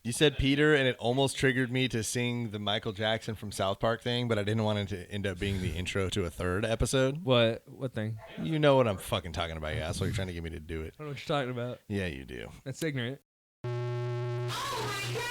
You said Peter, and it almost triggered me to sing the Michael Jackson from South Park thing, but I didn't want it to end up being the intro to a third episode. What thing? You know what I'm fucking talking about, you asshole. You're trying to get me to do it. I don't know what you're talking about. Yeah, you do. That's ignorant. Oh my God!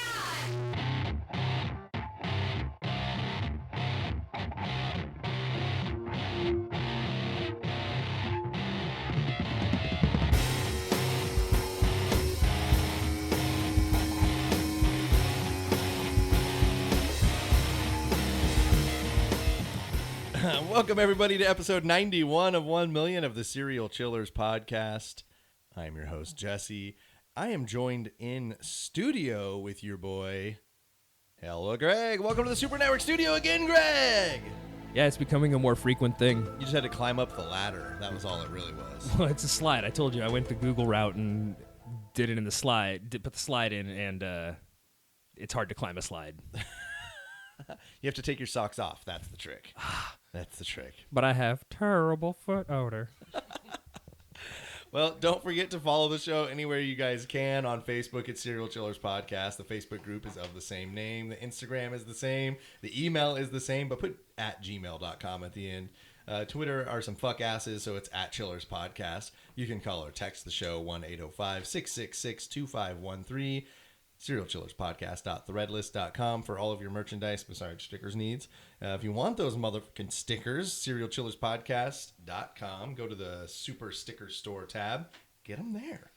Welcome, everybody, to episode 91 of 1 Million of the Serial Chillers podcast. I am your host, Jesse. I am joined in studio with your boy, hello, Greg. Welcome to the Super Network studio again, Greg. Yeah, it's becoming a more frequent thing. You just had to climb up the ladder. That was all it really was. Well, it's a slide. I told you I went the Google route and did it in the slide. Put the slide in, and it's hard to climb a slide. You have to take your socks off. That's the trick. That's the trick. But I have terrible foot odor. Well, don't forget to follow the show anywhere you guys can. On Facebook, it's Serial Chillers Podcast. The Facebook group is of the same name. The Instagram is the same. The email is the same, but put @gmail.com at the end. Twitter are some fuck asses, so it's @Chillers Podcast. You can call or text the show 1-805-666-2513. SerialChillersPodcast.threadless.com for all of your merchandise besides stickers needs. If you want those motherfucking stickers, SerialChillersPodcast.com. Go to the Super Sticker Store tab. Get them there.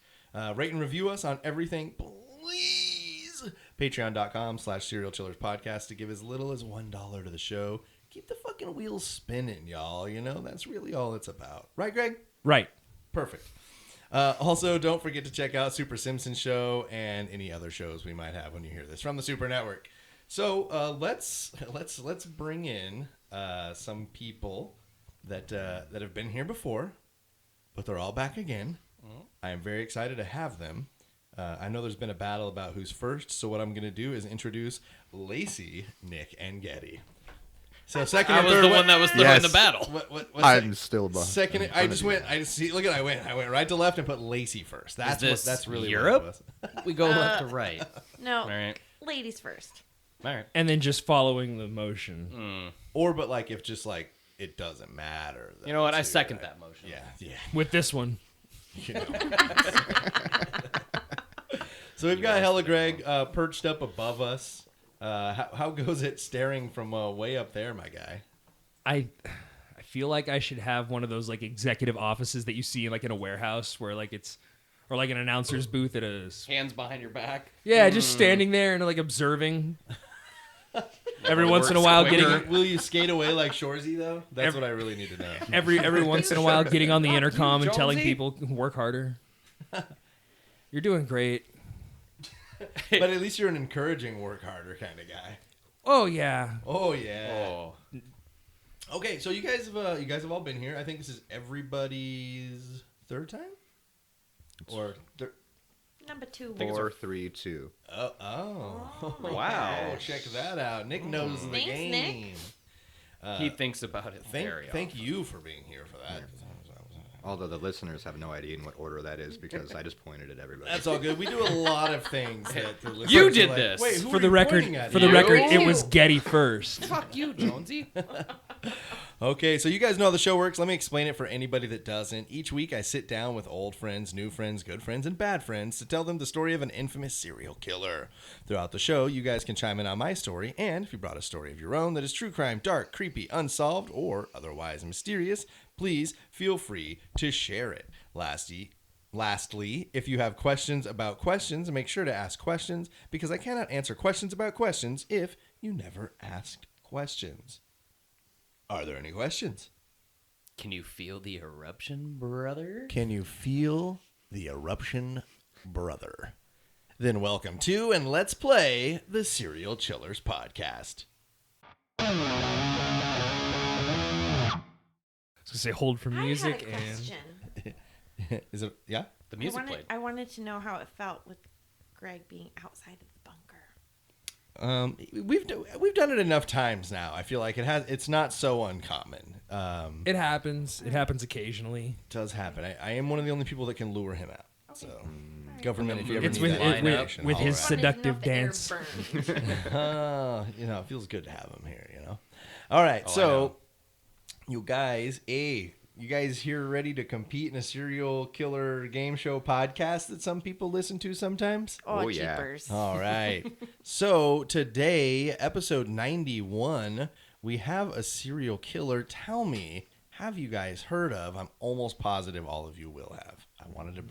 Rate and review us on everything, please. Patreon.com/SerialChillersPodcast to give as little as $1 to the show. Keep the fucking wheels spinning, y'all. You know, that's really all it's about. Right, Greg? Right. Perfect. Also, don't forget to check out Super Simpsons Show and any other shows we might have when you hear this from the Super Network. So let's bring in some people that have been here before, but they're all back again. I am very excited to have them. I know there's been a battle about who's first, so what I'm going to do is introduce Lacey, Nick, and Getty. So second and I was third, the one that was throwing the battle. I'm still behind. Second, I went right to left and put Lacey first. That's really Europe? what it was. We go left to right. No, All right. ladies first. All right. And then just following the motion. Or, but like if just like it doesn't matter. You know what? I too, second right? that motion. Yeah. With this one. You know. So we've got Hella Greg perched up above us. How goes it staring from way up there, my guy? I feel like I should have one of those like executive offices that you see like in a warehouse where like it's or like an announcer's booth at a Hands behind your back. yeah, just standing there and like observing. Every once in a while, Will you skate away like Shorzy though? That's what I really need to know. every once in a while getting on the intercom and telling Jonesy. people work harder. You're doing great. But at least you're an encouraging, work harder kind of guy. Oh yeah. Oh yeah. Oh. Okay, so you guys have all been here. I think this is everybody's third time, or Number 2. 4, 3, 2. oh. Wow. Check that out. Nick knows the Thanks, game. Nick. He thinks about it very Thank often. you for being here for that. Although the listeners have no idea in what order that is because I just pointed at everybody. That's all good. We do a lot of things that the listeners You are did like, this. Wait, who For are the you record, pointing at for the here?" record, it You. was Getty first. Fuck you, Jonesy. Okay, so you guys know how the show works. Let me explain it for anybody that doesn't. Each week I sit down with old friends, new friends, good friends, and bad friends to tell them the story of an infamous serial killer. Throughout the show, you guys can chime in on my story, and if you brought a story of your own that is true crime, dark, creepy, unsolved, or otherwise mysterious, please feel free to share it. Lastly, if you have questions about questions, make sure to ask questions because I cannot answer questions about questions if you never asked questions. Are there any questions? Can you feel the eruption, brother? Can you feel the eruption, brother? Then welcome to and let's play the Serial Chillers podcast. I was gonna say hold for music I had a question. Is it? Yeah. The music played. I wanted to know how it felt with Greg being outside of the bunker. We've done it enough times now. I feel like it's not so uncommon. It happens. It happens occasionally. It does happen. I am one of the only people that can lure him out. Okay. So Government, if you ever It's need with, that it, with, information, with holler his at me. seductive dance. It feels good to have him here, All right, Oh, I so know. you guys here ready to compete in a serial killer game show podcast that some people listen to sometimes? Oh, Oh, yeah. jeepers. All right. So today, episode 91, we have a serial killer. Tell me, have you guys heard of? I'm almost positive all of you will have. I wanted to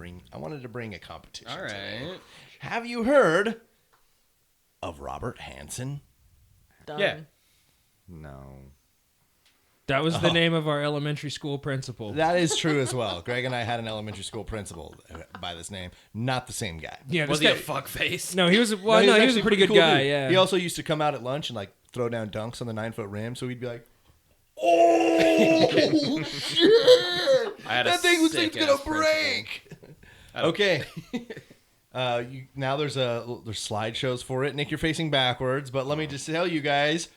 bring a competition. All today. right. Have you heard of Robert Hansen? Done. Yeah. No. That was the name of our elementary school principal. That is true as well. Greg and I had an elementary school principal by this name. Not the same guy. Yeah, Was this he a guy, fuck face? no, he was. Well, No, no, he was actually a pretty good cool guy. dude. Yeah. He also used to come out at lunch and like throw down dunks on the 9-foot rim. So we'd be like, "Oh shit! I had a That thing's sick gonna ass break." Okay. Now there's slideshows for it. Nick, you're facing backwards, but let me just tell you guys.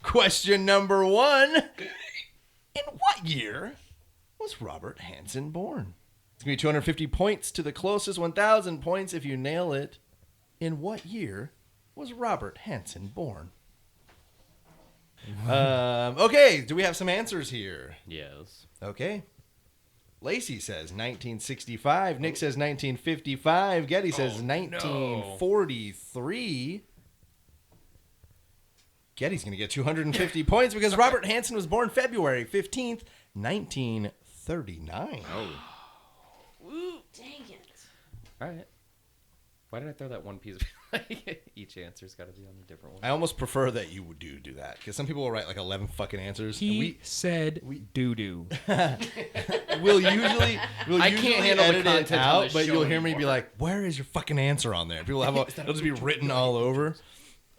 Question number 1: in what year was Robert Hansen born? It's gonna be 250 points to the closest 1,000 points if you nail it. In what year was Robert Hansen born? Okay, do we have some answers here? Yes. Okay. Lacey says 1965. Nick says 1955. Getty says 1943. Getty's going to get 250 points because Robert Hansen was born February 15th, 1939. Oh. Dang it. All right. Why did I throw that one piece of each answer's got to be on a different one? I almost prefer that you would do that because some people will write like 11 fucking answers. He said doo doo. We'll usually handle the edit it content on out, this but show you'll hear me be anymore. like, "Where is your fucking answer on there?" People have it'll just be written all over.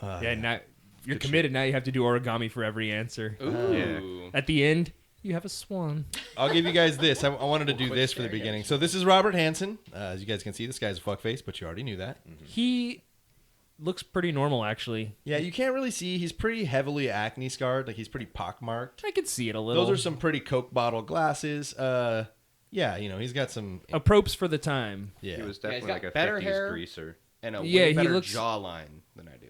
Yeah, now you're committed. Now you have to do origami for every answer. Ooh. At the end, you have a swan. I'll give you guys this. I wanted to do Quick this for the stare, beginning. yes. So this is Robert Hansen. As you guys can see, this guy's a fuckface, but you already knew that. He looks pretty normal, actually. Yeah, you can't really see. He's pretty heavily acne scarred. Like he's pretty pockmarked. I could see it a little. Those are some pretty Coke bottle glasses. Yeah, he's got some. apropes for the time. Yeah, He was Yeah, he's definitely like got a better 50s hair. greaser. And a Yeah, way he better looks- jawline than I do.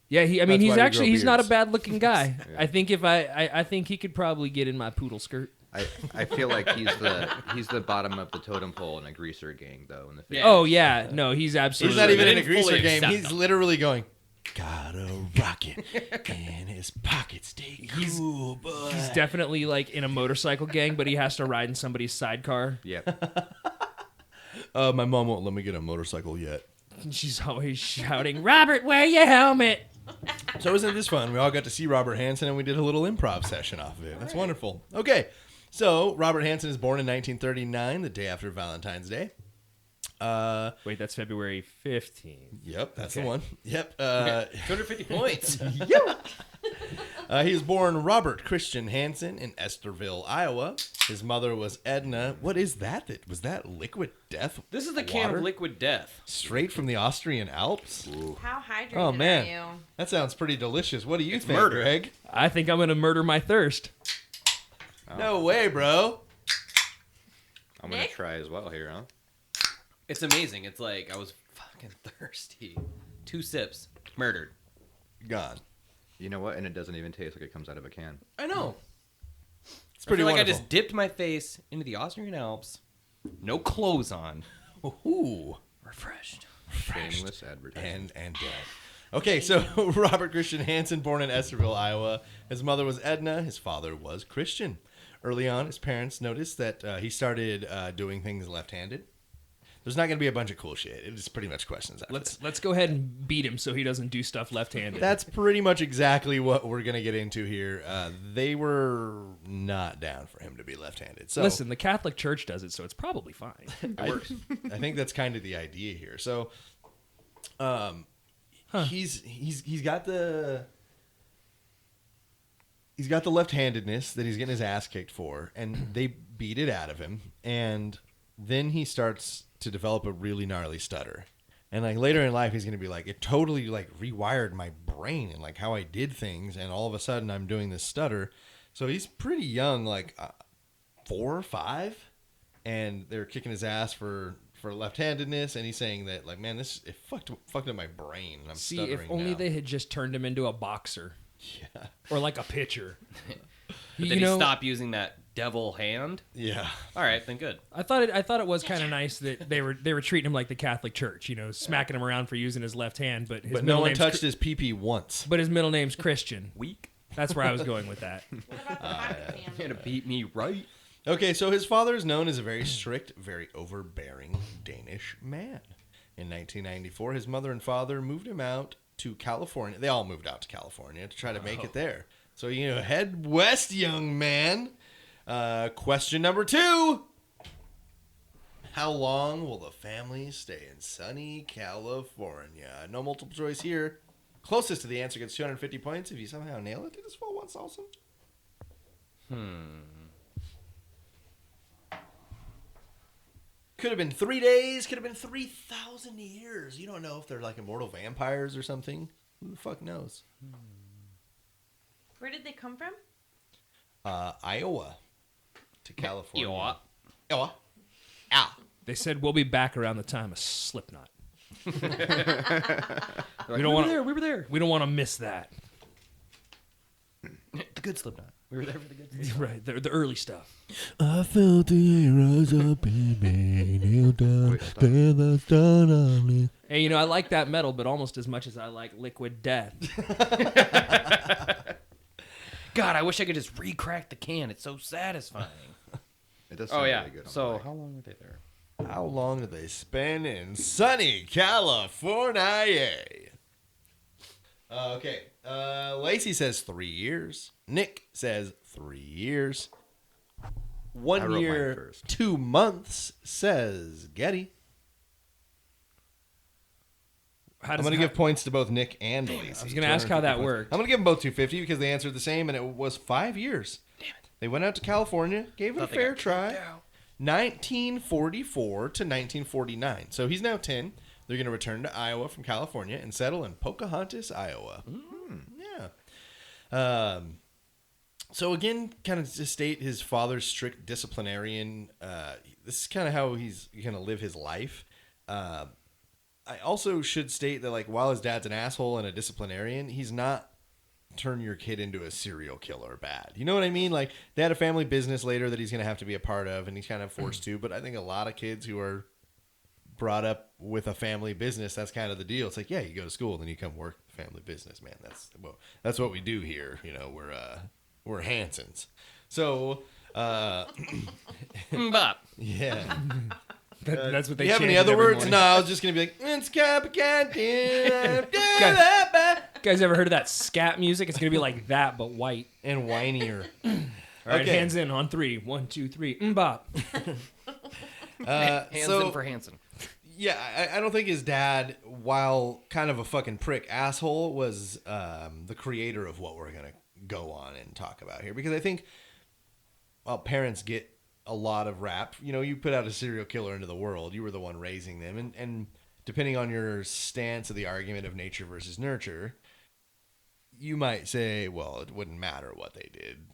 Yeah, I mean, That's he's why we actually grow he's not a beards. bad looking guy. Yeah. I think if I think he could probably get in my poodle skirt. I feel like he's the bottom of the totem pole in a greaser gang though in the 50s. Yeah. Oh yeah, no, he's absolutely. he's not even in a didn't fully greaser game. accept He's them. literally going. Got a rocket in his pocket. Stay cool, boy. He's definitely like in a motorcycle gang, but he has to ride in somebody's sidecar. Yep. My mom won't let me get a motorcycle yet. And she's always shouting, "Robert, wear your helmet." So isn't this fun? We all got to see Robert Hansen, and we did a little improv session off of it. That's wonderful. Okay, so Robert Hansen is born in 1939, the day after Valentine's Day. Wait, that's February 15th. Yep, that's the Okay. one. Yep. 250 points. He was born Robert Christian Hansen in Esterville, Iowa. His mother was Edna. What is that? Was that liquid death? This is the can water? of liquid death. Straight from the Austrian Alps? How hydrated Oh, man. are you? That sounds pretty delicious. What do you think, murder. Greg? I think I'm gonna murder my thirst. No way, bro. I'm gonna Nick? try as well here, huh? It's amazing. It's like I was fucking thirsty. 2 sips, murdered. Gone. You know what? And it doesn't even taste like it comes out of a can. I know. It's pretty I feel like I wonderful. just dipped my face into the Austrian Alps, no clothes on, Ooh. refreshed. Shameless advertising. And dead. Okay, so Robert Christian Hansen, born in Esterville, Iowa. His mother was Edna. His father was Christian. Early on, his parents noticed that he started doing things left-handed. There's not going to be a bunch of cool shit. It's pretty much questions after this. Let's go ahead and beat him so he doesn't do stuff left-handed. That's pretty much exactly what we're going to get into here. They were not down for him to be left-handed. So Listen, the Catholic Church does it, so it's probably fine. I think that's kind of the idea here. So, he's got the left-handedness that he's getting his ass kicked for, and they beat it out of him. And then he starts to develop a really gnarly stutter. And like later in life, he's going to be like, it totally like rewired my brain and like how I did things. And all of a sudden, I'm doing this stutter. So he's pretty young, like 4 or 5, and they're kicking his ass for for left-handedness, and he's saying that like, man, it fucked up my brain. And I'm See, stuttering if only now. they had just turned him into a boxer. Yeah. Or like a pitcher. But then he stopped using that devil hand. Yeah. All right, then good. I thought it was kind of nice that they were treating him like the Catholic Church, smacking him around for using his left hand, but his But no middle one name's touched his pee once. But his middle name's Christian. Weak. That's where I was going with that. What about the Pakistan? You're gonna beat me right. Okay, so his father is known as a very strict, very overbearing Danish man. In 1994, his mother and father moved him out to California. They all moved out to California to try to make it there. So, head west, young man. Question number 2. How long will the family stay in sunny California? No multiple choice here. Closest to the answer gets 250 points. If you somehow nail it, it is full once also. Could have been 3 days. Could have been 3,000 years. You don't know if they're like immortal vampires or something. Who the fuck knows? Where did they come from? Iowa to California. Iowa. Iowa. Ow. They said we'll be back around the time of Slipknot. We don't wanna- there. We were there. We don't want to miss that. The good Slipknot. We were there for the good Slipknot. Right, the early stuff. I felt the air rise up in me, kneel down, lay the stone on me. Hey, I like that metal, but almost as much as I like Liquid Death. God, I wish I could just re-crack the can. It's so satisfying. It does Oh sound yeah. really good. On So the mic. how long were they there? How long did they spend in sunny California? Okay. Lacey says 3 years. Nick says 3 years. I 1 wrote mine year, first. 2 months, says Getty. How I'm does going to how- give points to both Nick and Lacey. I was going to ask how that 250 points. worked. I'm going to give them both 250 because they answered the same, and it was 5 years. Damn it. They went out to California, gave it a Thought they fair got try. kicked out. 1944 to 1949. So he's now 10. They're going to return to Iowa from California and settle in Pocahontas, Iowa. Yeah. So again, kind of to state his father's strict disciplinarian. This is kind of how he's going to live his life. I also should state that, like, while his dad's an asshole and a disciplinarian, he's not turn your kid into a serial killer bad. You know what I mean? Like, they had a family business later that he's going to have to be a part of, and he's kind of forced to. But I think a lot of kids who are brought up with a family business, that's kind of the deal. It's like, yeah, you go to school, then you come work family business, man. That's what we do here. We're Hansens. So, Bop. yeah. That's what they Do you have any chanted other every words? morning. No, I was just going to be like, it's copycat. Guys ever heard of that scat music? It's going to be like that, but white. And whinier. All right, Okay. hands in on 3. 1, 2, 3. Mbop. Hansen for Hansen. Yeah, I don't think his dad, while kind of a fucking prick asshole, was the creator of what we're going to go on and talk about here. Because I think parents get a lot of rap. You put out a serial killer into the world. You were the one raising them. And depending on your stance of the argument of nature versus nurture, you might say, well, it wouldn't matter what they did.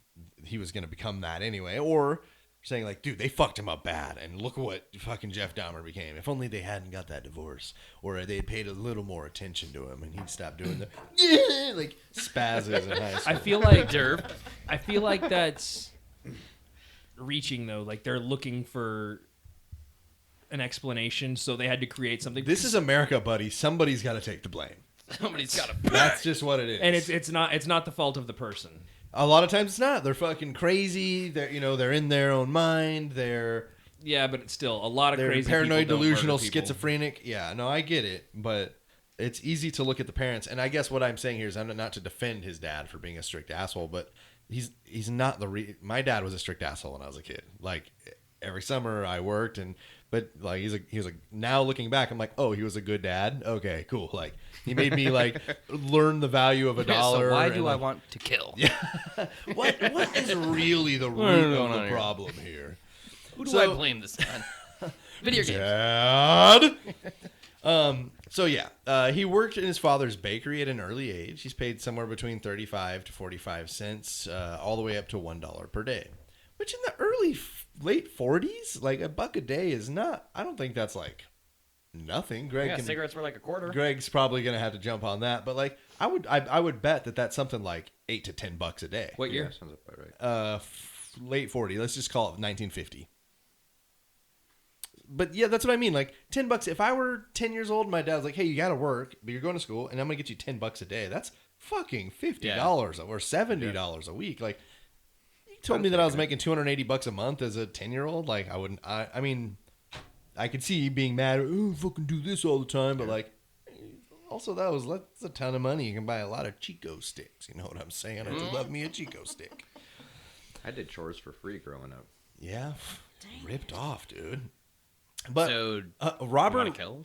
He was going to become that anyway. Or saying like, dude, they fucked him up bad. And look what fucking Jeff Dahmer became. If only they hadn't got that divorce. Or they had paid a little more attention to him and he'd stop doing the like spazzes in high school. I feel like that's reaching, though. Like, they're looking for an explanation, so they had to create something. This is America, buddy. Somebody's got to take the blame. Somebody's got to. That's just what it is. and it's not the fault of the person. A lot of times it's not. They're fucking crazy. They're in their own mind. They're Yeah, but it's still a lot of crazy paranoid, people don't delusional, murder people. schizophrenic. Yeah, no, I get it, but it's easy to look at the parents. And I guess what I'm saying here is I'm not to defend his dad for being a strict asshole, but he's not my dad was a strict asshole when I was a kid. Like, every summer I worked, but like he was now looking back, I'm like, oh, he was a good dad. Okay, cool. Like, he made me like learn the value of a dollar. So why and, do I like, want to kill? Yeah. What is really the root of the problem here? Who do I blame this on? Video games. Dad. So yeah, he worked in his father's bakery at an early age. He's paid somewhere between 35 to 45 cents, all the way up to $1 per day. Which in the early late 40s, like $1 a day is not. I don't think that's like nothing. Greg, cigarettes were like a quarter. Greg's probably gonna have to jump on that, but like I would bet that that's something like $8 to $10 a day. What year? Yeah, sounds about right. Late 40. Let's just call it 1950. But yeah, that's what I mean. Like $10. If I were 10 years old, and my dad's like, "Hey, you got to work, but you're going to school, and I'm gonna get you $10 a day." That's fucking $50 or $70 a week. Like, you told me that I was making $280 a month as a 10-year-old. Like, I wouldn't. I mean, I could see you being mad. Oh, fucking do this all the time, but like, also that's a ton of money. You can buy a lot of Chico sticks. You know what I'm saying? I do love me a Chico stick. I did chores for free growing up. Yeah, ripped off, dude. But So, Robert kill?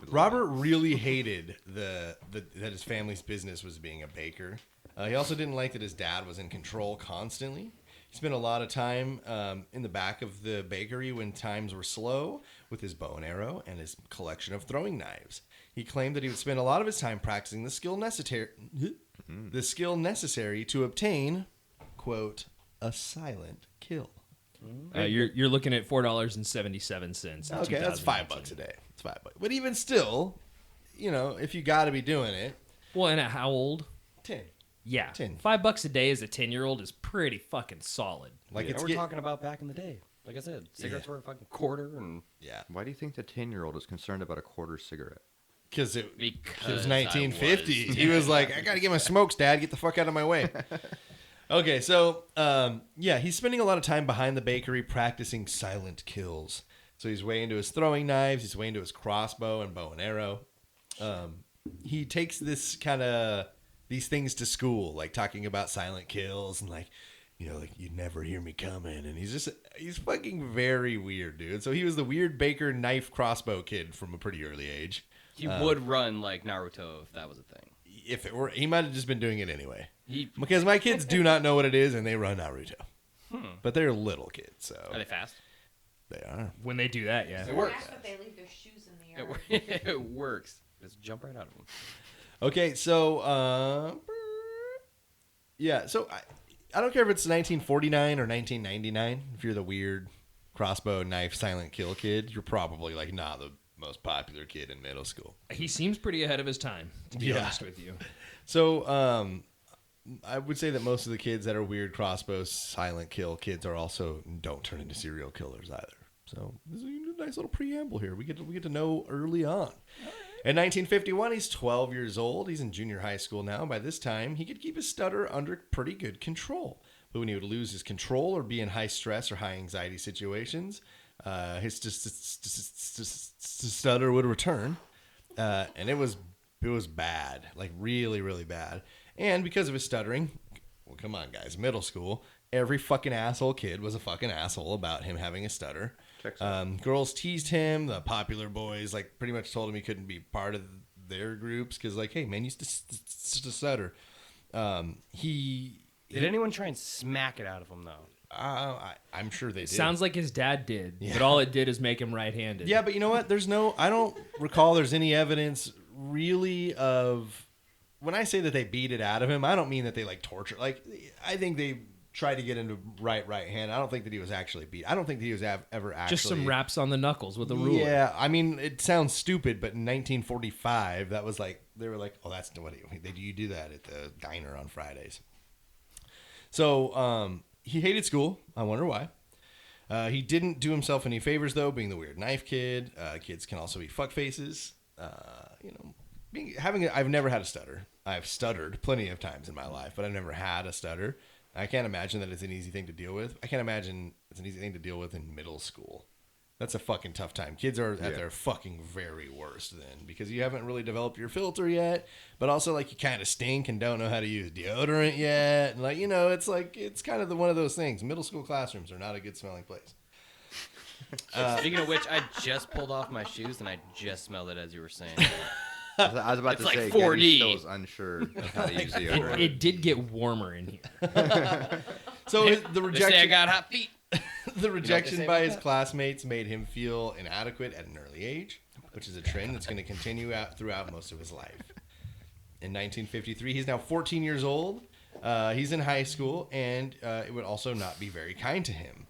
Robert really hated that his family's business was being a baker. He also didn't like that his dad was in control constantly. He spent a lot of time in the back of the bakery when times were slow with his bow and arrow and his collection of throwing knives. He claimed that he would spend a lot of his time practicing the skill necessary to obtain, quote, a silent kill. You're looking at $4.77. Okay, that's $5 a day. It's $5. But even still, you know, if you got to be doing it, Well, and at how old? 10. Yeah, 10. $5 a day as a 10-year-old is pretty fucking solid. Like And it's we're talking about back in the day. Like I said, cigarettes were a fucking quarter, and yeah, Why do you think the 10-year-old is concerned about a quarter cigarette? because it was because 1950. He was like, I got to get my smokes, Dad. Get the fuck out of my way. Okay, so yeah, he's spending a lot of time behind the bakery practicing silent kills. So he's way into his throwing knives. He's way into his crossbow and bow and arrow. He takes these things to school, like talking about silent kills and like, you know, like you'd never hear me coming. And he's fucking very weird, dude. So he was the weird baker knife crossbow kid from a pretty early age. he would run like Naruto if that was a thing. If it were, he might have just been doing it anyway. Because my kids do not know what it is, and they run Naruto. But they're little kids, so Are they fast? they are. When they do that, yeah. It works. That's what they leave their shoes in the air. It works. Just jump right out of them. Okay, so yeah, so I don't care if it's 1949 or 1999. If you're the weird crossbow knife silent kill kid, you're probably like not the most popular kid in middle school. He seems pretty ahead of his time, to be Yeah. honest with you. So I would say that most of the kids that are weird crossbow silent kill kids are also don't turn into serial killers either. So this is a nice little preamble here. We get to know early on. In 1951, he's 12 years old. He's in junior high school now. By this time, he could keep his stutter under pretty good control. But when he would lose his control or be in high stress or high anxiety situations, his stutter would return, and it was bad, like really, really bad. And because of his stuttering, well, come on, guys, middle school, every fucking asshole kid was a fucking asshole about him having a stutter. Girls teased him. The popular boys like pretty much told him he couldn't be part of their groups because like, hey man, you used to stutter. Did anyone try and smack it out of him though? I'm sure they did. Sounds like his dad did, Yeah. but all it did is make him right-handed. Yeah, but you know what? I don't recall there's any evidence really of, when I say that they beat it out of him, I don't mean that they like torture. Like, I think they tried to get into right hand. I don't think that he was actually beat. I don't think that he was ever actually. Just some raps on the knuckles with a ruler. Yeah, I mean, it sounds stupid, but in 1945, that was like, they were like, oh, that's what you do that at the diner on Fridays. So, he hated school. I wonder why. He didn't do himself any favors, though, being the weird knife kid. Kids can also be fuck faces. I've never had a stutter. I've stuttered plenty of times in my life, but I've never had a stutter. I can't imagine that it's an easy thing to deal with. I can't imagine it's an easy thing to deal with in middle school. That's a fucking tough time. Kids are at their fucking very worst then because you haven't really developed your filter yet, but also like you kind of stink and don't know how to use deodorant yet. And like, you know, it's kind of one of those things. Middle school classrooms are not a good smelling place. Speaking of which, I just pulled off my shoes and I just smelled it as you were saying. I was about It's to like say, 4D. Getty still is unsure of how to use deodorant. It did get warmer in here. So the They say I rejection, got hot feet. the rejection say by about his that? classmates made him feel inadequate at an early age, which is a trend that's going to continue throughout most of his life. In 1953, he's now 14 years old. He's in high school, and it would also not be very kind to him.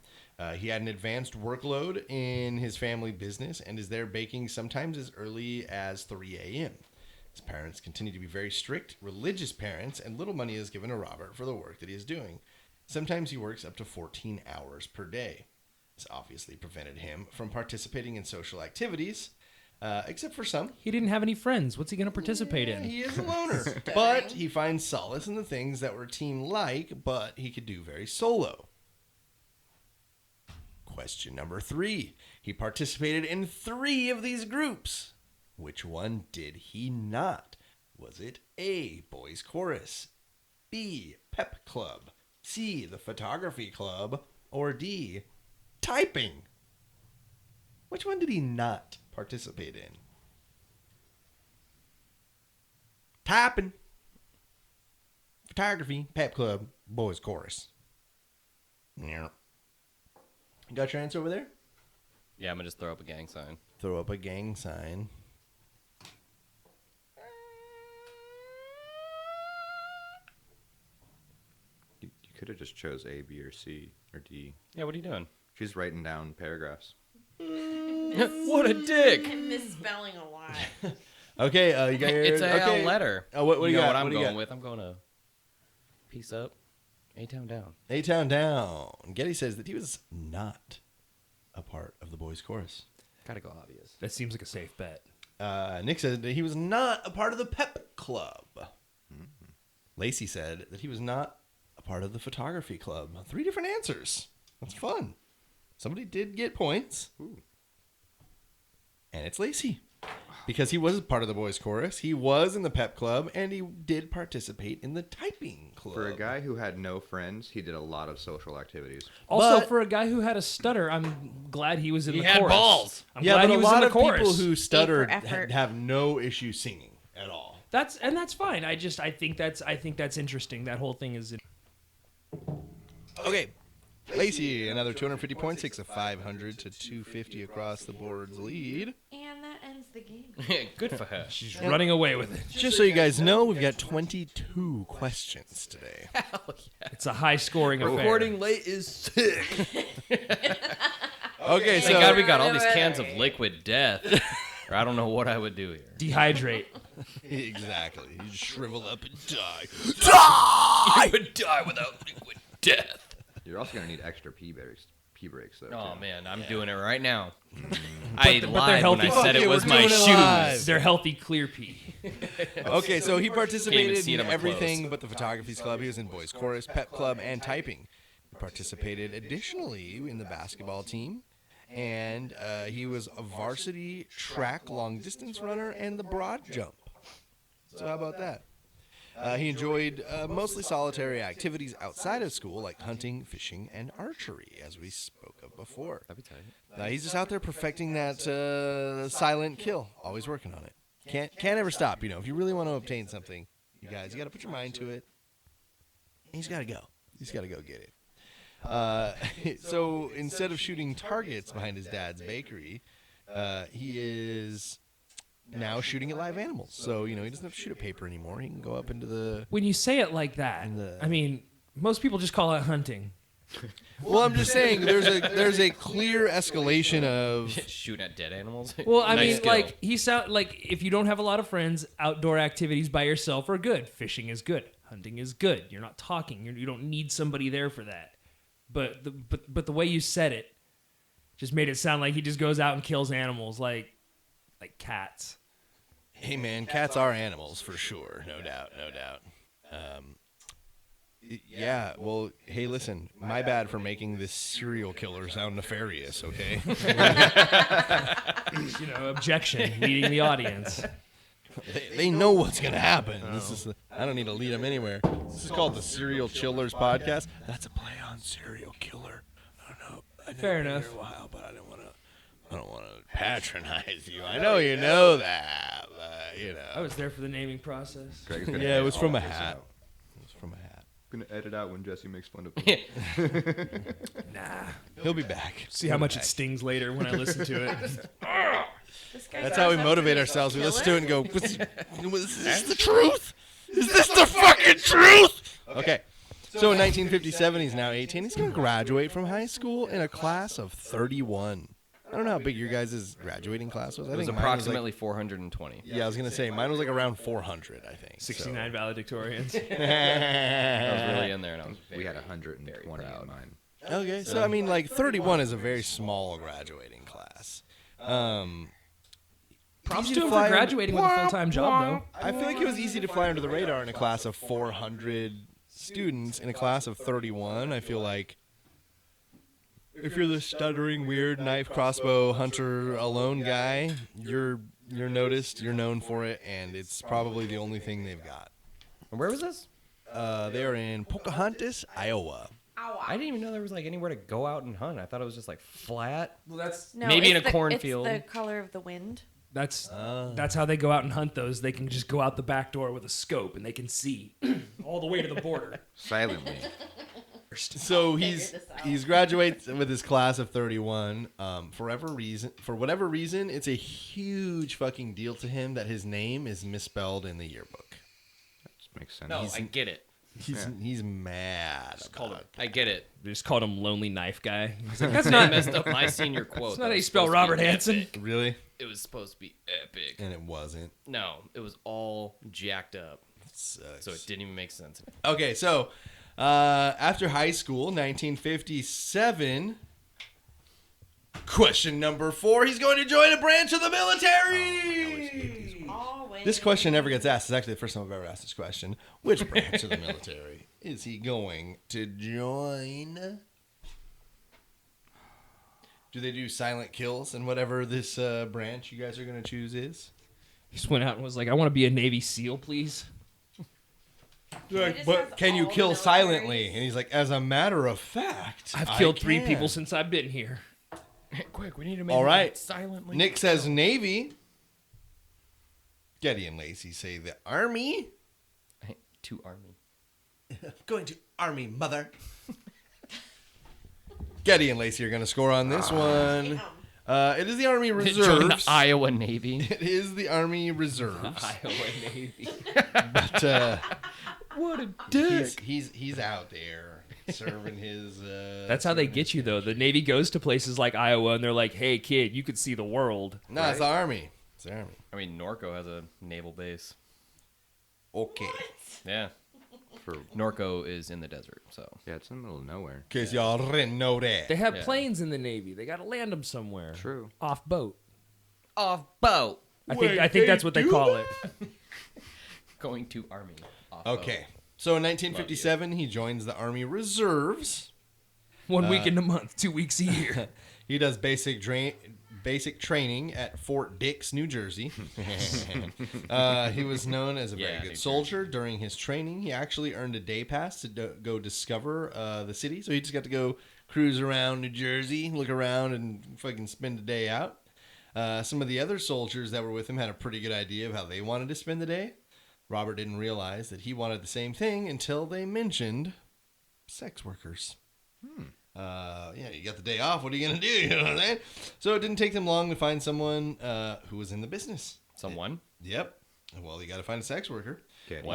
He had an advanced workload in his family business and is there baking sometimes as early as 3 a.m. His parents continue to be very strict, religious parents, and little money is given to Robert for the work that he is doing. Sometimes he works up to 14 hours per day. This obviously prevented him from participating in social activities, except for some. He didn't have any friends. What's he going to participate in? He is a loner. But he finds solace in the things that were team-like, but he could do very solo. Question number 3. He participated in 3 of these groups. Which one did he not? Was it A, Boys Chorus, B, Pep Club, C, the Photography Club, or D, Typing? Which one did he not participate in? Typing, Photography, Pep Club, Boys Chorus. Yeah. You got your answer over there? Yeah, I'm gonna just throw up a gang sign. Throw up a gang sign. You could have just chose A, B, or C, or D. Yeah, what are you doing? She's writing down paragraphs. What a dick! I'm misspelling a lot. Okay, you got your... It's a okay. letter. What do you know got? what I'm What do you going got? with? I'm going to peace up, A-Town down. A-Town down. Getty says that he was not a part of the boys' chorus. Gotta go obvious. That seems like a safe bet. Nick said that he was not a part of the Pep Club. Lacey said that he was not a part of the Photography Club. 3 different answers. That's fun. Somebody did get points. Ooh. And it's Lacey. Because he was part of the boys' chorus. He was in the Pep Club, and he did participate in the Typing Club. For a guy who had no friends, he did a lot of social activities. Also, But- for a guy who had a stutter, I'm glad he was in He the had chorus. balls. I'm Yeah, glad but he a was lot in the of chorus. people who stuttered effort. have no issue singing at all. That's fine. I think that's interesting. That whole thing is. Okay. Lacey, another 250 points, takes a 500 to 250 across the board's lead. And that ends the game. Good for her. She's running away with it. Just so you guys know, we've got 22 questions today. It's a high-scoring affair. Recording late is sick. Okay, Thank so God we got all these cans of liquid death. Or I don't know what I would do here. Dehydrate. exactly, you just shrivel up and die. I would die without liquid death. You're also going to need extra pee breaks, though. Oh too. man, I'm doing it right now. I they're lied when healthy. I said Okay, it was we're my doing it shoes. live. They're healthy clear pee. Okay, so he participated see it in on my everything clothes. but the Photography Club. He was in Boys Chorus, Pep Club, and Typing. He participated additionally in the basketball team, and he was a varsity track long distance runner and the broad jump. So how about that? He enjoyed mostly solitary activities outside of school, like hunting, fishing, and archery, as we spoke of before. That'd be tight. He's just out there perfecting that silent kill, always working on it. Can't ever stop. You know, if you really want to obtain something, you got to put your mind to it. And he's got to go. He's got to go get it. So instead of shooting targets behind his dad's bakery, he is now shooting at live animals. So, you know, he doesn't have to shoot at paper anymore. He can go up into the... When you say it like that, I mean, most people just call it hunting. Well, I'm just saying there's a clear escalation of... Shooting at dead animals. Well, I Nice mean, skill. like if you don't have a lot of friends, outdoor activities by yourself are good. Fishing is good. Hunting is good. You're not talking. You don't need somebody there for that. But the way you said it just made it sound like he just goes out and kills animals like cats. Hey, man, cats are animals for sure. No doubt. Yeah, well, hey, listen, my bad for making this serial killer sound nefarious, okay? You know, objection, leading the audience. They know what's going to happen. I don't need to lead them anywhere. This is called the Serial Chillers Podcast. That's a play on serial killer. I don't know. I know Fair you've been enough. here a while, but I don't want to patronize you. I know you know that, but, you I know. was there for the naming process. Greg's gonna Yeah, it edit was from a all this hat. out. It was from a hat. I'm going to edit out when Jesse makes fun of me. Nah. He'll be back. See how much it stings later when I listen to it. This guy That's goes how we up motivate to ourselves. We kill listen to it it? and go, is this the truth? Is this the fucking truth? Okay. So in 1957, he's now 18. He's going to graduate from high school in a class of 31. I don't know how big your guys' graduating class was. I It was think mine approximately 420. yeah, I was going to say, mine was like around 400, I think. 69 valedictorians. I was really in there, and I was We had very 120 proud. in mine. Okay, so I mean, like 31 is a very small graduating class. Props Easy to him fly for graduating with a full-time job, though. I feel like it was easy to fly under the radar in a class of 400 students. In a class of 31, I feel like if you're the stuttering, weird knife crossbow hunter alone guy, you're noticed, you're known for it, and it's probably the only thing they've got. And where was this? They are in Pocahontas, Iowa. I didn't even know there was like anywhere to go out and hunt. I thought it was just like flat. Well, that's No, Maybe in it's a cornfield. It's the color of the wind. that's how they go out and hunt those. They can just go out the back door with a scope and they can see all the way to the border. Silently. So he's graduates with his class of 31. For whatever reason, it's a huge fucking deal to him that his name is misspelled in the yearbook. That makes sense. No, I get it. He's mad about it. I get it. They just called him Lonely Knife Guy. He's like, That's not messed up my senior quote. That's not That how you was spell supposed to Robert be Hansen. epic. Really? It was supposed to be epic. And it wasn't. No, it was all jacked up. Sucks. So it didn't even make sense. Okay, so after high school, 1957. Question number 4: he's going to join a branch of the military. Always. This question never gets asked. It's actually the first time I've ever asked this question. Which branch of the military is he going to join? Do they do silent kills and whatever this branch you guys are going to choose is? He just went out and was like, I want to be a Navy SEAL, please. Like, just but has can you all kill the silently? militaries. And he's like, as a matter of fact, I've I killed 3 can." people since I've been here. Quick, we need to make All right. it silently. Nick says Navy. Getty and Lacey say the Army. To Army. Going to Army, mother. Getty and Lacey are going to score on this one. It is the Army Join the Reserves. Iowa Navy. It is the Army Reserves. Iowa Navy. But What a dick. he's out there serving his. That's how they get you, though. The Navy goes to places like Iowa, and they're like, hey, kid, you could see the world. No, it's the Army. It's the Army. I mean, Norco has a naval base. Okay. Yeah. For, Norco is in the desert, so. yeah, it's in the middle of nowhere. In case y'all didn't know that. They have Yeah. planes in the Navy. They got to land them somewhere. True. Off boat. Off boat. I think that's what they call it. Going to Army. Off Okay. So in 1957, he joins the Army Reserves. 1 week in a month, 2 weeks a year. He does basic training at Fort Dix, New Jersey. He was known as a very Yeah, good New soldier. During his training, he actually earned a day pass to go discover the city. So he just got to go cruise around New Jersey, look around, and fucking spend a day out. Some of the other soldiers that were with him had a pretty good idea of how they wanted to spend the day. Robert didn't realize that he wanted the same thing until they mentioned sex workers. You got the day off. What are you going to do? You know what I'm saying? So it didn't take them long to find someone who was in the business. Someone? Yep. Well, you got to find a sex worker. Okay.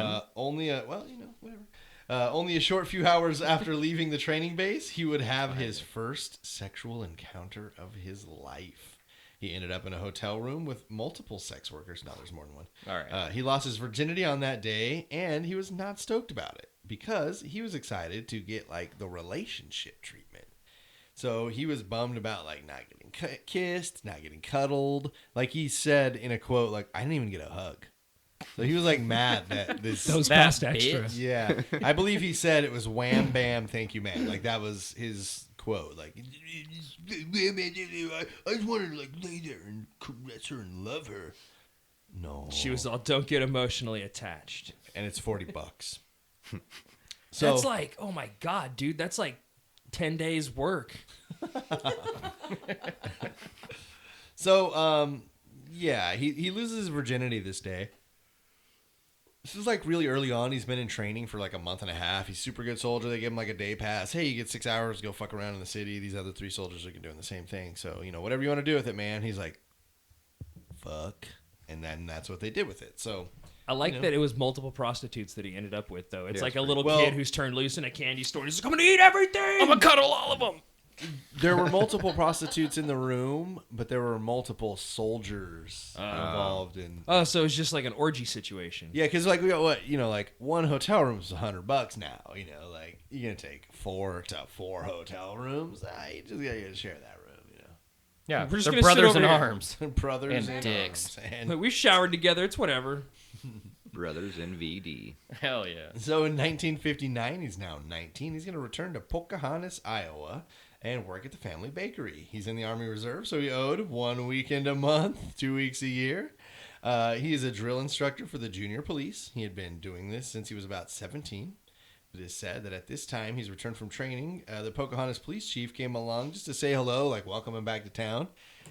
Only a short few hours after leaving the training base, he would have his first sexual encounter of his life. He ended up in a hotel room with multiple sex workers. No, there's more than one. All right. He lost his virginity on that day, and he was not stoked about it because he was excited to get like the relationship treatment. So he was bummed about like not getting kissed, not getting cuddled. Like he said in a quote, like I didn't even get a hug. So he was like mad that this. Those That cost extra. bitch. Yeah, I believe he said it was wham bam, thank you, man. Like that was his quote. Like I just wanted to like lay there and caress her and love her. No, She was all, don't get emotionally attached. and it's $40. So That's like, oh my God, dude. That's like 10 days work. yeah, he loses his virginity this day. This is like really early on. He's been in training for like a month and a half. He's super good soldier. They give him like a day pass. Hey, you get 6 hours to go fuck around in the city. These other 3 soldiers are doing the same thing. So, whatever you want to do with it, man. He's like, fuck. And then that's what they did with it. So I like You know? that it was multiple prostitutes that he ended up with, though. It's Yeah, like it's a little Well- kid who's turned loose in a candy store and he's like, I'm going to eat everything. I'm gonna cuddle all of them. There were multiple prostitutes in the room, but there were multiple soldiers involved in. Oh, so it's just like an orgy situation. Yeah, because like we got what like one hotel room is $100 now. Like you're gonna take 4 hotel rooms. You just gotta share that room. Yeah, We're just they're gonna sit brothers in over here. arms. Brothers And in dicks. arms. And Like, we showered together. It's whatever. Brothers in VD. Hell yeah. so in 1959, he's now 19. He's gonna return to Pocahontas, Iowa, and work at the family bakery. He's in the Army Reserve, so he owed 1 weekend a month, 2 weeks a year. He is a drill instructor for the junior police. He had been doing this since he was about 17. It is said that at this time he's returned from training. The Pocahontas police chief came along just to say hello, like welcome him back to town.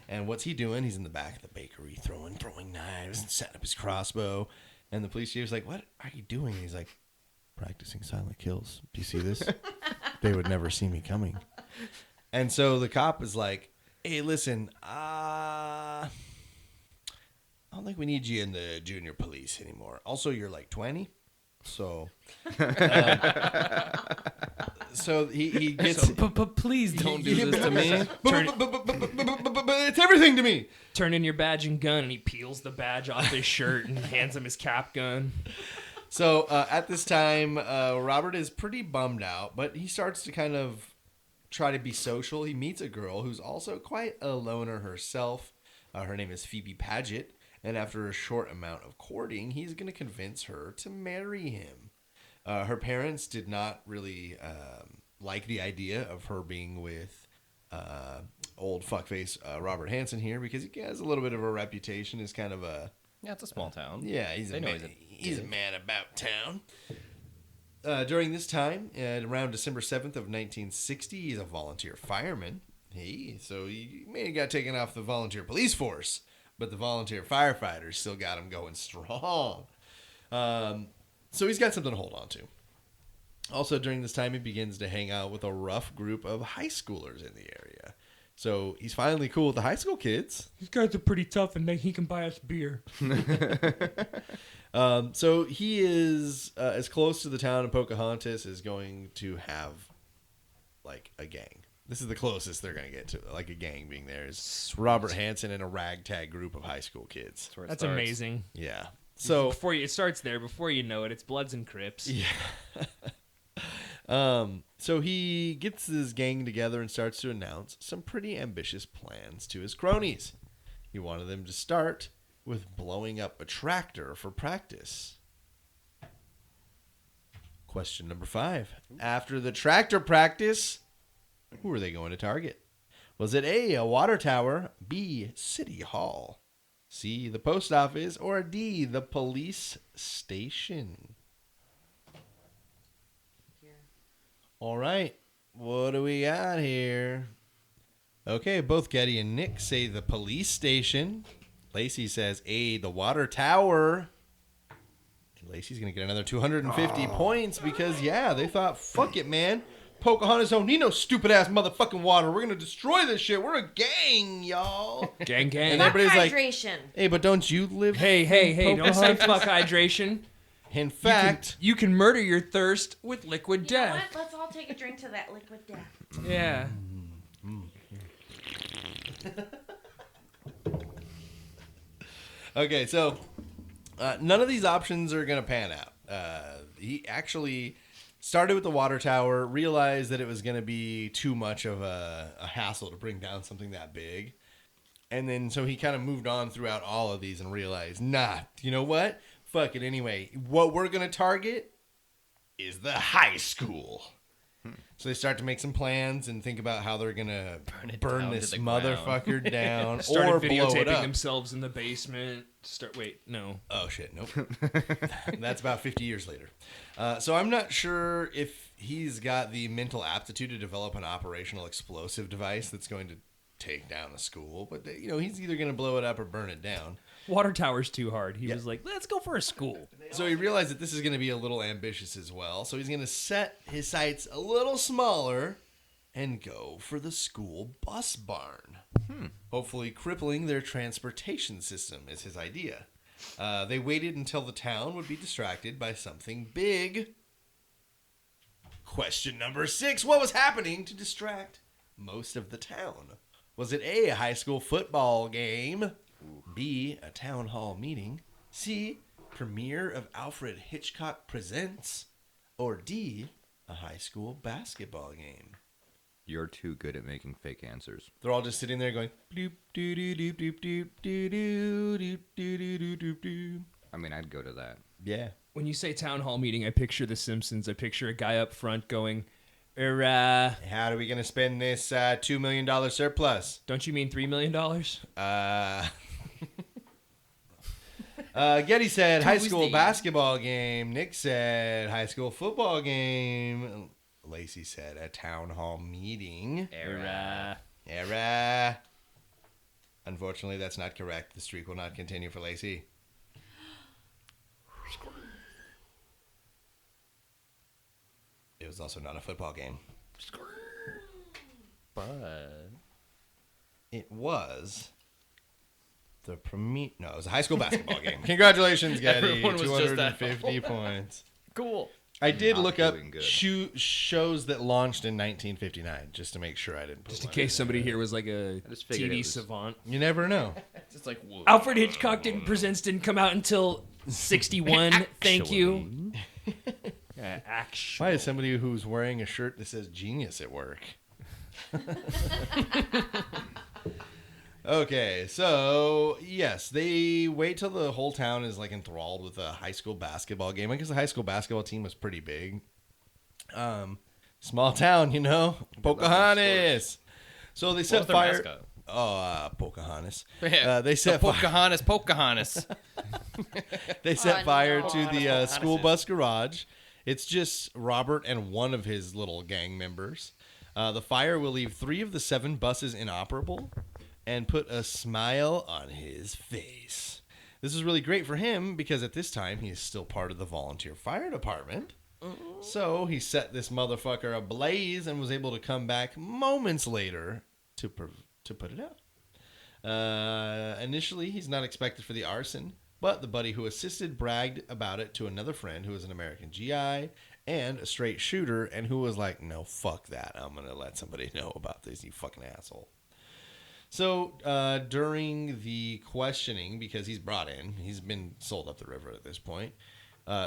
And what's he doing? He's in the back of the bakery throwing knives and setting up his crossbow. And the police chief's like, "What are you doing?" And he's like, "Practicing silent kills. Do you see this? They would never see me coming." And so the cop is like, "Hey, listen, I don't think we need you in the junior police anymore. Also, you're like 20, so so he gets Please don't do Yeah, this to me. it's everything to me." Turn in your badge and gun, and he peels the badge off his shirt and hands him his cap gun. So at this time, Robert is pretty bummed out, but he starts to kind of try to be social. He meets a girl who's also quite a loner herself. Her name is Phoebe Paget, and after a short amount of courting, he's going to convince her to marry him. Her parents did not really like the idea of her being with old fuckface Robert Hansen here because he has a little bit of a reputation as kind of a... Yeah, it's a small town. Yeah, he's They a know man. He's a man about town. During this time, around December 7th of 1960, he's a volunteer fireman. So he may have got taken off the volunteer police force, but the volunteer firefighters still got him going strong. So he's got something to hold on to. Also, during this time, he begins to hang out with a rough group of high schoolers in the area. So he's finally cool with the high school kids. These guys are pretty tough, and he can buy us beer. So he is as close to the town of Pocahontas as going to have like a gang. This is the closest they're going to get to like a gang being there is Robert Hansen and a ragtag group of high school kids. That's where it That's starts. amazing. Yeah. So It starts there. Before you know it, it's Bloods and Crips. yeah. So he gets his gang together and starts to announce some pretty ambitious plans to his cronies. He wanted them to start with blowing up a tractor for practice. Question number 5. After the tractor practice, who are they going to target? Was it A, a water tower, B, City Hall, C, the post office, or D, the police station? All right, what do we got here? Okay, both Getty and Nick say the police station. Lacey says A, the water tower. And Lacey's going to get another 250 points because, yeah, they thought, fuck it, man. Pocahontas don't need no stupid-ass motherfucking water. We're going to destroy this shit. We're a gang, y'all. Gang, gang. And everybody's like, hydration. hey, but don't you live Hey, don't say Pocahontas? fuck hydration. In fact, You can murder your thirst with liquid You know death. what? Let's all take a drink to that liquid death. Yeah. okay, so none of these options are going to pan out. He actually started with the water tower, realized that it was going to be too much of a hassle to bring down something that big. And then so he kind of moved on throughout all of these and realized, nah, you know what? Fuck it anyway. What we're going to target is the high school. So they start to make some plans and think about how they're going to burn down to this the ground. motherfucker down Started or blow it videotaping up. themselves in the basement. No. Oh, shit. Nope. That's about 50 years later. So I'm not sure if he's got the mental aptitude to develop an operational explosive device that's going to take down a school. But, he's either going to blow it up or burn it down. Water tower's too hard. He was like, let's go for a school. So he realized that this is going to be a little ambitious as well. So he's going to set his sights a little smaller and go for the school bus barn. Hopefully crippling their transportation system is his idea. They waited until the town would be distracted by something big. Question number 6. What was happening to distract most of the town? Was it A, a high school football game, B, a town hall meeting, C, premiere of Alfred Hitchcock Presents, or D, a high school basketball game? You're too good at making fake answers. They're all just sitting there going doop doo doo doop doop doop doo doo doop doo doo doo doop doo. I mean, I'd go to that. Yeah. When you say town hall meeting, I picture The Simpsons. I picture a guy up front going, How are we gonna spend this $2 million surplus? don't you mean $3 million? Getty said high school Tuesday. basketball game. Nick said high school football game. Lacey said a town hall meeting. Era. Error. Unfortunately, that's not correct. The streak will not continue for Lacey. It was also not a football game. But It was the premiere. No, it was a high school basketball game. Congratulations, Getty. Everyone was just at 250 points. cool. I did Not look up doing good. shows that launched in 1959 just to make sure I didn't put Just in one case somebody here was like a I just figured it TV was- savant. You never know. It's just like, whoa. Alfred Hitchcock didn't come out until 61. Thank you. Actually. Why is somebody who's wearing a shirt that says genius at work? Okay, so yes, they wait till the whole town is like enthralled with a high school basketball game. I guess the high school basketball team was pretty big. Small town, you know, Pocahontas. So they set was their fire. mascot? Oh, Pocahontas. Yeah, They set fire. Pocahontas. They set Oh, fire no. to the school bus garage. It's just Robert and one of his little gang members. The fire will leave 3 of the 7 buses inoperable and put a smile on his face. This is really great for him because at this time he is still part of the volunteer fire department. So he set this motherfucker ablaze and was able to come back moments later to put it out. Initially, he's not expected for the arson, but the buddy who assisted bragged about it to another friend who was an American GI and a straight shooter and who was like, no, fuck that. I'm going to let somebody know about this, you fucking asshole. So during the questioning, because he's brought in, he's been sold up the river at this point.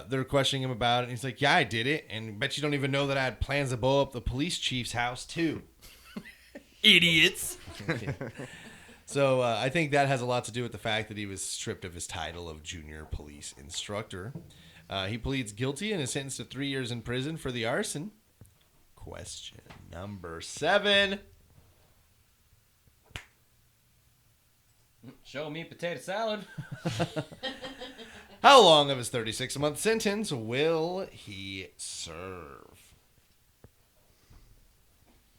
They're questioning him about it, and he's like, yeah, I did it, and bet you don't even know that I had plans to blow up the police chief's house, too. Idiots. So I think that has a lot to do with the fact that he was stripped of his title of junior police instructor. He pleads guilty and is sentenced to 3 years in prison for the arson. Question number 7. Show me potato salad. How long of his 36-month sentence will he serve?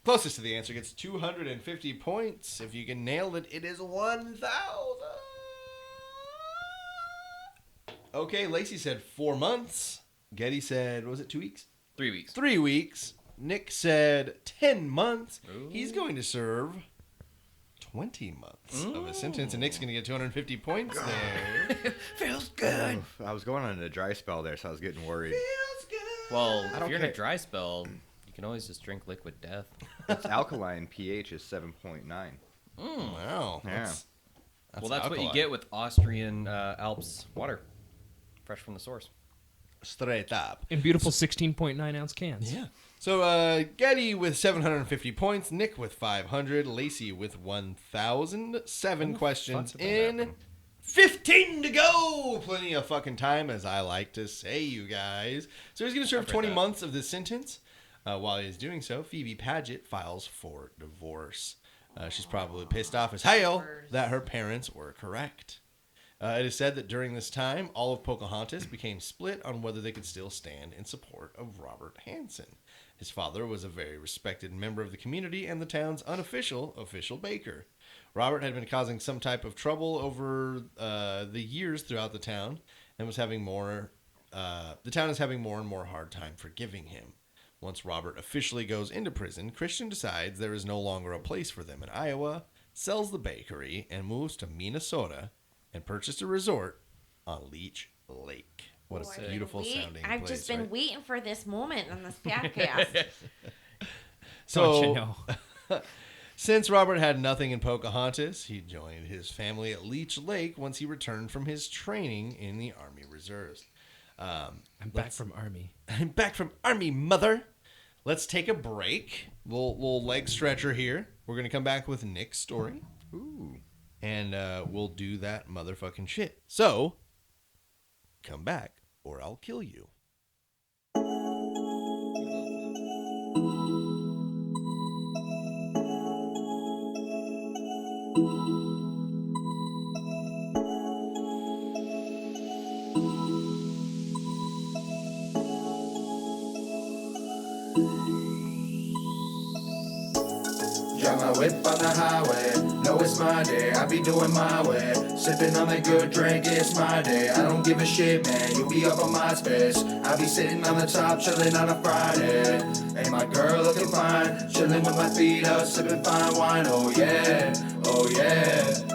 Closest to the answer gets 250 points. If you can nail it, it is 1,000. Okay, Lacey said 4 months. Getty said, what was it, 2 weeks? 3 weeks. 3 weeks. Nick said 10 months. Ooh. He's going to serve 20 months of a sentence, and Nick's going to get 250 points there. Feels good. I was going on a dry spell there, so I was getting worried. Feels good. Well, I if don't you're in a care. dry spell, you can always just drink liquid death. Its alkaline pH is 7.9. Wow. Yeah. Well, that's what you alkaline. get with Austrian Alps water, fresh from the source. Straight up. In beautiful 16.9 ounce cans. Yeah. So Getty with 750 points, Nick with 500, Lacey with 1,000. 7 questions did that in, happen? 15 to go. Plenty of fucking time, as I like to say, you guys. So he's going to serve I've heard 20 that. months of this sentence. While he's doing so, Phoebe Paget files for divorce. She's probably pissed off as hell that her parents were correct. It is said that during this time, all of Pocahontas became split on whether they could still stand in support of Robert Hansen. His father was a very respected member of the community and the town's unofficial official baker. Robert had been causing some type of trouble over the years throughout the town and was having more. The town is having more and more hard time forgiving him. Once Robert officially goes into prison, Christian decides there is no longer a place for them in Iowa, sells the bakery, and moves to Minnesota and purchased a resort on Leech Lake. What Boy, a beautiful sounding I've place, just been right? waiting for this moment on this podcast. Don't So, you know? since Robert had nothing in Pocahontas, he joined his family at Leech Lake once he returned from his training in the Army Reserves. I'm back from Army. I'm back from Army, mother. Let's take a break. We'll leg stretcher here. We're gonna come back with Nick's story. Ooh. And we'll do that motherfucking shit. So, come back or I'll kill you. Drive my whip on the highway, know it's my day, I be doing my way. Sipping on that good drink, it's my day. I don't give a shit, man, you'll be up on my space. I be sitting on the top, chilling on a Friday. Ain't my girl looking fine, chilling with my feet up, sipping fine wine, oh yeah, oh yeah.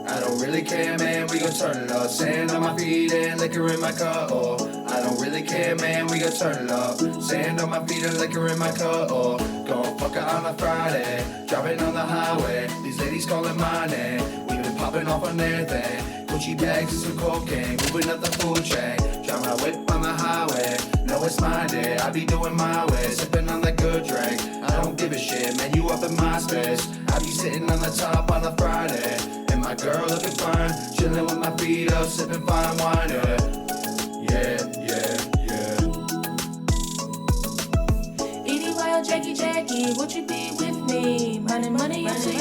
I don't really care, man, we gon' turn it up. Sand on my feet and liquor in my cup, oh. I don't really care, man, we gon' turn it up. Sand on my feet and liquor in my cup, oh. Gon' fuck her on a Friday, driving on the highway. These ladies calling my name, we been popping off on everything. Gucci bags and some cocaine, moving up the food chain. Drive my whip on the highway, know it's my day, I be doing my way. Sipping on that good drink, I don't give a shit, man, you up in my space. I be sitting on the top on a Friday. My girl looking fine, chilling with my feet up, sipping fine wine, yeah, yeah, yeah. Baby, wild Jackie, won't you be with me? Money, up to you,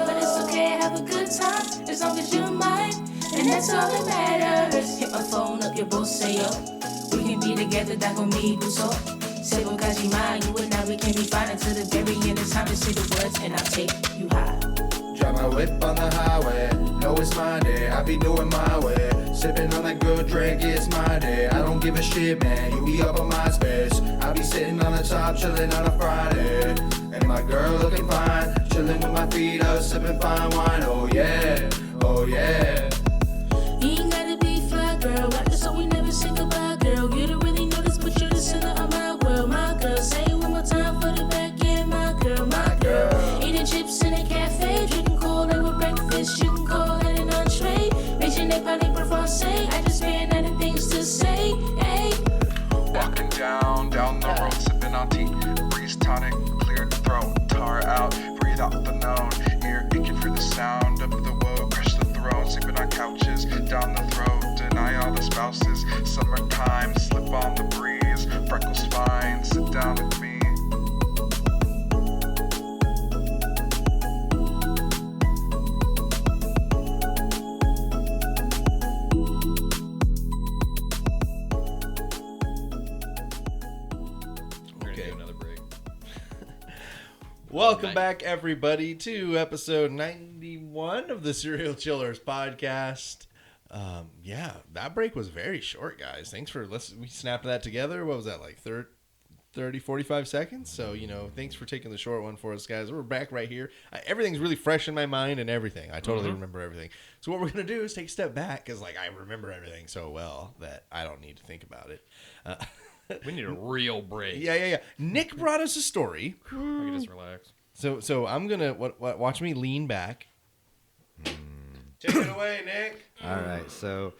but it's okay, have a good time, as long as you're mine, and that's all that matters. Hit my phone up, your both say up, we can be together, that gon' me do so. Say gon' kajima, you and I, we can be fine until the very end. It's time to say the words, and I'll take you high. Drive my whip on the highway, know it's my day, I be doing my way. Sipping on that good drink, it's my day. I don't give a shit, man, you be up on my space. I be sitting on the top, chilling on a Friday. And my girl looking fine, chilling with my feet up, sipping fine wine, oh yeah, oh yeah. You ain't gotta be fly, girl, right? So we never say goodbye, girl. You don't really know this, but you're the center of my world, my girl. Say it one more time for the back end, my girl, my girl. Eating chips in a cafe, drinking cold over breakfast. You can call it an entree. Nation they probably prefer say. I just ran out of things to say, hey. Walking down the road, sipping on tea, breeze tonic, cleared the throat, tar out, breathe out the known, ear aching for the sound of the woe, crush the throne, sleeping on couches, down the throat, deny all the spouses, summertime, slip on the breeze, freckles fine, sit down with me. Welcome back, everybody, to episode 91 of the Serial Chillers podcast. Yeah, that break was very short, guys. Thanks for listening. We snapped that together. What was that, like 30, 45 seconds? So, thanks for taking the short one for us, guys. We're back right here. Everything's really fresh in my mind and everything. I totally remember everything. So what we're going to do is take a step back because, I remember everything so well that I don't need to think about it. We need a real break. Yeah. Nick brought us a story. I can just relax. So I'm gonna watch me lean back. Take it away, Nick. All right, so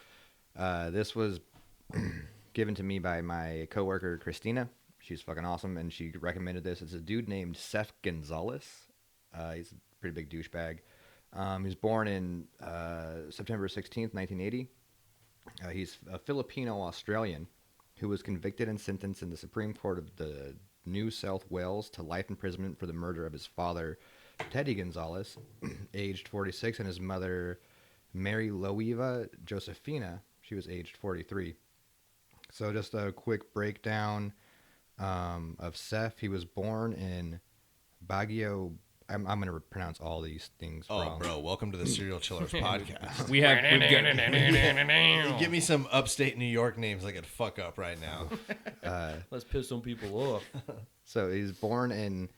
this was given to me by my coworker Christina. She's fucking awesome, and she recommended this. It's a dude named Seth Gonzalez. He's a pretty big douchebag. He was born in September 16th, 1980. He's a Filipino-Australian who was convicted and sentenced in the Supreme Court of the New South Wales to life imprisonment for the murder of his father, Teddy Gonzalez, aged 46, and his mother, Mary Loeva Josephina. She was aged 43. So just a quick breakdown of Seth. He was born in Baguio. I'm going to pronounce all these things wrong. Bro, welcome to the Serial Chillers podcast. We've got Give me some upstate New York names I could fuck up right now. Let's piss some people off. So he's born in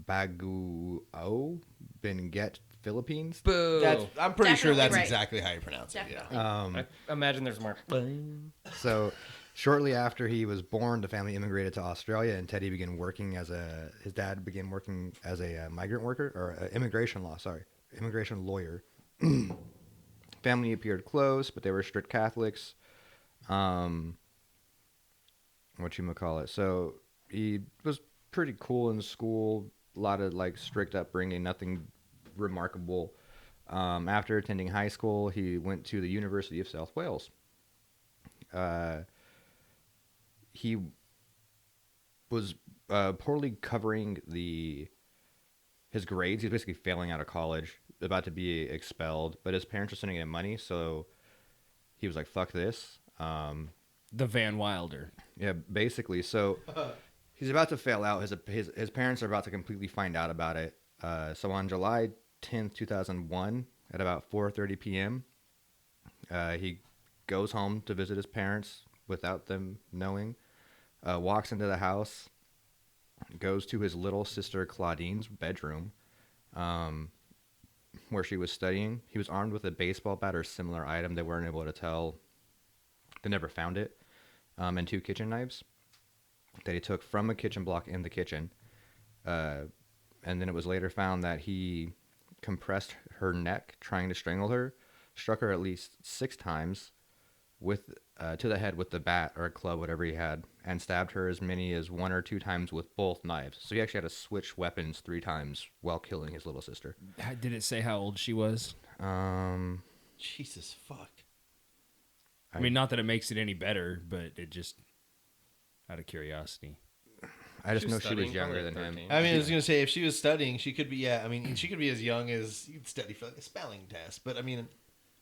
Baguio, Benguet, Philippines. Boo. I'm pretty sure Definitely that's right. exactly how you pronounce it. Definitely. Yeah. I imagine there's more. So, shortly after he was born, the family immigrated to Australia, and Teddy began working his dad began working as a migrant worker, or immigration lawyer. Family appeared close, but they were strict Catholics. Whatchamacallit. So, he was pretty cool in school, a lot of like strict upbringing, nothing remarkable. After attending high school, he went to the University of South Wales. He was poorly covering his grades. He was basically failing out of college, about to be expelled, but his parents were sending him money, so he was like, fuck this. The Van Wilder. Yeah, basically. So he's about to fail out. His parents are about to completely find out about it. So on July 10th, 2001, at about 4:30 p.m., he goes home to visit his parents without them knowing, walks into the house, goes to his little sister Claudine's bedroom, where she was studying. He was armed with a baseball bat or similar item. They weren't able to tell. They never found it. And 2 kitchen knives that he took from a kitchen block in the kitchen. And then it was later found that he compressed her neck, trying to strangle her, struck her at least 6 times to the head with the bat or a club, whatever he had, and stabbed her as many as 1 or 2 times with both knives. So he actually had to switch weapons 3 times while killing his little sister. Did it say how old she was? Jesus fuck. I mean, not that it makes it any better, but it just out of curiosity. I just She was know she was studying, younger probably than him. 13. I mean, I was gonna say if she was studying, she could be. Yeah, I mean, she could be as young as you'd study for like a spelling test. But I mean,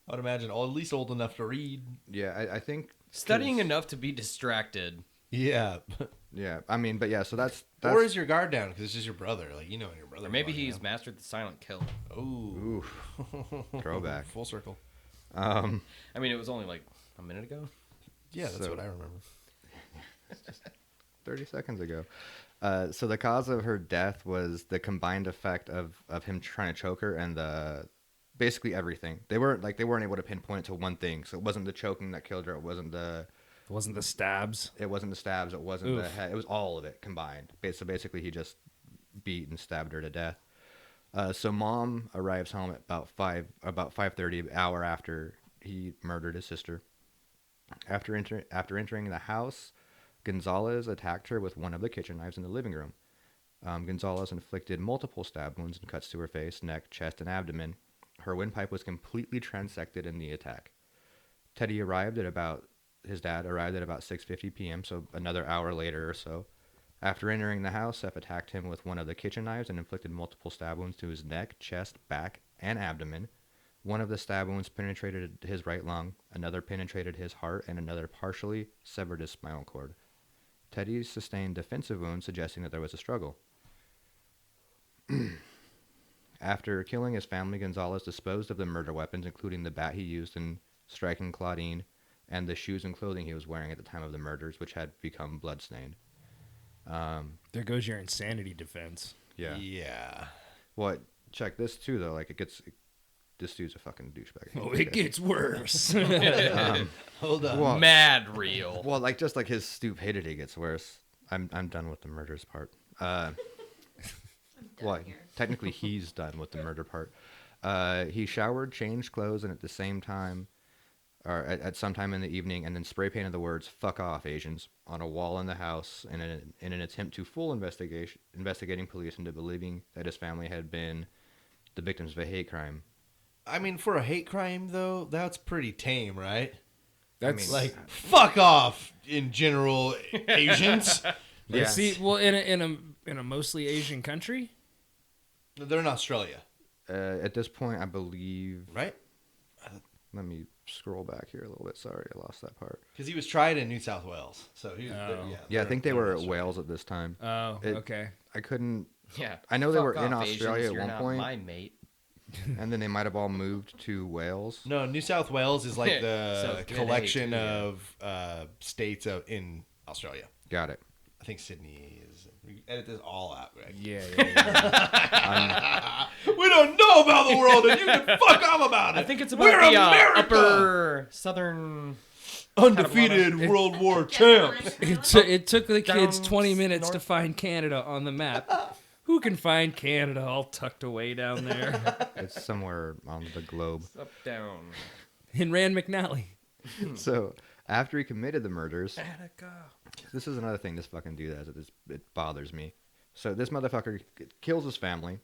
I would imagine at least old enough to read. Yeah, I think Studying enough to be distracted. Yeah. Yeah, I mean, but yeah, so that's Or is your guard down because it's just your brother? Like you know your brother. Or maybe going, he's mastered the silent kill. Ooh. throwback. Full circle. I mean, it was only like a minute ago. Yeah, that's So- what I remember. 30 seconds ago. So the cause of her death was the combined effect of him trying to choke her and basically everything. They weren't able to pinpoint it to one thing. So it wasn't the choking that killed her. It wasn't the stabs. It wasn't the head. It was all of it combined. So basically, he just beat and stabbed her to death. So mom arrives home at about 5:30, an hour after he murdered his sister. After entering the house, Gonzalez attacked her with one of the kitchen knives in the living room. Gonzalez inflicted multiple stab wounds and cuts to her face, neck, chest, and abdomen. Her windpipe was completely transected in the attack. His dad arrived at about 6:50 p.m., so another hour later or so. After entering the house, Seth attacked him with one of the kitchen knives and inflicted multiple stab wounds to his neck, chest, back, and abdomen. One of the stab wounds penetrated his right lung, another penetrated his heart, and another partially severed his spinal cord. Teddy sustained defensive wounds, suggesting that there was a struggle. After killing his family, Gonzalez disposed of the murder weapons, including the bat he used in striking Claudine and the shoes and clothing he was wearing at the time of the murders, which had become bloodstained. There goes your insanity defense. Yeah. Yeah. Well, check this too, though. Like, this dude's a fucking douchebag. Oh, it gets worse. Hold on. Well, Mad real. well, like, just like his stupidity gets worse. I'm done with the murders part. Well, technically he's done with the murder part. He showered, changed clothes, and at the same time, or at some time in the evening, and then spray painted the words "fuck off, Asians" on a wall in the house in an attempt to fool investigating police into believing that his family had been the victims of a hate crime. I mean, for a hate crime though, that's pretty tame, right? That's Like, fuck off in general, Asians. Yeah. See, well, in a mostly Asian country, They're in Australia, At this point, I believe. right? Let me scroll back here a little bit. Sorry, I lost that part. Because he was tried in New South Wales, so he. Yeah, I think they were at Wales at this time. oh, It- okay. I couldn't. Yeah. I know they Fuck were in off, Australia Asians, at you're one not point. My mate. And then they might have all moved to Wales. No, New South Wales is like So the good collection A too, yeah. of states in Australia. Got it. I think Sydney is. Edit this all out, Greg. Yeah. We don't know about the world, and you can fuck off about it. I think it's about We're the America! upper southern. Undefeated World War champs. It took the kids Down 20 minutes to north. find Canada on the map. Who can find Canada all tucked away down there? It's somewhere on the globe. Up, down. In Rand McNally. So after he committed the murders, this is another thing this fucking dude has. It bothers me. So this motherfucker kills his family,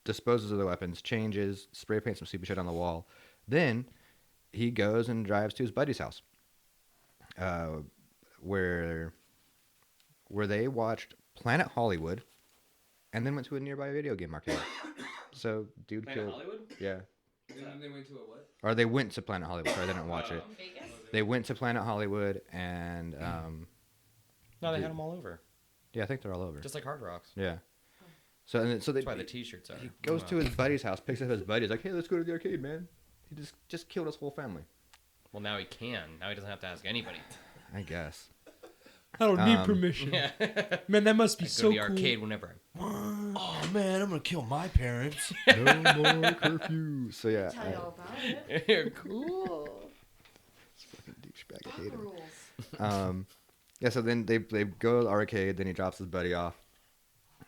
disposes of the weapons, changes, spray paints some stupid shit on the wall. Then he goes and drives to his buddy's house, where they watched Planet Hollywood, and then went to a nearby video game arcade. So dude killed. Hollywood? Yeah. They went to a what? Or they went to Planet Hollywood. Sorry, they didn't watch it. They went to Planet Hollywood, and No, they had them all over. yeah, I think they're all over. Just like Hard Rocks. Yeah. So they That's why the T-shirts are. goes to his buddy's house, picks up his buddy. He's like, "Hey, let's go to the arcade, man." He just killed his whole family. Well, now he can. Now he doesn't have to ask anybody. I guess. I don't need permission. Yeah. Man, that must be I go so to the cool. arcade whenever. Oh man, I'm gonna kill my parents. No more curfew. So yeah, Tell you all about it. Cool. fucking douchebag. I hate him. Yeah. So then they go to the arcade. Then he drops his buddy off,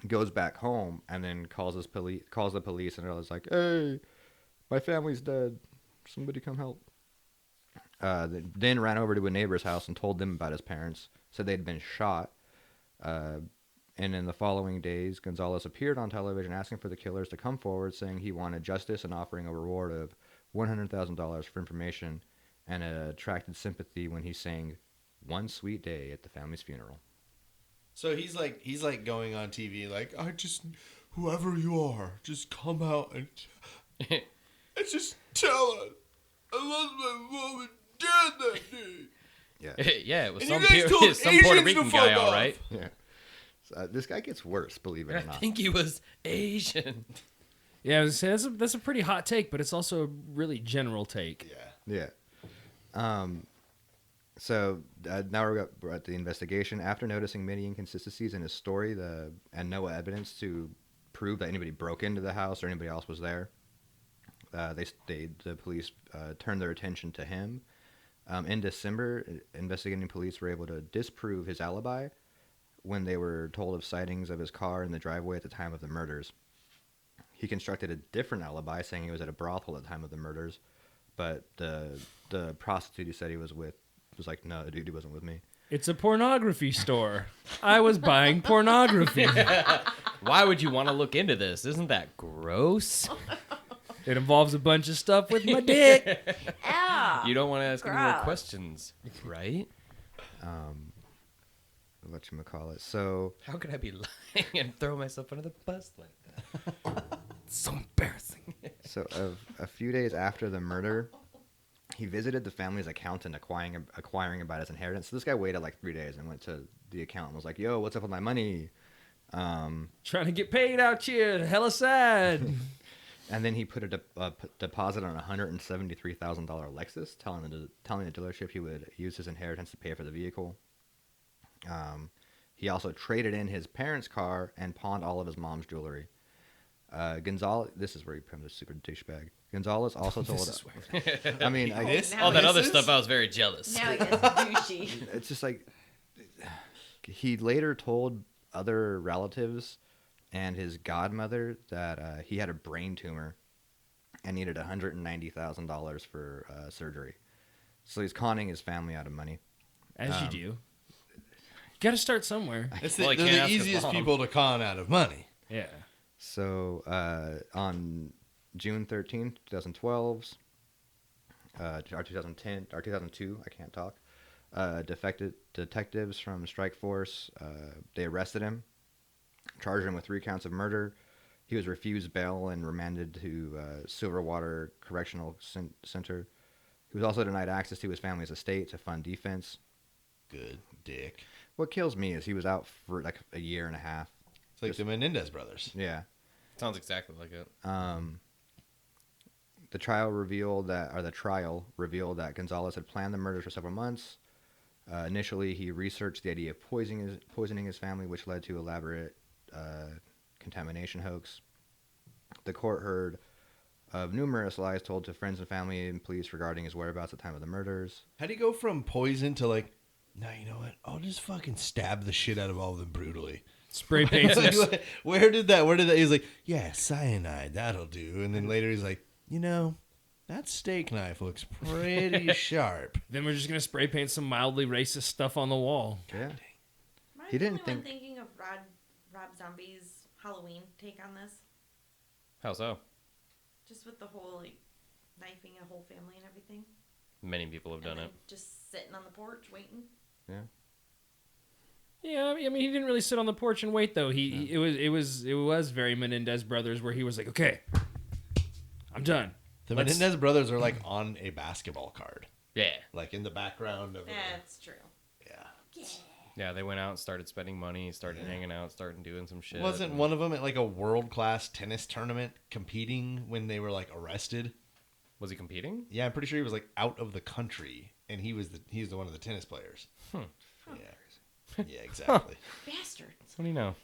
goes back home, and then calls the police, and they're always like, "Hey, my family's dead. Somebody come help." Then ran over to a neighbor's house and told them about his parents. Said they'd been shot. And in the following days, Gonzalez appeared on television asking for the killers to come forward, saying he wanted justice and offering a reward of $100,000 for information, and it attracted sympathy when he sang "One Sweet Day" at the family's funeral. So he's like going on TV like, I just, whoever you are, just come out and just tell us I lost my mom and dad that day. Yeah. Yeah, it was And some, you guys told some Puerto Asians to Rican guy, fuck all off. right. Yeah. So, this guy gets worse, believe it I or not. think he was Asian. Yeah, I was gonna say, that's a pretty hot take, but it's also a really general take. Yeah. Yeah. So now we're at the investigation. After noticing many inconsistencies in his story, and no evidence to prove that anybody broke into the house or anybody else was there, the police turned their attention to him. In December, investigating police were able to disprove his alibi when they were told of sightings of his car in the driveway at the time of the murders. He constructed a different alibi, saying he was at a brothel at the time of the murders, but the prostitute he said he was with was like, "No, dude, he wasn't with me." It's a pornography store. I was buying pornography. Why would you want to look into this? Isn't that gross? It involves a bunch of stuff with my dick. Yeah. You don't want to ask any more Gross. questions, right? Whatchamacallit. So How could I be lying and throw myself under the bus like that? So embarrassing. So a few days after the murder, he visited the family's accountant inquiring about his inheritance. So this guy waited like 3 days and went to the accountant and was like, "Yo, what's up with my money?" Trying to get paid out here. Hella sad. And then he put a deposit on a $173,000 Lexus, telling the dealership he would use his inheritance to pay for the vehicle. He also traded in his parents' car and pawned all of his mom's jewelry. Gonzalez, this is where he becomes a super douchebag. Gonzalez also told us. I mean, All that other stuff, I was very jealous. Now he gets douchey. it's just like he later told other relatives and his godmother that he had a brain tumor and needed $190,000 for surgery. So he's conning his family out of money. As you do. Got to start somewhere. It's Well, he they're can't the ask his easiest mom. people to con out of money. Yeah. So on June 13th, 2012, or 2010, or 2002, I can't talk, detectives from Strike Force, they arrested him, charged him with 3 counts of murder. He was refused bail and remanded to Silverwater Correctional Center. He was also denied access to his family's estate to fund defense. Good dick. What kills me is he was out for like a year and a half. It's like the Menendez brothers. Yeah. Sounds exactly like it. The trial revealed that Gonzalez had planned the murders for several months. Initially, he researched the idea of poisoning his family, which led to elaborate contamination hoax. The court heard of numerous lies told to friends and family and police regarding his whereabouts at the time of the murders. How do you go from poison to like, no, you know what? I'll just fucking stab the shit out of all of them brutally. Spray paint. Like, where did that? He's like, yeah, cyanide, that'll do. And then later he's like, you know, that steak knife looks pretty sharp. Then we're just gonna spray paint some mildly racist stuff on the wall. Yeah. Am I He the didn't only one think- thinking of Rob Zombie's Halloween take on this? How so? Just with the whole like knifing a whole family and everything. Many people have And done then it. just sitting on the porch waiting. Yeah. Yeah, I mean, he didn't really sit on the porch and wait though. It was very Menendez Brothers where he was like, okay, I'm done. The Let's- Menendez brothers are like on a basketball card, Yeah. like in the background of. That's true. Yeah. Yeah, they went out and started spending money, started hanging out, started doing some shit. Wasn't one of them at like a world-class tennis tournament competing when they were like arrested? Was he competing? Yeah, I'm pretty sure he was like out of the country, and he's the one of the tennis players. Yeah, yeah, exactly. Bastard. What do you know?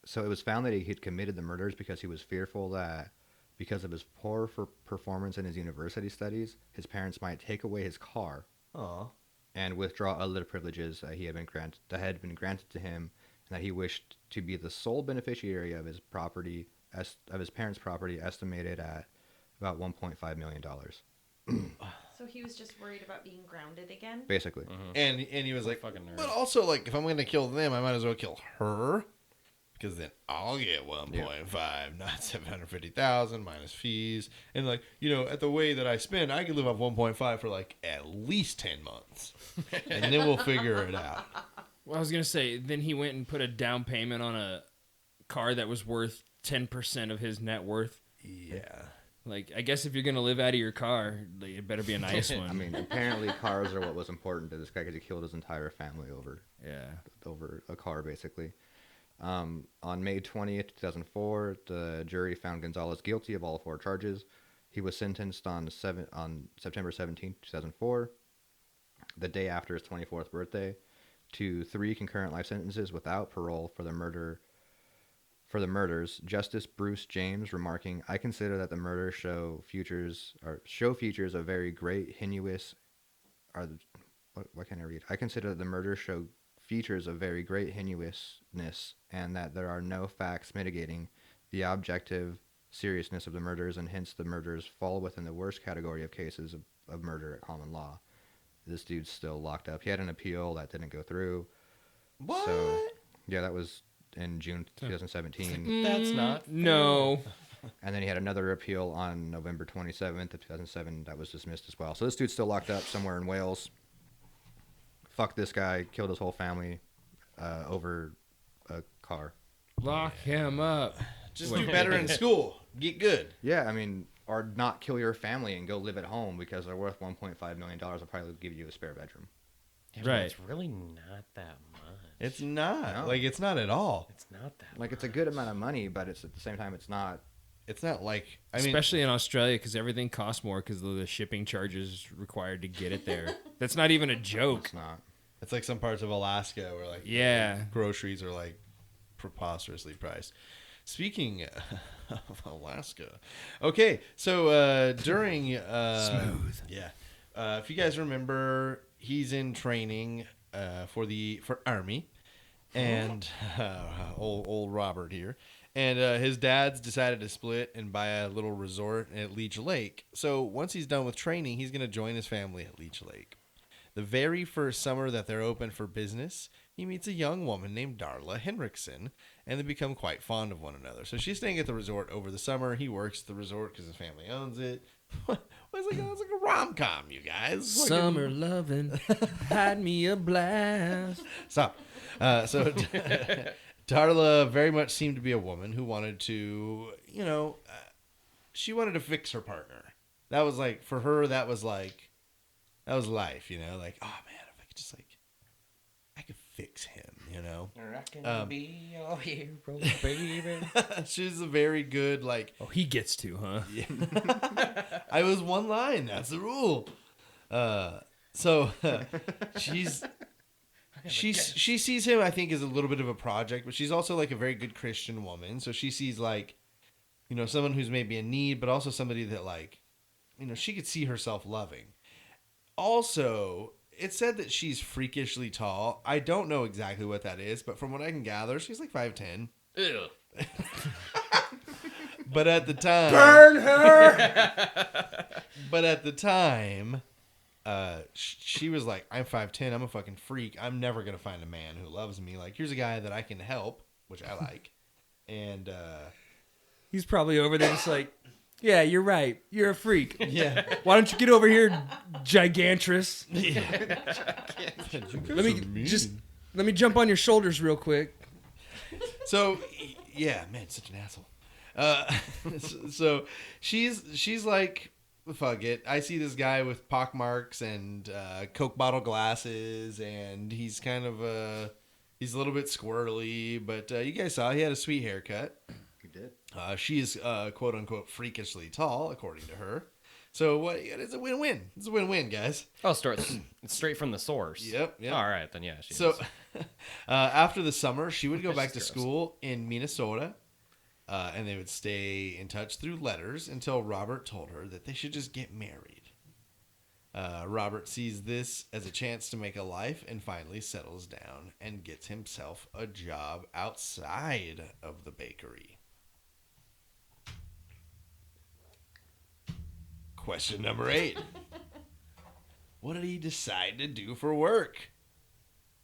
So it was found that he had committed the murders because he was fearful that because of his poor performance in his university studies, his parents might take away his car Aw. and withdraw other privileges that had been granted to him, and that he wished to be the sole beneficiary of his property, of his parents' property, estimated at about $1.5 million, So he was just worried about being grounded again. basically. And he was like, Fucking nerd. but also like, if I'm gonna kill them, I might as well kill her, because then I'll get 1.5, not 750,000 minus fees. And like, you know, at the way that I spend, I could live off 1.5 for like at least 10 months, and then we'll figure it out. Well, I was gonna say, then he went and put a down payment on a car that was worth 10% of his net worth. Yeah. Like, I guess if you're gonna live out of your car, like, it better be a nice one. I mean, apparently cars are what was important to this guy because he killed his entire family over a car, basically. On May 20th, 2004, the jury found Gonzalez guilty of all 4 charges. He was sentenced on September 17th, 2004, the day after his 24th birthday, to 3 concurrent life sentences without parole for the murders. Justice Bruce James remarking, "I consider that the murders show features of very great heinous what can I read? I consider that the murders show features of very great heinousness, and that there are no facts mitigating the objective seriousness of the murders, and hence the murders fall within the worst category of cases of murder at common law." This dude's still locked up. He had an appeal that didn't go through. What? So, yeah, that was in June 2017. That's not No. And then he had another appeal on November 27th of 2007 that was dismissed as well. So this dude's still locked up somewhere in Wales. Fuck this guy. Killed his whole family over a car. Lock him up. Just do better in school. Get good. Yeah, I mean, or not kill your family and go live at home because they're worth $1.5 million. I'll probably give you a spare bedroom. Yeah, but Right. It's really not that much. It's not. No. Like, it's not at all. It's not that Like, it's a good amount of money, but it's at the same time, it's not. It's not like, I mean, Especially in Australia, because everything costs more because of the shipping charges required to get it there. That's not even a joke. It's not. it's like some parts of Alaska where like Yeah. groceries are like preposterously priced. Speaking of Alaska, okay, so during smooth, yeah, if you guys remember, he's in training for Army, and old Robert here, and his dad's decided to split and buy a little resort at Leech Lake. So once he's done with training, he's gonna join his family at Leech Lake. The very first summer that they're open for business, he meets a young woman named Darla Henriksen, and they become quite fond of one another. So she's staying at the resort over the summer. He works at the resort because his family owns it. It's like a rom-com, you guys. Summer loving had me a blast. Stop. So Darla very much seemed to be a woman who wanted to, she wanted to fix her partner. That was like, for her, that was life, like, oh man, if I could just I could fix him, I can be your hero, baby. She's a very good, Oh, he gets to, huh? I was one line. That's the rule. So she sees him, I think, as a little bit of a project, but she's also like a very good Christian woman. So she sees like, you know, someone who's maybe in need, but also somebody that like, you know, she could see herself loving. Also, it said that she's freakishly tall. I don't know exactly what that is, but from what I can gather, she's like 5'10". Ew. But at the time, Burn her. But at the time, she was like, I'm 5'10", I'm a fucking freak. I'm never going to find a man who loves me. Like, here's a guy that I can help, which I like. And, He's probably over there just like, yeah, you're right. You're a freak. yeah. Why don't you get over here, gigantress? Let me jump on your shoulders real quick. So, yeah, man, such an asshole. So she's like, fuck it. I see this guy with pockmarks and Coke bottle glasses, and he's kind of he's a little bit squirrely, but you guys saw he had a sweet haircut. He did. She's quote unquote freakishly tall, according to her. So what? It's a win-win. It's a win-win, guys. Oh, it's straight from the source. Yep. All right, then yeah. She So is. after the summer, she would go back to school in Minnesota. And they would stay in touch through letters until Robert told her that they should just get married. Robert sees this as a chance to make a life and finally settles down and gets himself a job outside of the bakery. Question number 8. What did he decide to do for work?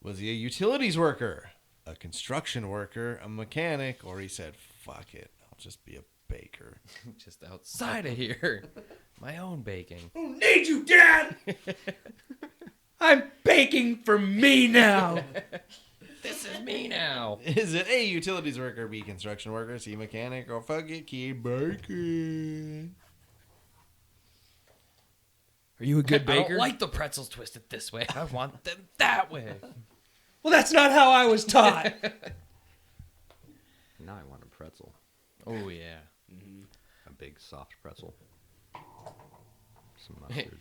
Was he a utilities worker, a construction worker, a mechanic, or he said, fuck it, I'll just be a baker? Just outside of here. My own baking. I don't need you, Dad. I'm baking for me now. This is me now. Is it A, utilities worker, B, construction worker, C, mechanic, or fuck it, keep baking? Are you a good I baker? don't like the pretzels twisted this way. I want them that way. Well, that's not how I was taught. Now I want a pretzel. Oh yeah. A big soft pretzel. Some mustard.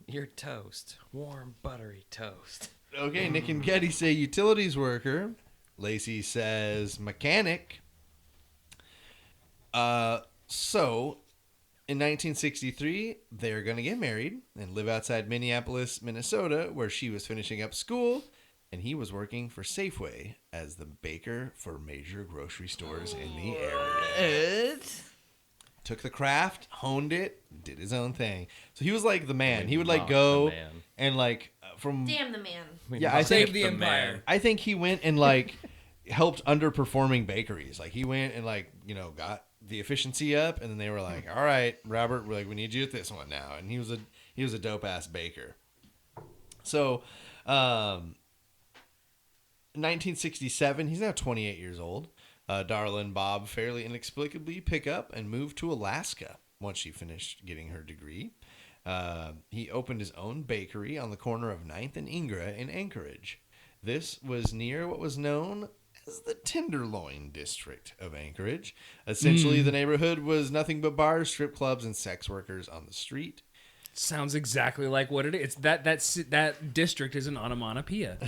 Your toast. Warm, buttery toast. Okay, Nick and Getty say utilities worker. Lacey says mechanic. So, in 1963, they're going to get married and live outside Minneapolis, Minnesota, where she was finishing up school, and he was working for Safeway as the baker for major grocery stores in the area. Took the craft, honed it, did his own thing. So he was like the man. He would like Not go the man. and like from Damn the man. Yeah, I Save think the empire. I think he went and like helped underperforming bakeries. Like he went and like, you know, got the efficiency up, and then they were like, "All right, Robert, we're like, we need you at this one now." And he was a dope ass baker. So, 1967, he's now 28 years old. Darla and Bob fairly inexplicably pick up and move to Alaska once she finished getting her degree. He opened his own bakery on the corner of 9th and Ingra in Anchorage. This was near what was known as the Tenderloin district of Anchorage. Essentially, the neighborhood was nothing but bars, strip clubs, and sex workers on the street. Sounds exactly like what it is. That district is an onomatopoeia.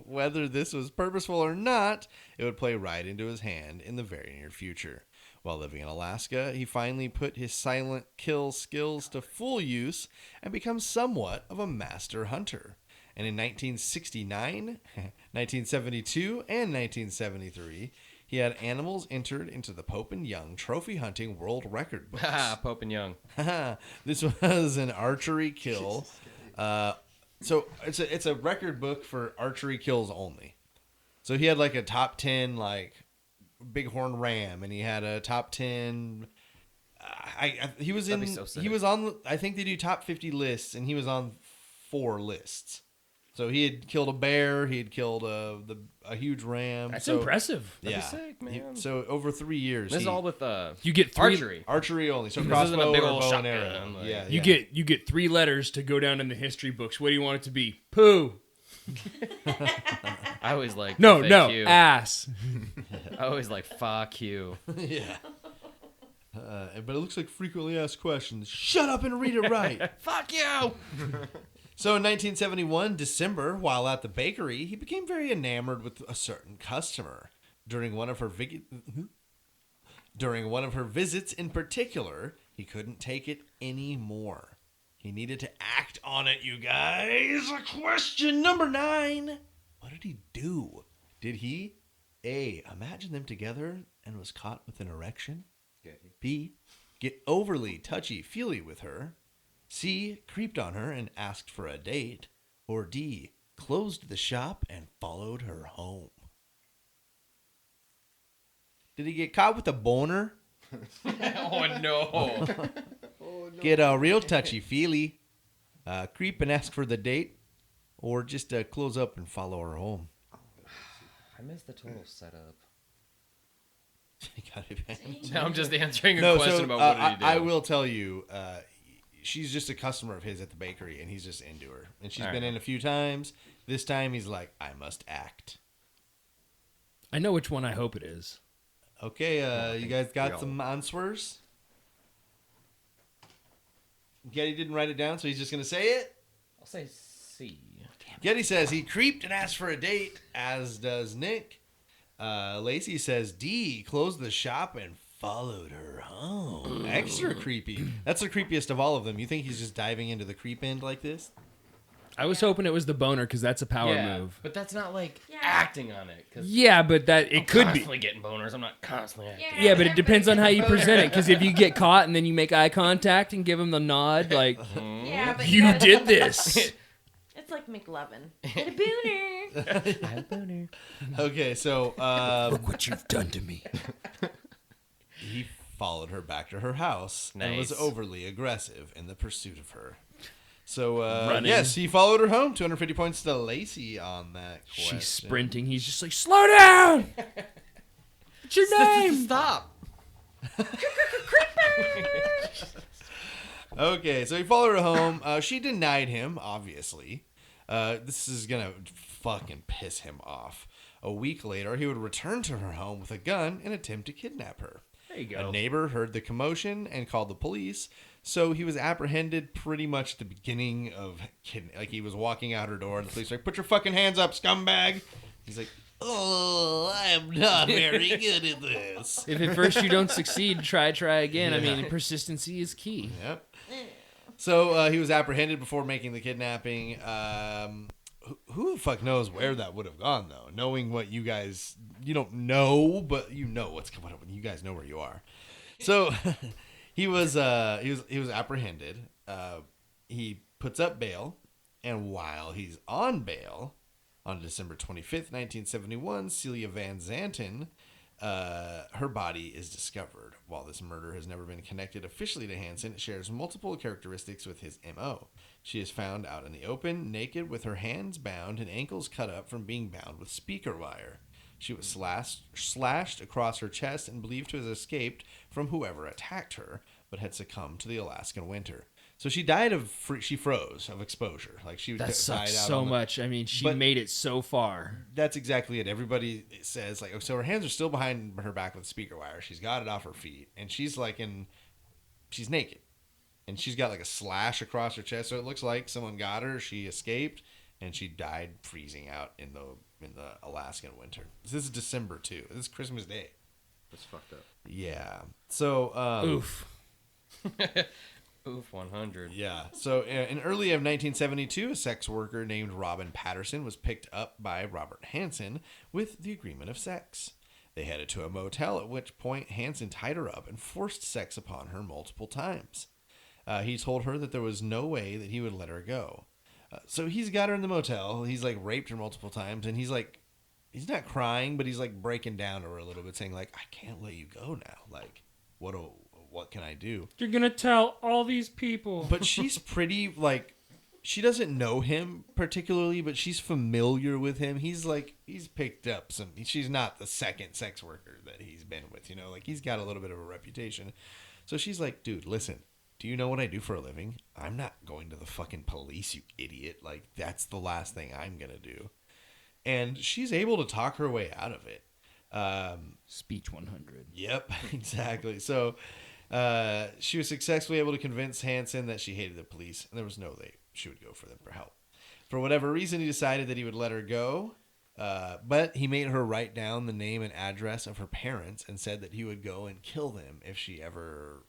Whether this was purposeful or not, it would play right into his hand in the very near future. While living in Alaska, he finally put his silent kill skills to full use and become somewhat of a master hunter. And in 1969, 1972, and 1973, he had animals entered into the Pope and Young trophy hunting world record books. Pope and Young. This was an archery kill. So it's a record book for archery kills only. So he had like a top 10 like bighorn ram, and he had a top 10. He was That'd be so sick. he was on. I think they do top 50 lists, and he was on 4 lists. So he had killed a bear. He had killed a huge ram. That's so, impressive. Yeah. That'd be sick, man. So over 3 years, This is all with You get 3 archery. archery only. So This crossbow isn't a big or old bow and shotgun, arrow. like- Yeah, You get 3 letters to go down in the history books. What do you want it to be? Poo. I always like No, FAQ. ass. I always like fuck you. yeah. But it looks like frequently asked questions. Shut up and read it right. Fuck you. So in 1971, December, while at the bakery, he became very enamored with a certain customer. During one of her visits in particular, he couldn't take it anymore. He needed to act on it, you guys. Question number 9. What did he do? Did he A, imagine them together and was caught with an erection? B, get overly touchy-feely with her? C, creeped on her and asked for a date? Or D, closed the shop and followed her home? Did he get caught with a boner? Oh no. Get a real touchy-feely? Creep and ask for the date? Or just close up and follow her home? I missed the total setup. You got it, man. Now I'm just answering a No, question so about what did he do. I will tell you, she's just a customer of his at the bakery, and he's just into her. And she's been in a few times. This time, he's like, I must act. I know which one I hope it is. Okay, you guys got some answers? Getty didn't write it down, so he's just going to say it? I'll say C. Getty says he creeped and asked for a date, as does Nick. Lacey says D, closed the shop and followed her home. Extra creepy. That's the creepiest of all of them. You think he's just diving into the creep end like this? I was hoping it was the boner because that's a power move. But that's not like acting on it. Yeah, but that it could be. Constantly getting boners. I'm not constantly acting. Yeah, but it depends on how you present it. Because if you get caught and then you make eye contact and give him the nod, like, Yeah, but you did this. It's like McLovin. Get a booner. I have a boner. Okay, so Look what you've done to me. he followed her back to her house and was Nice. overly aggressive in the pursuit of her. So, Running. yes, he followed her home. 250 points to Lacey on that question. She's sprinting. He's just like, slow down. What's your name? Stop. Okay, so he followed her home. She denied him, obviously. This is going to fucking piss him off. A week later, he would return to her home with a gun and attempt to kidnap her. There you go. A neighbor heard the commotion and called the police, so he was apprehended pretty much at the beginning of like he was walking out her door, and the police were like, "Put your fucking hands up, scumbag!" He's like, "Oh, I'm not very good at this." If at first you don't succeed, try again. I mean, persistency is key. Yep. So he was apprehended before making the kidnapping. Who the fuck knows where that would have gone, though? Knowing what you guys, you don't know, but you know what's going on. You guys know where you are. So he was apprehended. He puts up bail, and while he's on bail, on December 25th, 1971, Celia Van Zanten, her body is discovered. While this murder has never been connected officially to Hansen, it shares multiple characteristics with his MO. She is found out in the open, naked, with her hands bound and ankles cut up from being bound with speaker wire. She was slashed across her chest and believed to have escaped from whoever attacked her, but had succumbed to the Alaskan winter. So she died she froze of exposure. Like she That died sucks out so on the- much. I mean, she But- made it so far. That's exactly it. Everybody says like, oh, so her hands are still behind her back with speaker wire. She's got it off her feet, and she's she's naked, and she's got like a slash across her chest. So it looks like someone got her. She escaped, and she died freezing out in the Alaskan winter. This is December too. This is Christmas Day. That's fucked up. Yeah. So Oof. Oof, 100. Yeah. So in early of 1972, a sex worker named Robin Patterson was picked up by Robert Hansen with the agreement of sex. They headed to a motel, at which point Hansen tied her up and forced sex upon her multiple times. He told her that there was no way that he would let her go. So he's got her in the motel. He's like raped her multiple times, and he's not crying, but he's like breaking down to her a little bit, saying like, "I can't let you go now. Like, what can I do?" You're going to tell all these people. But she's pretty, like, she doesn't know him particularly, but she's familiar with him. He's picked up she's not the second sex worker that he's been with, you know, like he's got a little bit of a reputation. So she's like, "Dude, listen, do you know what I do for a living? I'm not going to the fucking police, you idiot. Like, that's the last thing I'm going to do." And she's able to talk her way out of it. Speech 100. Yep, exactly. So she was successfully able to convince Hansen that she hated the police, and there was no she would go for them for help. For whatever reason, he decided that he would let her go, but he made her write down the name and address of her parents and said that he would go and kill them if she ever,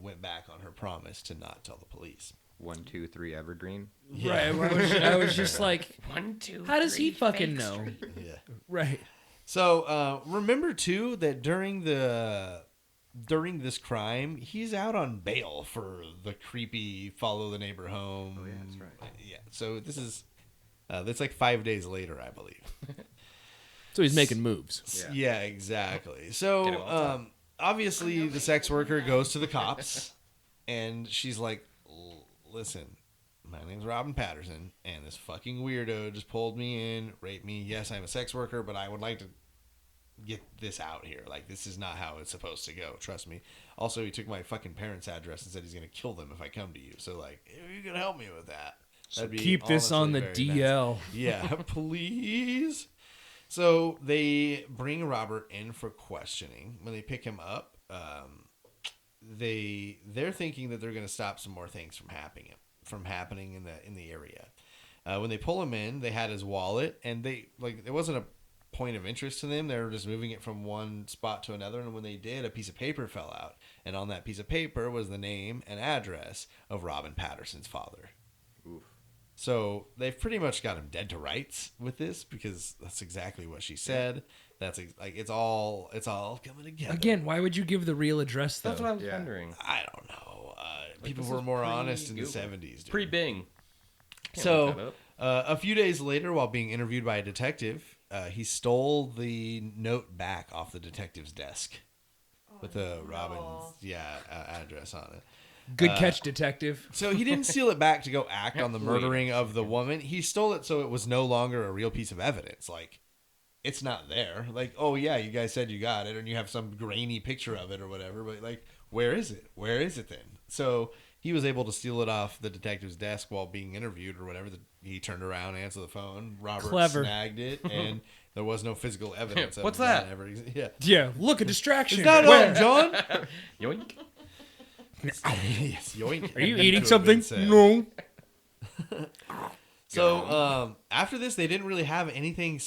went back on her promise to not tell the police. 1, 2, 3 Evergreen. Yeah. Right. I was just like, 1, 2. how does he 3, fucking Fake know? Street. Yeah. Right. So remember too that during this crime, he's out on bail for the creepy follow the neighbor home. Oh, yeah, that's right. Yeah. So this is that's like 5 days later, I believe. So he's making moves. Yeah, exactly. Get him So all obviously the sex worker goes to the cops, and she's like, "Listen, my name's Robin Patterson, and this fucking weirdo just pulled me in, raped me. Yes, I'm a sex worker, but I would like to get this out here. Like, this is not how it's supposed to go. Trust me. Also, he took my fucking parents' address and said he's going to kill them if I come to you. So, like, if you can help me with that, that'd be Keep this on the honestly very DL. nice. Yeah, please." So they bring Robert in for questioning. When they pick him up, they're thinking that they're going to stop some more things from happening in the area. When they pull him in, they had his wallet, and it wasn't a point of interest to them. They were just moving it from one spot to another, and when they did, a piece of paper fell out, and on that piece of paper was the name and address of Robin Patterson's father. Oof. So they've pretty much got him dead to rights with this, because that's exactly what she said. That's it's all coming together. Again, why would you give the real address though? That's what I was Yeah. wondering. I don't know. People this were was more honest in the pre-Google. 70s. Dude. Pre-Bing. Can't So, look that up. a few days later, while being interviewed by a detective, he stole the note back off the detective's desk with the Robin's address on it. Good catch, detective. So he didn't steal it back to go act on the murdering of the woman. He stole it so it was no longer a real piece of evidence. Like, it's not there. Like, oh yeah, you guys said you got it, and you have some grainy picture of it or whatever. But like, where is it? Where is it then? So he was able to steal it off the detective's desk while being interviewed or whatever. He turned around, answered the phone. Robert Clever. snagged it, and there was no physical evidence. Of What's it that? Yeah. Yeah, look, a distraction. Is that Where? on, John? Yoink. Yes, yoink. Are you Could eating have something? been said. No. So after this, they didn't really have anything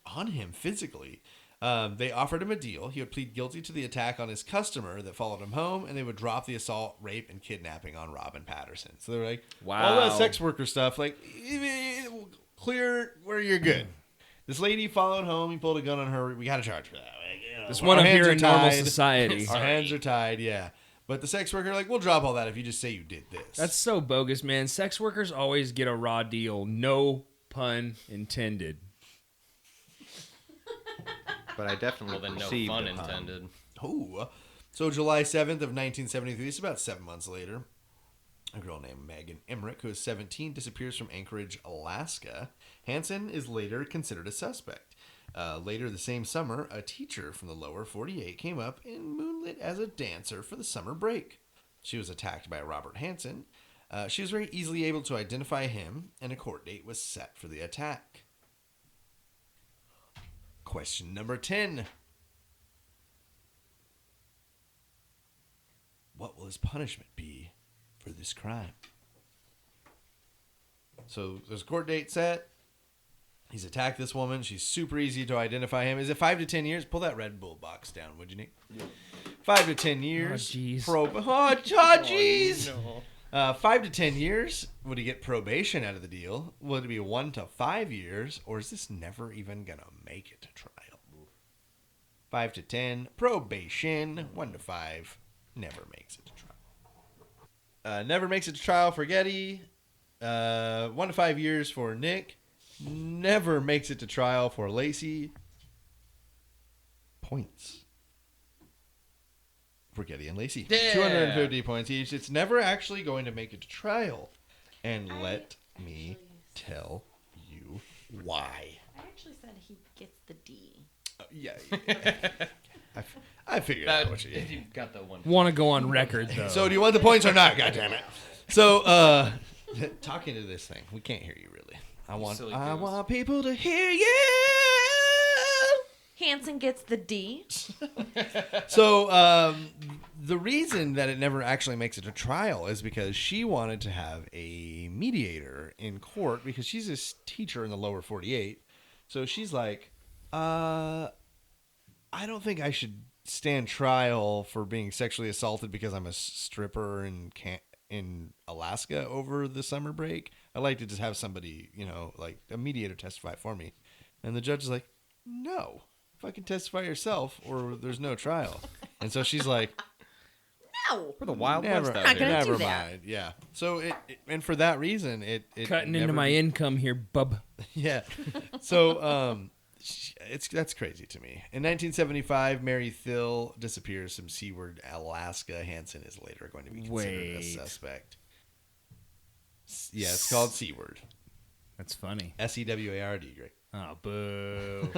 on him physically. They offered him a deal. He would plead guilty to the attack on his customer that followed him home, and they would drop the assault, rape, and kidnapping on Robin Patterson. So they're like, all that Wow. sex worker stuff, like, clear where you're good. This lady followed home. He pulled a gun on her. We got to charge for that. Like, This our one up hands here are in normal tied. society. Our hands are tied, yeah. But the sex worker, like, we'll drop all that if you just say you did this. That's so bogus, man. Sex workers always get a raw deal. No pun intended. But I definitely Well, then no perceived fun the pun. intended. Oh. So July 7th of 1973, it's about 7 months later, a girl named Megan Emmerich, who is 17, disappears from Anchorage, Alaska. Hansen is later considered a suspect. Later the same summer, a teacher from the lower 48 came up and moonlit as a dancer for the summer break. She was attacked by Robert Hansen. She was very easily able to identify him, and a court date was set for the attack. Question number 10. What will his punishment be for this crime? So there's a court date set. He's attacked this woman. She's super easy to identify him. Is it 5 to 10 years? Pull that Red Bull box down, would you, Nick? 5 to 10 years. jeez. 5 to 10 years. Would he get probation out of the deal? Would it be 1 to 5 years? Or is this never even going to make it to trial? 5 to 10, probation. 1 to 5, never makes it to trial. Never makes it to trial for Getty. 1 to 5 years for Nick. Never makes it to trial for Lacey. Points for Getty and Lacey. Yeah. 250 points each. It's never actually going to make it to trial. And let me tell you why. I actually said he gets the D. Yeah. I figured out what you did. You got that one. Want to go on record, though. So do you want the points or not? God damn it. So talking to this thing, we can't hear you really. I want silly goose. people to hear you. Hansen gets the D. So the reason that it never actually makes it to trial is because she wanted to have a mediator in court because she's a teacher in the lower 48. So she's like, I don't think I should stand trial for being sexually assaulted because I'm a stripper in Alaska over the summer break. I like to just have somebody, like a mediator testify for me. And the judge is like, no. Fucking testify yourself or there's no trial. And so she's like, No. We're the Wild never, West out Not here. gonna never do that. mind. Yeah. So and for that reason, it Cutting into never- my income here, bub. Yeah. So that's crazy to me. In 1975, Mary Thill disappears from Seward, Alaska. Hansen is later going to be considered a Wait. suspect. Yeah, it's called Seward. That's funny. Seward, Greg. Oh, boo.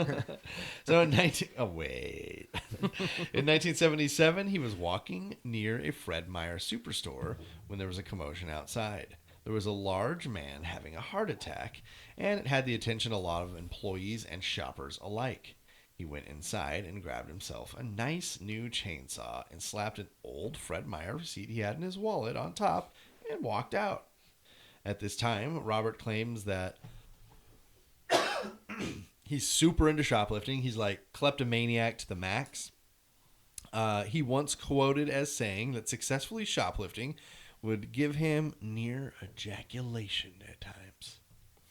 So in 1977, he was walking near a Fred Meyer superstore when there was a commotion outside. There was a large man having a heart attack, and it had the attention of a lot of employees and shoppers alike. He went inside and grabbed himself a nice new chainsaw and slapped an old Fred Meyer receipt he had in his wallet on top and walked out. At this time, Robert claims that he's super into shoplifting. He's like kleptomaniac to the max. He once quoted as saying that successfully shoplifting would give him near ejaculation at times.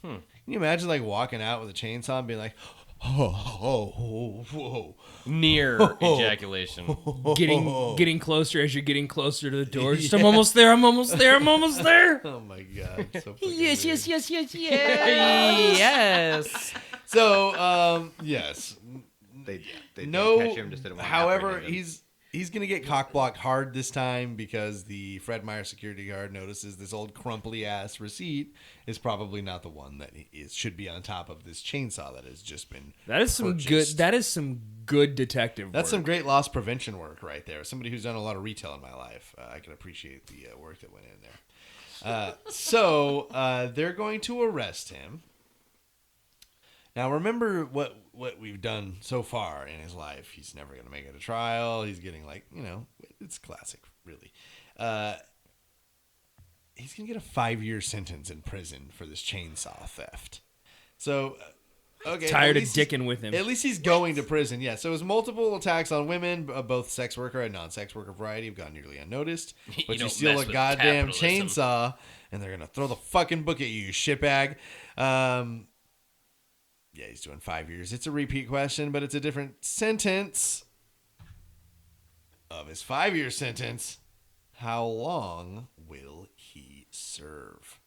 Can you imagine like walking out with a chainsaw and being like, whoa. Near ejaculation. Getting closer as you're getting closer to the door. Just, I'm almost there. I'm almost there. I'm almost there. Oh my God. So fucking Yes, weird. yes, yes, yes, yes. Yes. So, yes. They did No, catch him, just didn't want to however, apprehend him. he's going to get cock-blocked hard this time because the Fred Meyer security guard notices this old crumply-ass receipt is probably not the one that should be on top of this chainsaw that has just been That is some purchased. good. That is some good detective That's work. some great loss prevention work right there. Somebody who's done a lot of retail in my life. I can appreciate the work that went in there. So they're going to arrest him. Now, remember what we've done so far in his life. He's never going to make it to trial. He's getting it's classic, really. He's going to get a 5-year sentence in prison for this chainsaw theft. So, okay. Tired at of least dicking with him. At least he's going to prison, yeah. So it was multiple attacks on women, both sex worker and non-sex worker variety, have gone nearly unnoticed. But you don't steal mess a with goddamn capitalism. chainsaw, and they're going to throw the fucking book at you, you shitbag. Yeah, he's doing 5 years. It's a repeat question, but it's a different sentence. Of his 5-year sentence, how long will he serve?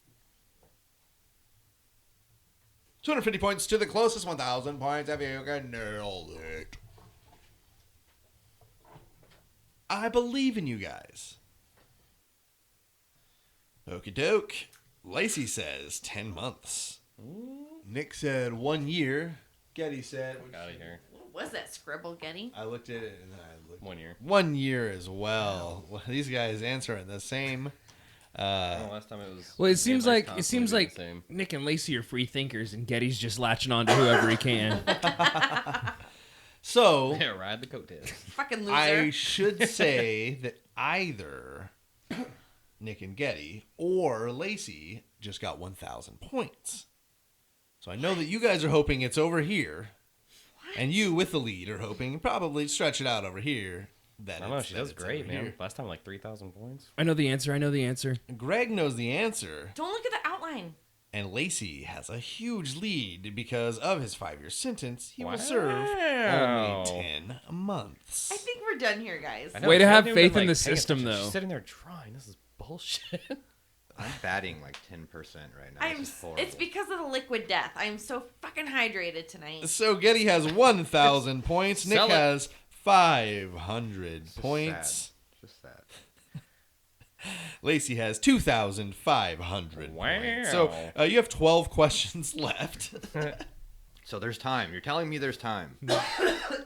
250 points to the closest 1,000 points if you can nail it. I believe in you guys. Okie doke. Lacey says 10 months. Nick said 1 year. Getty said... Out of here. What was that scribble, Getty? I looked at it and I looked... 1 year. 1 year as well. Well, these guys answering the same. Last time it was. Well, it seems Midnight's like constantly the same. Nick and Lacey are free thinkers, and Getty's just latching on to whoever he can. So, Yeah, ride the coattails. Fucking loser. I should say that either Nick and Getty or Lacey just got 1,000 points. So I know that you guys are hoping it's over here. And you, with the lead, are hoping probably stretch it out over here. I don't know. She does great, man. Last time, like 3,000 points. I know the answer. Greg knows the answer. Don't look at the outline. And Lacey has a huge lead because of his 5-year sentence. He will serve Wow. only 10 months. I think we're done here, guys. I know, Way to she have hasn't even faith been, in the like, paying system, attention. though. She's sitting there trying. This is bullshit. I'm batting like 10% right now. This is horrible. It's because of the liquid death. I'm so fucking hydrated tonight. So Getty has 1,000 points. Nick Sell it. has 500 It's just points. sad. Just sad. Lacey has 2,500 Wow. points. So you have 12 questions left. So there's time. You're telling me there's time.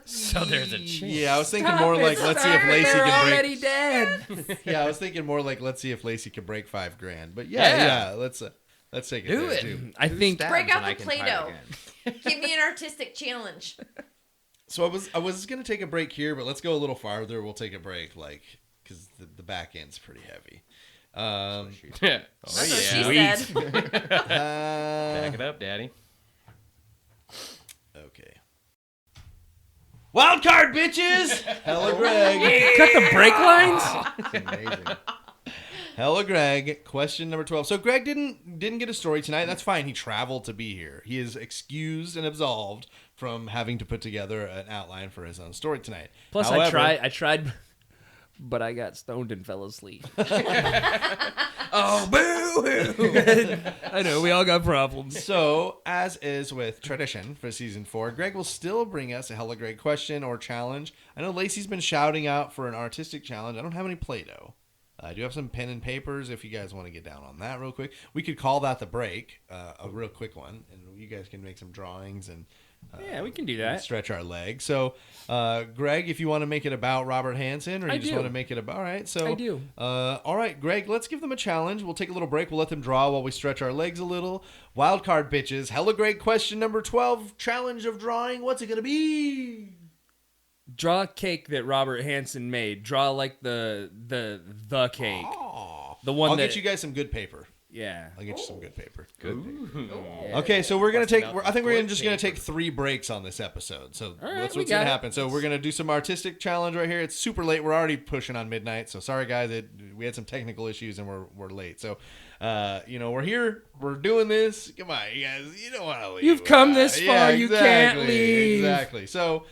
So there's a chance. Yeah, I was thinking more like let's see if Lacey can break. dead. Yeah, I was thinking more like let's see if Lacey can break $5,000. But yeah, let's take it. Do there, it. too. I think Stabs Break out and I the can try Play-Doh. again. Give me an artistic challenge. So I was gonna take a break here, but let's go a little farther. We'll take a break, because the back end's pretty heavy. Yeah. That's what she said. Back it up, Daddy. Okay. Wild card, bitches! Hella Greg. Cut the brake lines. It's amazing. Hella Greg. Question number 12. So Greg didn't get a story tonight. That's fine. He traveled to be here. He is excused and absolved from having to put together an outline for his own story tonight. Plus, However, I tried, but I got stoned and fell asleep. Oh, boo! I know, we all got problems. So, as is with tradition for season 4, Greg will still bring us a Hella Greg question or challenge. I know Lacey's been shouting out for an artistic challenge. I don't have any Play-Doh. I do have some pen and papers if you guys want to get down on that real quick. We could call that the break, a real quick one, and you guys can make some drawings and Yeah, we can do that. stretch our legs. So, Greg, if you want to make it about Robert Hansen, or you I just do. want to make it about... All right, so... I do. All right, Greg, let's give them a challenge. We'll take a little break. We'll let them draw while we stretch our legs a little. Wild card, bitches. Hella Greg question number 12. Challenge of drawing. What's it going to be? Draw a cake that Robert Hansen made. Draw like the cake. Aw. The one I'll that get you guys some good paper. Yeah. I'll get you some good paper. Yeah. Okay, so we're gonna Busting take. out I think the we're good just gonna paper. take 3 breaks on this episode. So All right, that's we what's gonna got it. happen. So we're gonna do some artistic challenge right here. It's super late. We're already pushing on midnight. So sorry guys, we had some technical issues and we're late. So we're here. We're doing this. Come on, you guys. You don't want to leave. You've come this far, you can't exactly, leave. Exactly. So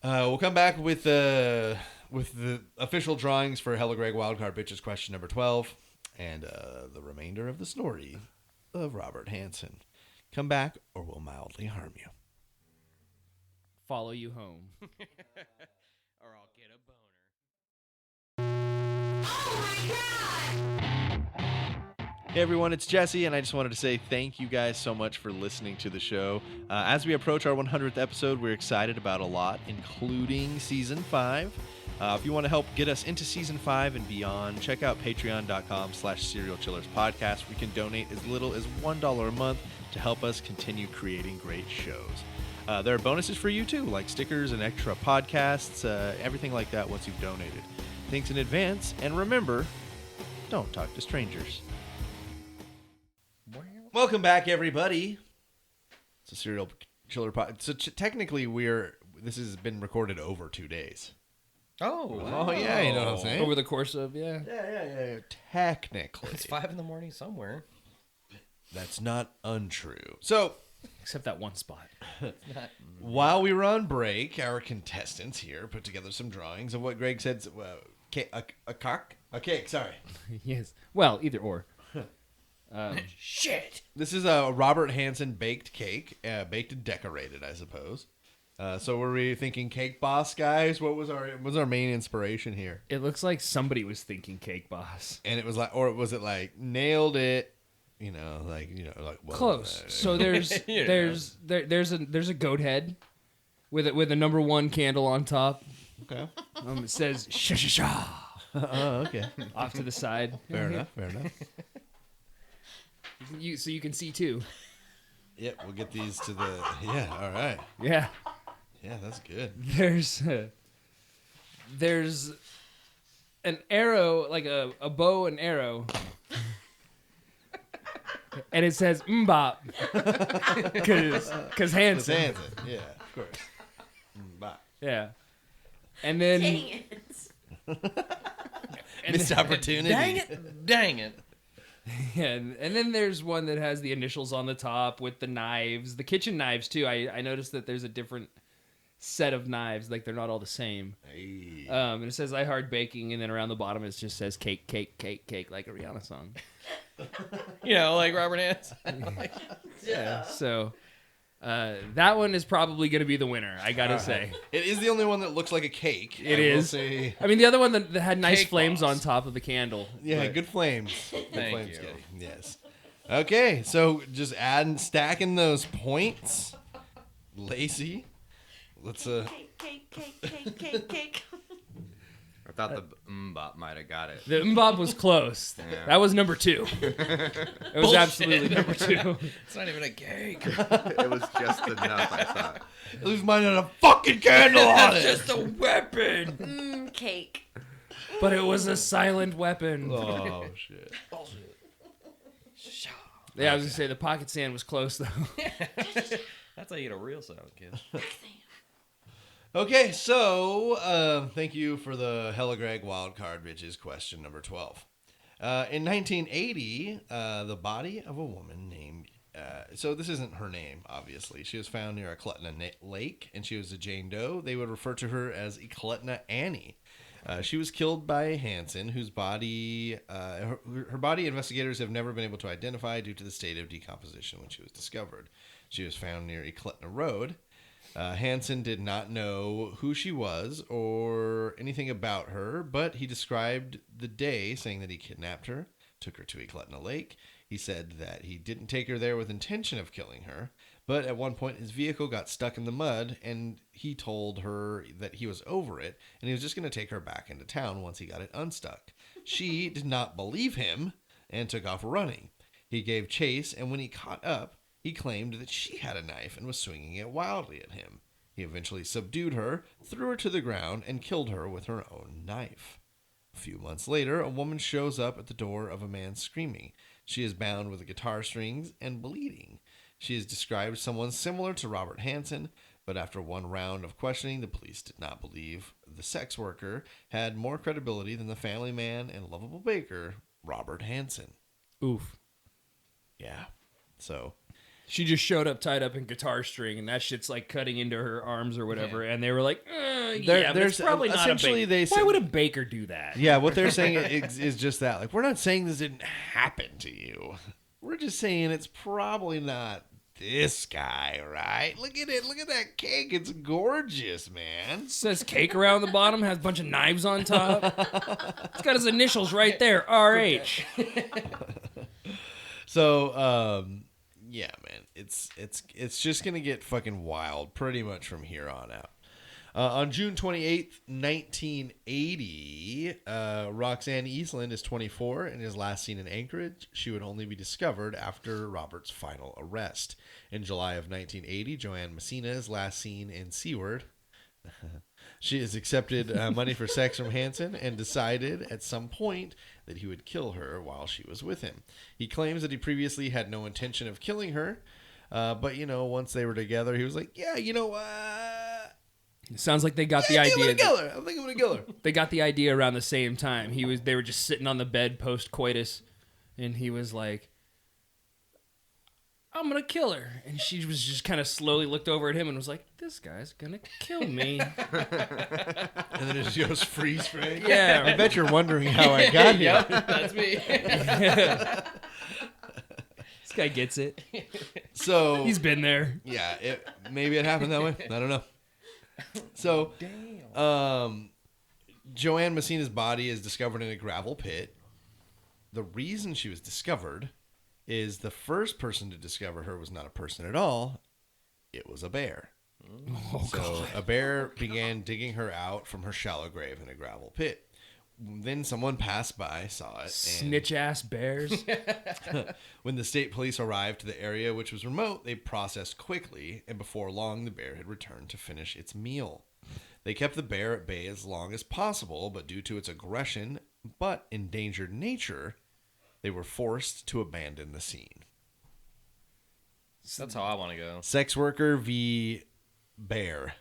we'll come back with the official drawings for Hella Greg Wildcard Bitches question number 12. And the remainder of the story of Robert Hansen. Come back or we'll mildly harm you. Follow you home. Or I'll get a boner. Hey everyone, it's Jesse, and I just wanted to say thank you guys so much for listening to the show. As we approach our 100th episode, we're excited about a lot, including Season 5. If you want to help get us into Season 5 and beyond, check out patreon.com/serialchillerspodcast. We can donate as little as $1 a month to help us continue creating great shows. There are bonuses for you too, like stickers and extra podcasts, everything like that once you've donated. Thanks in advance, and remember, don't talk to strangers. Welcome back, everybody. It's a Serial Chiller pod. So technically, this has been recorded over 2 days. Oh, Yeah, you know what I'm saying? Over the course of, Yeah. Technically. It's 5 a.m. somewhere. That's not untrue. So, except that one spot. while we were on break, our contestants here put together some drawings of what Greg said. A cake, sorry. Yes. Well, either or. Shit. This is a Robert Hansen baked cake, baked and decorated, I suppose. So were we thinking Cake Boss, guys? What was our main inspiration here? It looks like somebody was thinking Cake Boss. And it was like, or was it like nailed it? Like well, Close. So there's a goat head with a number 1 candle on top. Okay. It says sha sha sha Okay. off to the side. Fair enough. So you can see too. Yep, we'll get these to the. Yeah. All right. Yeah. Yeah, that's good. There's an arrow, like a bow and arrow. And it says mbop. Cause Hansen. Hansen. Yeah, of course. Bye. Yeah. And then Dang it. Missed opportunity. Dang it. yeah, and then there's one that has the initials on the top with the knives, the kitchen knives too. I noticed that there's a different set of knives, like they're not all the same. Hey. And it says I Heart Baking, and then around the bottom it just says cake, cake, cake, cake, like a Rihanna song. Like Robert Hansen. Yeah. So that one is probably going to be the winner, I gotta say. It is the only one that looks like a cake. It I will is. say- I mean, the other one that had nice Cake flames Boss. on top of the candle. Yeah, but- good flames. Good Thank flames, you. Getty. Yes. Okay, so just stacking those points. Lacey, let's Cake, cake, cake, cake, cake, cake. thought the mbop might have got it. The Mbob was close. Yeah. That was number 2. It was absolutely number 2. It's not even a cake. It was just enough, I thought. At least mine had a fucking candle on it. Just a weapon. Cake. But it was a silent weapon. Oh shit. Yeah, I was gonna say the pocket sand was close though. That's how you get a real sound, kid. Okay, so thank you for the Hella Greg wildcard bitches question number 12. In 1980, the body of a woman named so this isn't her name, obviously. She was found near Ecletna Lake, and she was a Jane Doe. They would refer to her as Ecletna Annie. She was killed by Hansen, whose body, her body investigators have never been able to identify due to the state of decomposition when she was discovered. She was found near Ecletna Road. Hansen did not know who she was or anything about her, but he described the day, saying that he kidnapped her, took her to Ecletna Lake. He said that he didn't take her there with intention of killing her, but at one point his vehicle got stuck in the mud, and he told her that he was over it, and he was just going to take her back into town once he got it unstuck. She did not believe him and took off running. He gave chase, and when he caught up, he claimed that she had a knife and was swinging it wildly at him. He eventually subdued her, threw her to the ground, and killed her with her own knife. A few months later, a woman shows up at the door of a man screaming. She is bound with guitar strings and bleeding. She is described as someone similar to Robert Hansen, but after one round of questioning, the police did not believe the sex worker had more credibility than the family man and lovable baker, Robert Hansen. Oof. Yeah. So She just showed up tied up in guitar string, and that shit's like cutting into her arms or whatever. And they were like, yeah, but it's probably not essentially a they baker. said- Why would a baker do that? yeah, what they're saying is just that. Like, we're not saying this didn't happen to you. We're just saying it's probably not this guy, right? Look at it. Look at that cake. It's gorgeous, man. It says cake around the bottom, has a bunch of knives on top. It's got his initials right there, RH. So, yeah, man, it's just gonna get fucking wild pretty much from here on out. On June 28th, 1980, Roxanne Eastland is 24 and is last seen in Anchorage. She would only be discovered after Robert's final arrest. In July of 1980, Joanne Messina is last seen in Seward. She has accepted money for sex from Hansen and decided at some point that he would kill her while she was with him. He claims that he previously had no intention of killing her, but, once they were together, he was like, yeah, you know what? It sounds like they got the I think I'm idea. gonna kill her. I think I'm gonna kill her. They got the idea around the same time. They were just sitting on the bed post coitus, and he was like, I'm gonna kill her. And she was just kind of slowly looked over at him and was like, this guy's gonna kill me. And then it just goes freeze frame. Yeah. I bet you're wondering how I got here. That's me. This guy gets it. So He's been there. yeah, maybe it happened that way. I don't know. So, Joanne Messina's body is discovered in a gravel pit. The reason she was discovered is the first person to discover her was not a person at all. It was a bear. So a bear began digging her out from her shallow grave in a gravel pit. Then someone passed by, saw it. And Snitch ass bears. when the state police arrived to the area, which was remote, they processed quickly, and before long, the bear had returned to finish its meal. They kept the bear at bay as long as possible, but due to its aggression but endangered nature, they were forced to abandon the scene. That's how I want to go. Sex worker v. bear.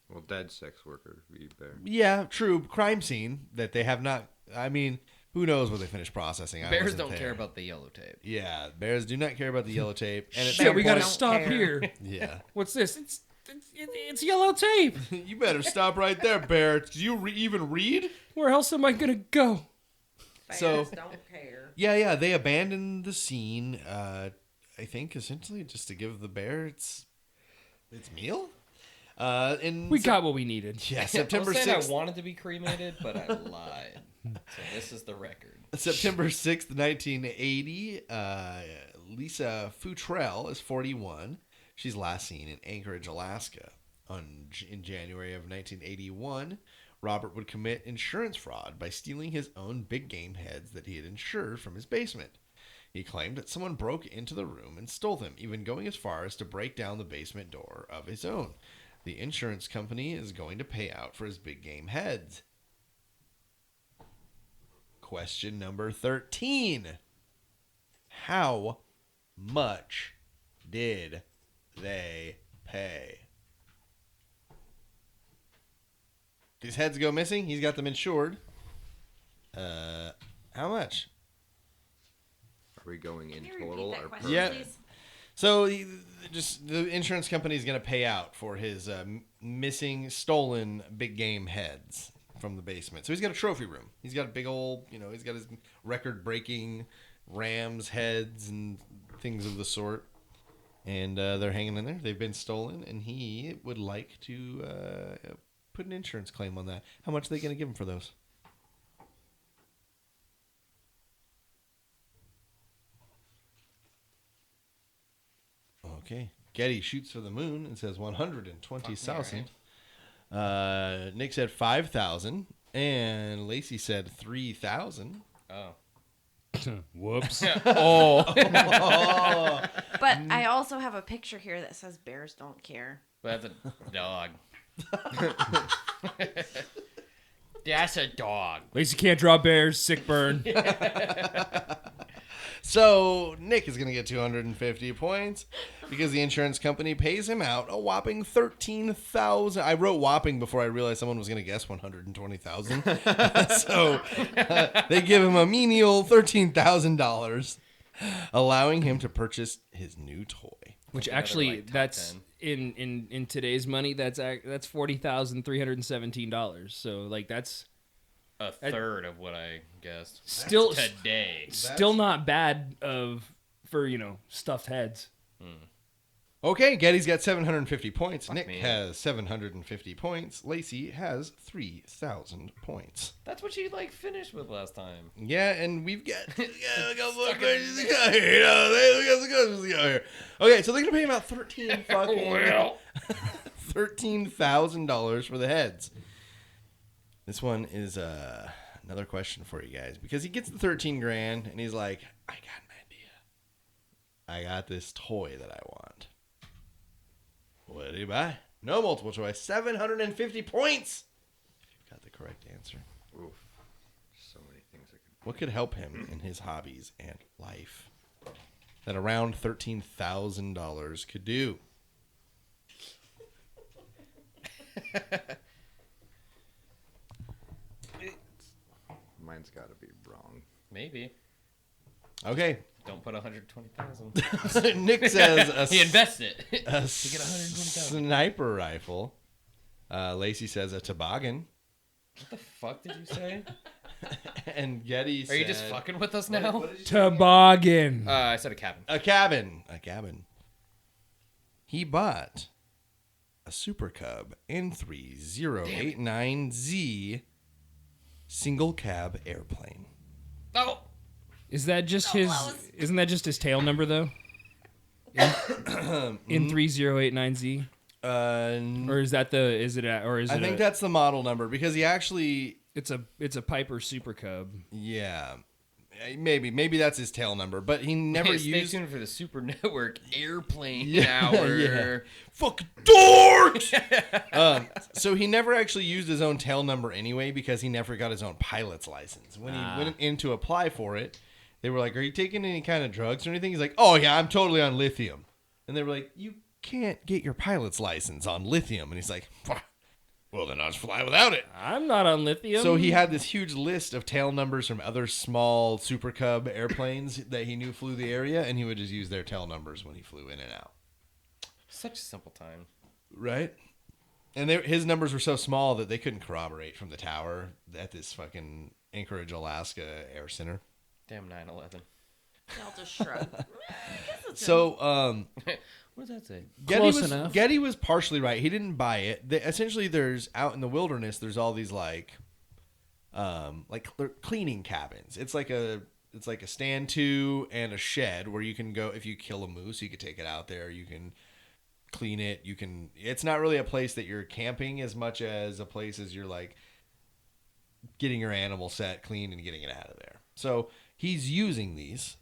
Well, dead sex worker, be bear. Yeah, true. Crime scene that they have not. I mean, who knows what they finished processing? I Bears wasn't don't there. care about the yellow tape. Yeah, bears do not care about the yellow tape. And at Shit, some we gotta point- stop care. here. Yeah, What's this? It's yellow tape. you better stop right there, bear. Do you even read? Where else am I gonna go? So- Bears don't care. Yeah. They abandoned the scene. I think essentially just to give the bear its meal. We got what we needed. Yeah, September I said 6th. I wanted to be cremated, but I lied. So this is the record. September 6th, 1980, Lisa Futrell is 41. She's last seen in Anchorage, Alaska. In January of 1981, Robert would commit insurance fraud by stealing his own big game heads that he had insured from his basement. He claimed that someone broke into the room and stole them, even going as far as to break down the basement door of his own. The insurance company is going to pay out for his big game heads. Question number 13. How much did they pay? These heads go missing. He's got them insured. How much? Are we going in Can you total repeat that or question, per? Yeah. please? So just the insurance company is going to pay out for his missing, stolen big game heads from the basement. So he's got a trophy room. He's got a big old, he's got his record-breaking Rams heads and things of the sort. And they're hanging in there. They've been stolen, and he would like to put an insurance claim on that. How much are they going to give him for those? Okay. Getty shoots for the moon and says 120,000. Nick said 5,000, and Lacey said 3,000. Oh. Whoops. Oh. But I also have a picture here that says bears don't care. That's a dog. That's a dog. Lacey can't draw bears. Sick burn. So Nick is going to get 250 points because the insurance company pays him out a whopping 13,000. I wrote whopping before I realized someone was going to guess 120,000. So they give him a menial $13,000, allowing him to purchase his new toy. Which Another, actually, like, top that's 10. in today's money. That's $40,317. So like that's A third of what I guessed. still Today. still not bad for stuffed heads. Okay, Getty's got 750 points. Nick me. has 750 points. Lacey has 3,000 points. That's what she finished with last time. Yeah, and we've got a couple more questions to go here. We got some questions to go here. Okay, so they're gonna pay about $13,000 for the heads. This one is another question for you guys because he gets the 13 grand and he's like, I got an idea. I got this toy that I want. What do you buy? No multiple choice. 750 points. If you've got the correct answer. Oof. So many things I could. What could help him in his hobbies and life that around $13,000 could do? Mine's got to be wrong. Maybe. Okay. Don't put 120,000. Nick says He invests it. a get 120,000. sniper rifle. Lacey says a toboggan. What the fuck did you say? And Getty said... Are you just fucking with us now? Toboggan. I said a cabin. A cabin. A cabin. He bought a Super Cub N3089Z single cab airplane. Oh! Is that just his? Isn't that just his tail number though? In 3089Z, or is that the? Is it? Or is it? I think that's the model number because he actually... it's a Piper Super Cub. Yeah. Maybe that's his tail number, but he never Hey, stay used... tuned for the Super Network airplane Yeah, hour. yeah. Fucking dorks! So he never actually used his own tail number anyway because he never got his own pilot's license. When he went in to apply for it, they were like, are you taking any kind of drugs or anything? He's like, oh yeah, I'm totally on lithium. And they were like, you can't get your pilot's license on lithium. And he's like, well, then I'll just fly without it. I'm not on lithium. So he had this huge list of tail numbers from other small Super Cub airplanes that he knew flew the area, and he would just use their tail numbers when he flew in and out. Such a simple time. Right? And his numbers were so small that they couldn't corroborate from the tower at this fucking Anchorage, Alaska Air Center. Damn 9/11. I'll just shrug. So, What does that say? Close enough. Getty was partially right. He didn't buy it. Essentially, there's out in the wilderness. There's all these like cleaning cabins. It's like a stand to and a shed where you can go if you kill a moose. You can take it out there. You can clean it. You can. It's not really a place that you're camping as much as a place as you're like getting her animal set, clean, and getting it out of there. So he's using these,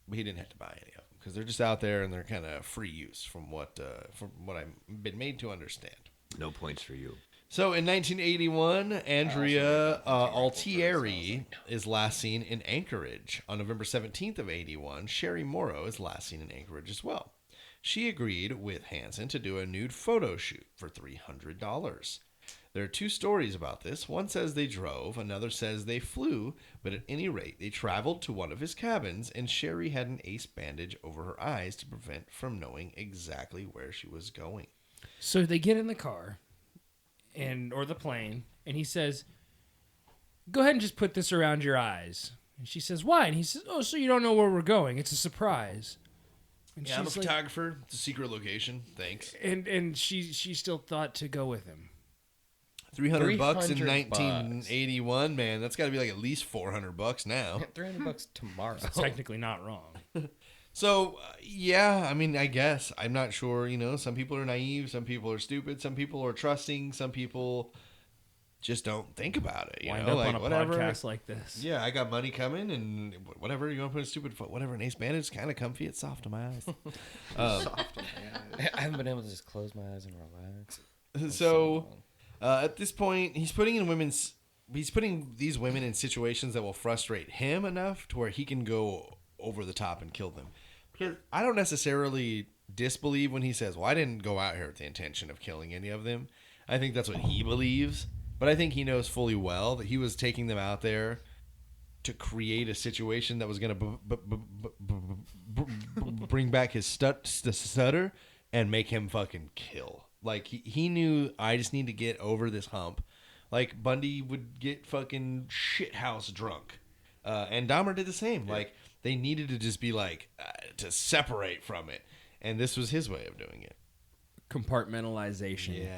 but he didn't have to buy any of them because they're just out there and they're kind of free use from what I've been made to understand. No points for you. So in 1981, Andrea Altieri is last seen in Anchorage. On November 17th of 81, Sherry Morrow is last seen in Anchorage as well. She agreed with Hansen to do a nude photo shoot for $300. There are two stories about this. One says they drove, another says they flew, but at any rate, they traveled to one of his cabins, and Sherry had an ace bandage over her eyes to prevent from knowing exactly where she was going. So they get in the car or the plane, and he says, "Go ahead and just put this around your eyes." And she says, "Why?" And he says, "Oh, so you don't know where we're going. It's a surprise." And Yeah, I'm a she's like- photographer. It's a secret location. Thanks. And she still thought to go with him. $300 in 300 1981, man. That's got to be like at least $400 now. $300 tomorrow. Technically not wrong. So, yeah, I mean, I guess. I'm not sure. You know, some people are naive. Some people are stupid. Some people are trusting. Some people just don't think about it. You Wind know, up like, on a whatever. podcast like this. Yeah, I got money coming, and whatever. You want to put a stupid foot, whatever. An ace bandage is kind of comfy. It's soft on my eyes. I haven't been able to just close my eyes and relax. So, at this point, he's putting these women in situations that will frustrate him enough to where he can go over the top and kill them. Because I don't necessarily disbelieve when he says, "Well, I didn't go out here with the intention of killing any of them." I think that's what he believes, but I think he knows fully well that he was taking them out there to create a situation that was going to bring back his stutter and make him fucking kill. Like, he knew, I just need to get over this hump. Like, Bundy would get fucking shithouse drunk. And Dahmer did the same. Yeah. Like, they needed to just be like, to separate from it. And this was his way of doing it. Compartmentalization.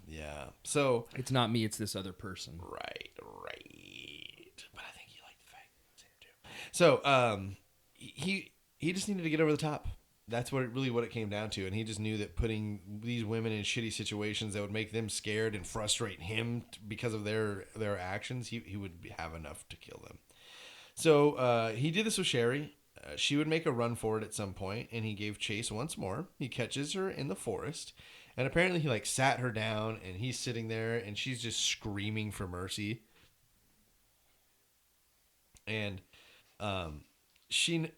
Yeah. So. It's not me, it's this other person. Right. But I think he liked the fact that it was him too. So, he just needed to get over the top. That's what it came down to, and he just knew that putting these women in shitty situations that would make them scared and frustrate him because of their actions, he would have enough to kill them. So he did this with Sherry. She would make a run for it at some point, and he gave chase once more. He catches her in the forest, and apparently he like sat her down, and he's sitting there, and she's just screaming for mercy. And she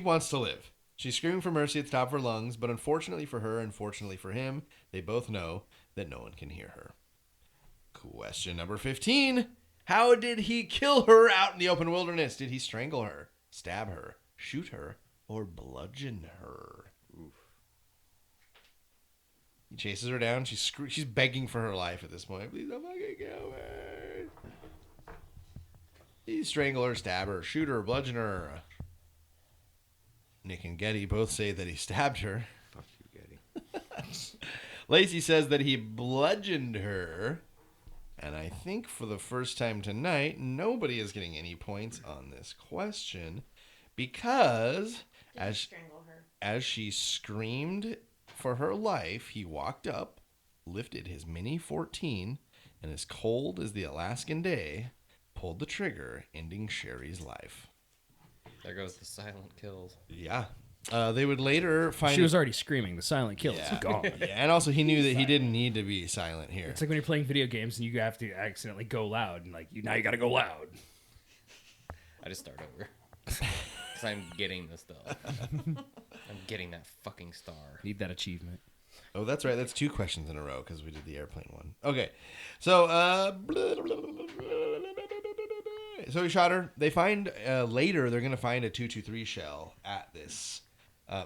wants to live. She's screaming for mercy at the top of her lungs, but unfortunately for her, unfortunately for him, they both know that no one can hear her. Question number 15. How did he kill her out in the open wilderness? Did he strangle her, stab her, shoot her, or bludgeon her? Oof. He chases her down. She's begging for her life at this point. Please don't fucking kill me. He strangle her, stab her, shoot her, bludgeon her. Nick and Getty both say that he stabbed her. Fuck you, Getty. Lacey says that he bludgeoned her. And I think for the first time tonight, nobody is getting any points on this question because as she screamed for her life, he walked up, lifted his Mini 14, and as cold as the Alaskan day, pulled the trigger, ending Sherry's life. There goes the silent kills. Yeah. They would later find... She was already screaming. The silent kill is gone. Yeah, and also he knew that he didn't need to be silent here. It's like when you're playing video games and you have to accidentally go loud, and now you got to go loud. I just start over. Because I'm getting this stuff. I'm getting that fucking star. Need that achievement. Oh, that's right. That's 2 questions in a row because we did the airplane one. Okay. So, so he shot her. They find later they're going to find a .223 shell at this.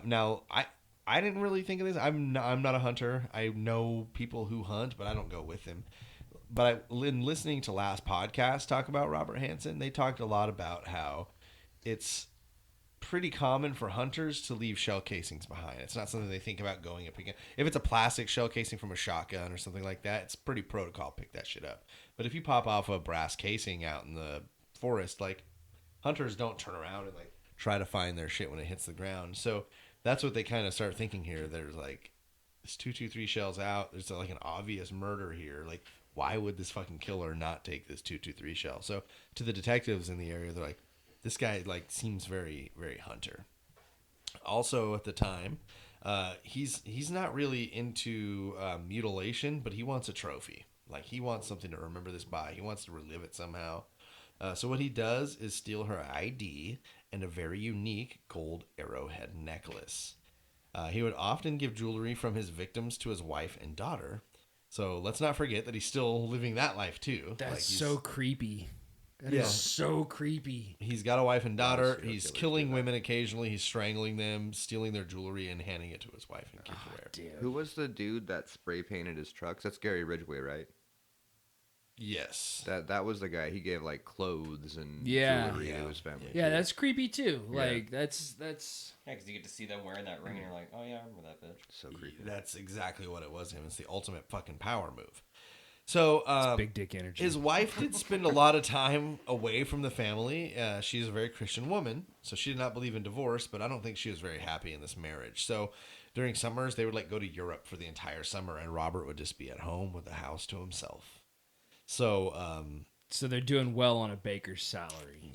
Now, I didn't really think of this. I'm not a hunter. I know people who hunt, but I don't go with them. But in listening to last podcast talk about Robert Hansen, they talked a lot about how it's pretty common for hunters to leave shell casings behind. It's not something they think about going up again. If it's a plastic shell casing from a shotgun or something like that, it's pretty protocol. Pick that shit up. But if you pop off a brass casing out in the forest, like, hunters don't turn around and like try to find their shit when it hits the ground. So that's what they kind of start thinking here. There's like this .223 shells out. There's like an obvious murder here. Like, why would this fucking killer not take this 223 shell? So to the detectives in the area, they're like, this guy like seems very, very hunter. Also at the time, he's not really into mutilation, but he wants a trophy. Like he wants something to remember this by. He wants to relive it somehow. So what he does is steal her ID and a very unique gold arrowhead necklace. He would often give jewelry from his victims to his wife and daughter. So let's not forget that he's still living that life too. That's Like, he's- so creepy. That is Yeah. so creepy. He's got a wife and daughter. serial He's killers killing do that. women occasionally. He's strangling them, stealing their jewelry, and handing it to his wife and kids to wear. Dude. Who was the dude that spray painted his trucks? That's Gary Ridgway, right? Yes. That was the guy. He gave like clothes and Yeah. jewelry Yeah. to his family. Yeah, that's creepy too. Yeah. Like that's Yeah, because you get to see them wearing that ring, and you're like, oh yeah, I remember that bitch. so creepy. That's exactly what it was. Him. It's the ultimate fucking power move. So big dick energy. his wife did spend a lot of time away from the family. She's a very Christian woman, so she did not believe in divorce, but I don't think she was very happy in this marriage. So during summers, they would like go to Europe for the entire summer, and Robert would just be at home with the house to himself. So So they're doing well on a baker's salary.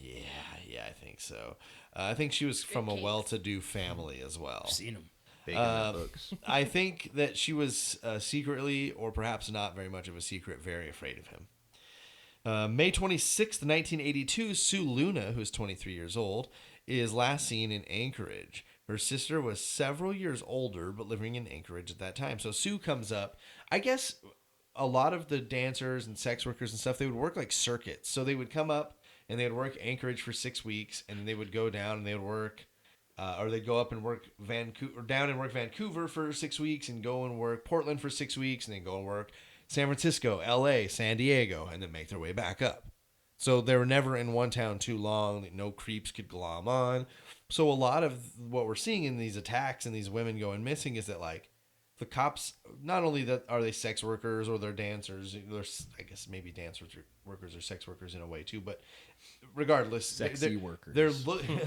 yeah, I think so. I think she was from a cakes. well-to-do family as well. I've seen them. Bacon and books. I think that she was secretly, or perhaps not very much of a secret, very afraid of him. May 26th, 1982, Sue Luna, who's 23 years old, is last seen in Anchorage. Her sister was several years older, but living in Anchorage at that time. So Sue comes up. I guess a lot of the dancers and sex workers and stuff, they would work like circuits. So they would come up and they would work Anchorage for 6 weeks, and then they would go down and they would work, or they'd go up and work Vancouver, or down and work Vancouver for 6 weeks, and go and work Portland for 6 weeks, and then go and work San Francisco, LA, San Diego, and then make their way back up. So they were never in one town too long. No creeps could glom on. So a lot of what we're seeing in these attacks and these women going missing is that, like, the cops, not only that are they sex workers or they're dancers, I guess maybe dance workers or sex workers in a way too, but regardless, Sexy workers.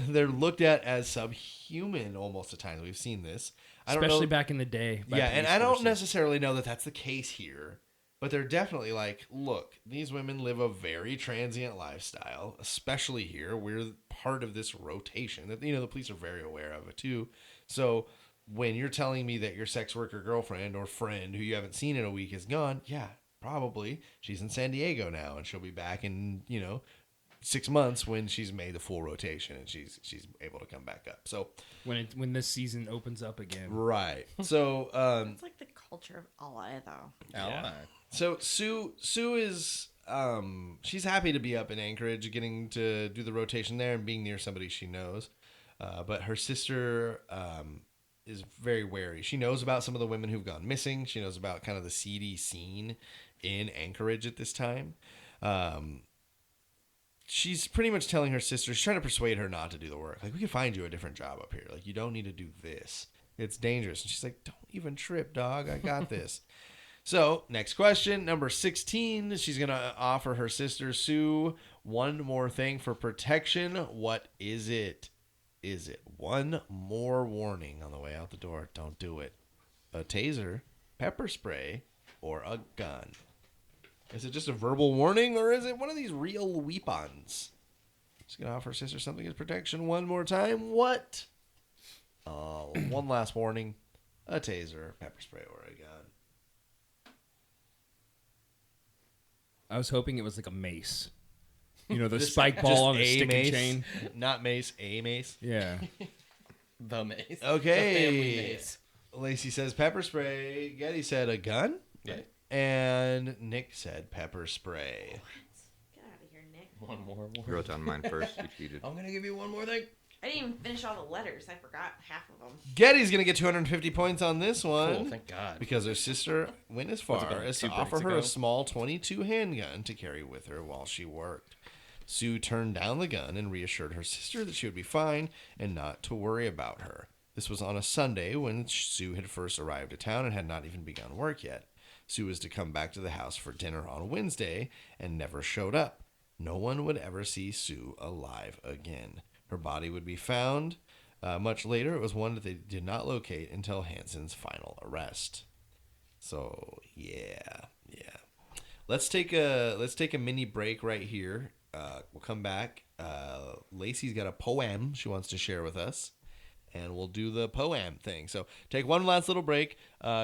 they're looked at as subhuman almost at times. We've seen this. I don't Especially know, back in the day. by yeah, and police I don't forces. necessarily know that that's the case here, but they're definitely like, look, these women live a very transient lifestyle, especially here. We're part of this rotation that, the police are very aware of it too. So when you're telling me that your sex worker girlfriend or friend who you haven't seen in a week is gone, yeah, probably she's in San Diego now, and she'll be back in 6 months when she's made the full rotation and she's able to come back up. So when this season opens up again. right. So It's like the culture of LA, though. Yeah. So Sue is she's happy to be up in Anchorage, getting to do the rotation there and being near somebody she knows. But her sister is very wary. She knows about some of the women who've gone missing. She knows about kind of the seedy scene in Anchorage at this time. She's pretty much telling her sister, she's trying to persuade her not to do the work. Like, we can find you a different job up here. Like, you don't need to do this. It's dangerous. And she's like, don't even trip, dog. I got this. So, next question, number 16. She's going to offer her sister, Sue, one more thing for protection. What is it? Is it one more warning on the way out the door? Don't do it. A taser, pepper spray, or a gun? Is it just a verbal warning, or is it one of these real weapons? She's going to offer her sister something as protection one more time. What? One last warning. A taser, pepper spray, or a gun. I was hoping it was like a mace. The Just- spike just ball on a a stick mace. and chain. Not mace, a mace. Yeah. The mace. Okay. The family mace. Lacey says pepper spray. Getty said a gun. Yeah. And Nick said pepper spray. Get out of here, Nick. One more. You wrote down mine first. You cheated. I'm gonna give you one more thing. I didn't even finish all the letters. I forgot half of them. Getty's going to get 250 points on this one. Cool. Thank God. Because her sister went as far about as to 2 offer breaks her ago? a small .22 handgun to carry with her while she worked. Sue turned down the gun and reassured her sister that she would be fine and not to worry about her. This was on a Sunday when Sue had first arrived at town and had not even begun work yet. Sue was to come back to the house for dinner on Wednesday and never showed up. No one would ever see Sue alive again. Her body would be found much later. It was one that they did not locate until Hansen's final arrest. So, yeah. let's take a mini break right here. We'll come back. Lacey's got a poem she wants to share with us, and we'll do the poem thing. So take one last little break.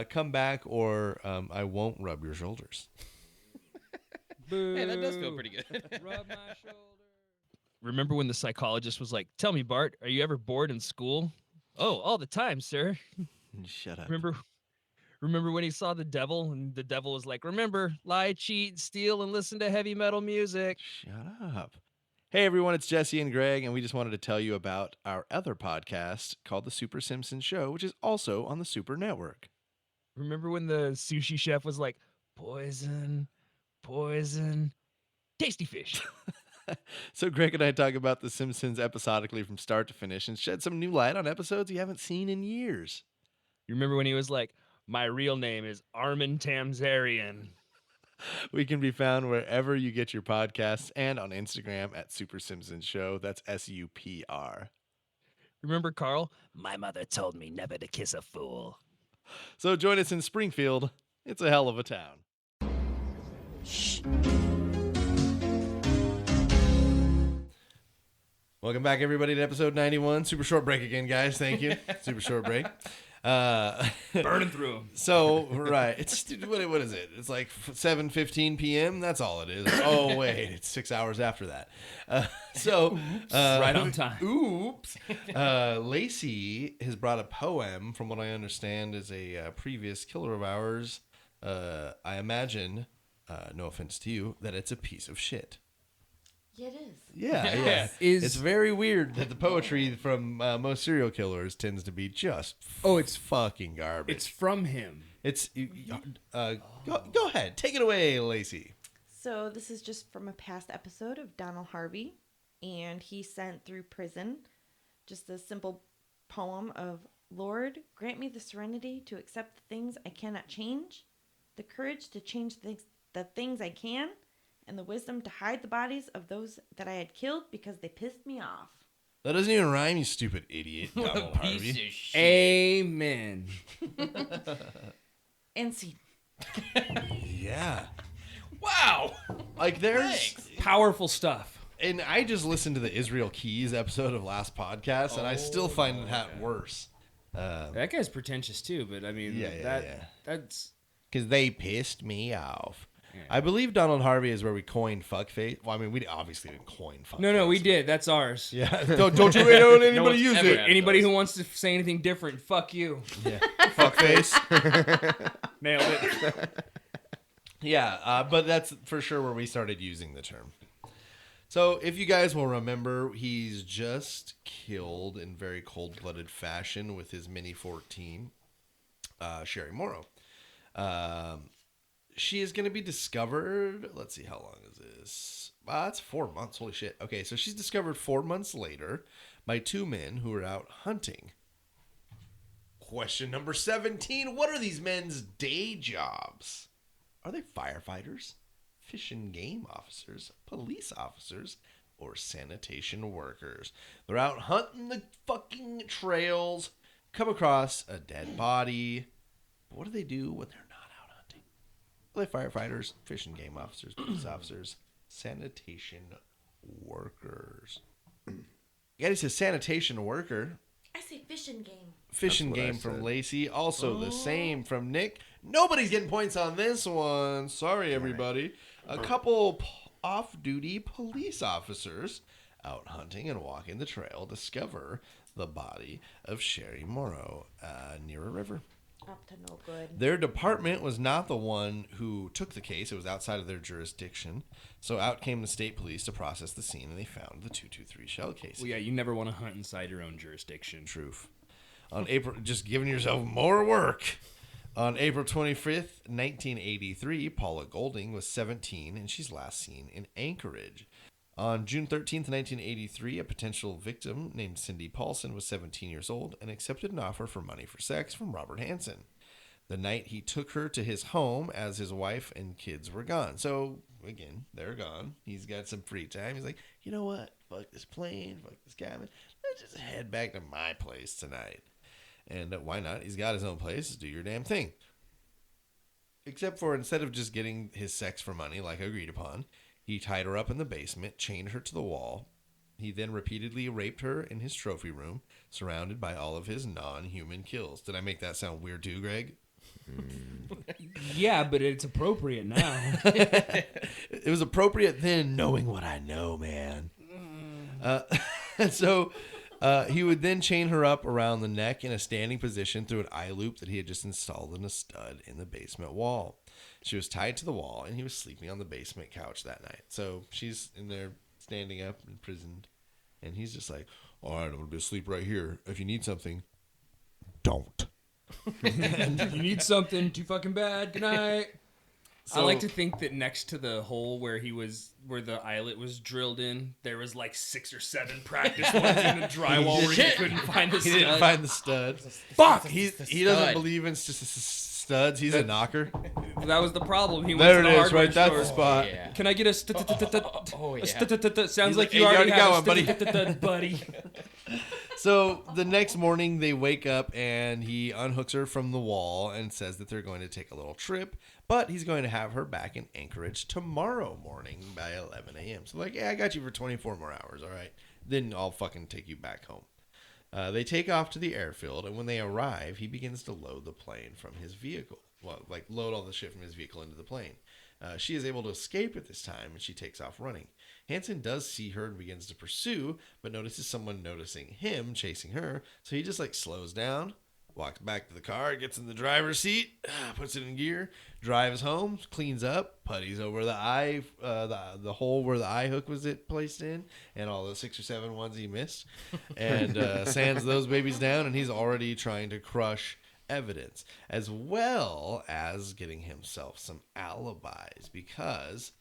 Come back, or I won't rub your shoulders. Hey, that does feel pretty good. Rub my shoulder. Remember when the psychologist was like, "Tell me, Bart, are you ever bored in school?" "Oh, all the time, sir." Shut up. Remember when he saw the devil, and the devil was like, "Remember, lie, cheat, steal, and listen to heavy metal music." Shut up. Hey, everyone, it's Jesse and Greg, and we just wanted to tell you about our other podcast called The Super Simpsons Show, which is also on the Super Network. Remember when the sushi chef was like, "Poison, poison, tasty fish." So Greg and I talk about The Simpsons episodically from start to finish and shed some new light on episodes you haven't seen in years. You remember when he was like, "My real name is Armin Tamzarian." We can be found wherever you get your podcasts and on Instagram at Super Simpsons Show. That's SUPR. Remember Carl? "My mother told me never to kiss a fool." So join us in Springfield. It's a hell of a town. Welcome back, everybody, to episode 91. Super short break again, guys. Thank you. Super short break. Burning through him. So, right. It's what is it? It's like 7:15 p.m. That's all it is. Oh, wait. It's 6 hours after that. Right on time. Oops. Lacey has brought a poem from what I understand is a previous killer of ours. I imagine, no offense to you, that it's a piece of shit. Yeah, it is. Yeah. It's very weird that the poetry from most serial killers tends to be just it's fucking garbage. It's from him. It's go ahead, take it away, Lacey. So this is just from a past episode of Donald Harvey, and he sent through prison just a simple poem of, "Lord, grant me the serenity to accept the things I cannot change, the courage to change the things I can, and the wisdom to hide the bodies of those that I had killed because they pissed me off." That doesn't even rhyme, you stupid idiot. What a Donald piece Harvey. of shit. Amen. And scene. Yeah. Wow. Like there's Thanks. Powerful stuff. and I just listened to the Israel Keys episode of last podcast, and I still find that worse. That guy's pretentious too, but I mean, that's Because they pissed me off. Yeah. I believe Donald Harvey is where we coined fuckface. Well, I mean, we obviously didn't coin fuckface. no, we did. That's ours. Yeah, don't you let anybody one's use ever it. had Anybody those. who wants to say anything different, fuck you. Yeah, fuckface. Nailed it. Yeah, but that's for sure where we started using the term. So if you guys will remember, he's just killed in very cold-blooded fashion with his Mini 14, Sherry Morrow. She is going to be discovered. Let's see, how long is this? It's 4 months. Holy shit. Okay, so she's discovered 4 months later by two men who are out hunting. Question number 17. What are these men's day jobs? Are they firefighters, fish and game officers, police officers, or sanitation workers? They're out hunting the fucking trails, come across a dead body. But what do they do when they're not out hunting? Are they firefighters, fish and game officers, police officers, sanitation workers? Yeah, he says sanitation worker. I say fishing game. Fish and game from Lacey. Also the same from Nick. Nobody's getting points on this one. Sorry, everybody. A couple off-duty police officers out hunting and walking the trail discover the body of Sherry Morrow near a river. Up to no good. Their department was not the one who took the case. It was outside of their jurisdiction. So out came the state police to process the scene, and they found the 223 shell case. Well, yeah, you never want to hunt inside your own jurisdiction. Truth. On April, just giving yourself more work. On April 25th, 1983, Paula Golding was 17, and she's last seen in Anchorage. On June 13th, 1983, a potential victim named Cindy Paulson was 17 years old and accepted an offer for money for sex from Robert Hansen. The night he took her to his home as his wife and kids were gone. So, again, they're gone. He's got some free time. He's like, you know what? Fuck this plane. Fuck this cabin. Let's just head back to my place tonight. And why not? He's got his own place. Just do your damn thing. Except for instead of just getting his sex for money like agreed upon, he tied her up in the basement, chained her to the wall. He then repeatedly raped her in his trophy room, surrounded by all of his non-human kills. Did I make that sound weird too, Greg? Yeah, but it's appropriate now. It was appropriate then, knowing what I know, man. So he would then chain her up around the neck in a standing position through an eye loop that he had just installed in a stud in the basement wall. She was tied to the wall, and he was sleeping on the basement couch that night. So she's in there standing up, imprisoned, and he's just like, all right, I'm going to be asleep right here. If you need something, don't. You need something too fucking bad. Good night. I like to think that next to the hole where the eyelet was drilled in, there was like 6 or 7 practice ones in the drywall where he couldn't find the He stud. didn't find the stud. Fuck! He doesn't believe in studs. He's a knocker. That was the problem. He There went to it the is, hardware right? That's store. the spot. Yeah. Can I get a sounds like He's you like, already "You already have got a one, buddy. So the next morning they wake up and he unhooks her from the wall and says that they're going to take a little trip, but he's going to have her back in Anchorage tomorrow morning by 11 a.m. So like, yeah, I got you for 24 more hours. All right. Then I'll fucking take you back home. They take off to the airfield, and when they arrive, he begins to load the plane from his vehicle. Well, like load all the shit from his vehicle into the plane. She is able to escape at this time, and she takes off running. Hansen does see her and begins to pursue, but notices someone noticing him chasing her, so he just like slows down, walks back to the car, gets in the driver's seat, puts it in gear, drives home, cleans up, putties over the eye, the hole where the eye hook was placed in, and all the 6 or 7 ones he missed, and sands those babies down, and he's already trying to crush evidence, as well as getting himself some alibis, because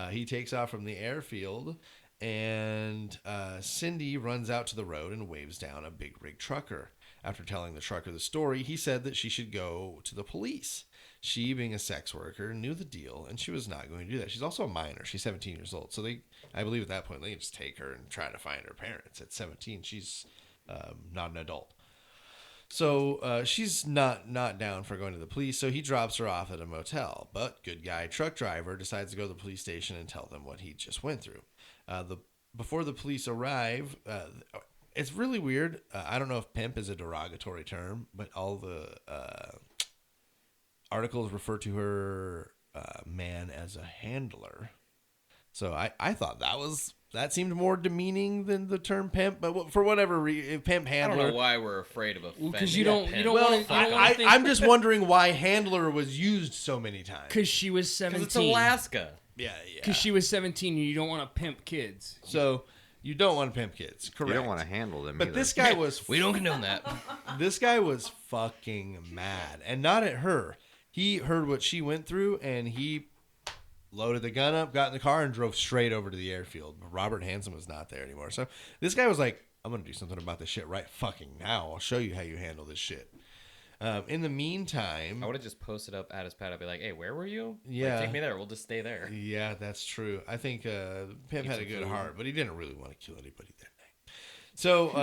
he takes off from the airfield, and Cindy runs out to the road and waves down a big rig trucker. After telling the trucker the story, he said that she should go to the police. She, being a sex worker, knew the deal, and she was not going to do that. She's also a minor. She's 17 years old. So I believe at that point, they can just take her and try to find her parents. At 17, she's not an adult. So she's not down for going to the police, so he drops her off at a motel. But good guy truck driver decides to go to the police station and tell them what he just went through. Before the police arrive, it's really weird. I don't know if pimp is a derogatory term, but all the articles refer to her man as a handler. So I thought that seemed more demeaning than the term pimp, but for whatever reason, pimp handler. I don't know why we're afraid of offending. Because you don't Well, want to think. I'm just wondering why handler was used so many times. Because she was 17. Because it's Alaska. Yeah. Because she was 17 and you don't want to pimp kids. So you don't want to pimp kids, correct? You don't want to handle them But either. this guy was... We don't condone that. This guy was fucking mad. And not at her. He heard what she went through, and he loaded the gun up, got in the car, and drove straight over to the airfield. But Robert Hansen was not there anymore. So this guy was like, I'm going to do something about this shit right fucking now. I'll show you how you handle this shit. In the meantime... I would have just posted up at his pad. I'd be like, hey, where were you? Yeah. Like, take me there. We'll just stay there. Yeah, that's true. I think Pimp had a good heart, but he didn't really want to kill anybody that night. So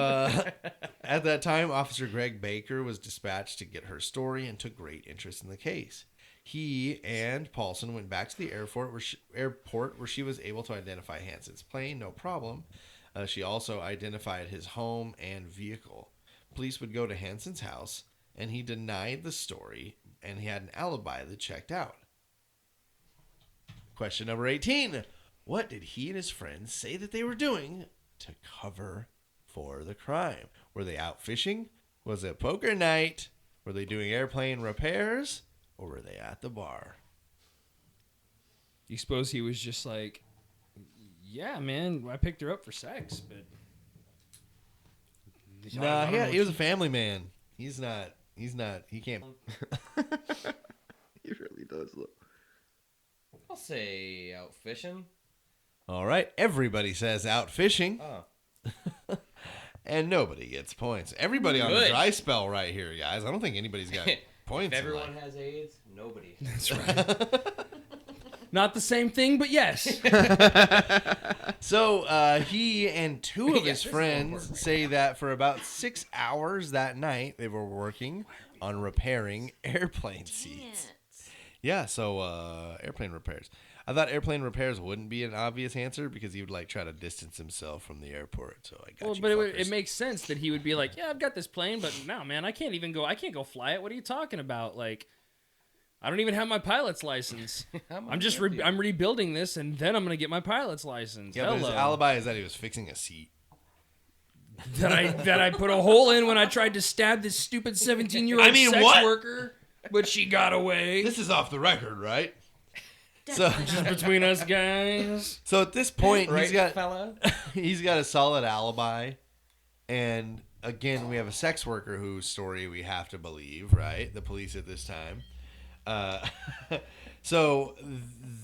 at that time, Officer Greg Baker was dispatched to get her story and took great interest in the case. He and Paulson went back to the airport where she was able to identify Hansen's plane, no problem. She also identified his home and vehicle. Police would go to Hansen's house, and he denied the story, and he had an alibi that checked out. Question number 18. What did he and his friends say that they were doing to cover for the crime? Were they out fishing? Was it poker night? Were they doing airplane repairs? Or were they at the bar? You suppose he was just like, yeah, man, I picked her up for sex, but... Nah, he was a family man. He can't... He really does look. I'll say out fishing. All right, everybody says out fishing. Oh. And nobody gets points. Everybody on the dry spell right here, guys. I don't think anybody's got points. If everyone has AIDS, nobody. That's right. Not the same thing, but yes. So he and two of his friends say that for about 6 hours that night, they were working on repairing airplane seats. Yeah, so airplane repairs. I thought airplane repairs wouldn't be an obvious answer because he would like try to distance himself from the airport. So I got Well, you but fuckers. it makes sense that he would be like, yeah, I've got this plane, but no, man, I can't go fly it. What are you talking about? Like, I don't even have my pilot's license. I'm rebuilding this, and then I'm gonna get my pilot's license. Yeah, but his alibi is that he was fixing a seat. that I put a hole in when I tried to stab this stupid 17-year-old sex what? worker, but she got away. This is off the record, right? So Just between us guys. So at this point, Right, fella? he's got a solid alibi, and again, we have a sex worker whose story we have to believe, right? The police at this time. So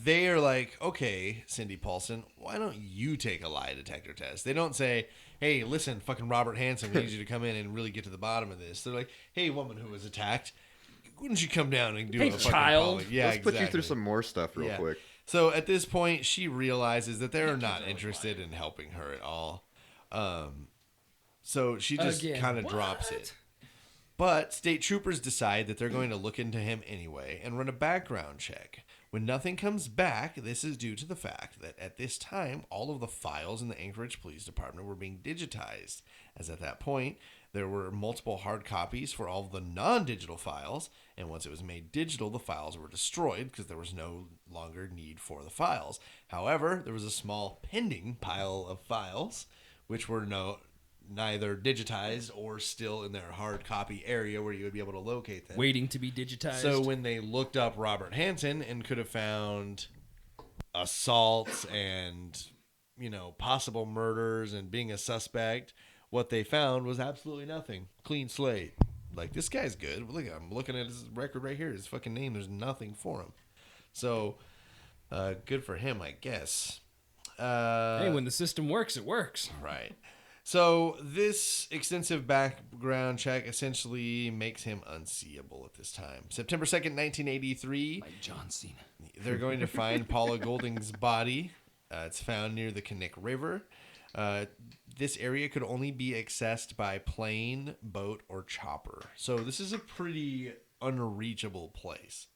they are like, okay, Cindy Paulson, why don't you take a lie detector test? They don't say, hey, listen, fucking Robert Hansen, we need you to come in and really get to the bottom of this. They're like, hey, woman who was attacked, why don't you come down and do Hey, a fucking child. poly? Yeah, Let's put you through exactly. some more stuff real quick. So at this point, she realizes that they're not interested in helping her at all. So she just Again. kind of drops it. But state troopers decide that they're going to look into him anyway and run a background check. When nothing comes back, this is due to the fact that at this time, all of the files in the Anchorage Police Department were being digitized, as at that point, there were multiple hard copies for all of the non-digital files, and once it was made digital, the files were destroyed because there was no longer need for the files. However, there was a small pending pile of files, which were neither digitized or still in their hard copy area where you would be able to locate them. Waiting to be digitized. So when they looked up Robert Hansen and could have found assaults and, possible murders and being a suspect, what they found was absolutely nothing. Clean slate. Like, this guy's good. Look, I'm looking at his record right here. His fucking name. There's nothing for him. So, good for him, I guess. Hey, when the system works, it works. Right. So this extensive background check essentially makes him unseeable at this time. September 2nd, 1983. Like John Cena. They're going to find Paula Golding's body. It's found near the Kinnick River. This area could only be accessed by plane, boat, or chopper. So this is a pretty unreachable place.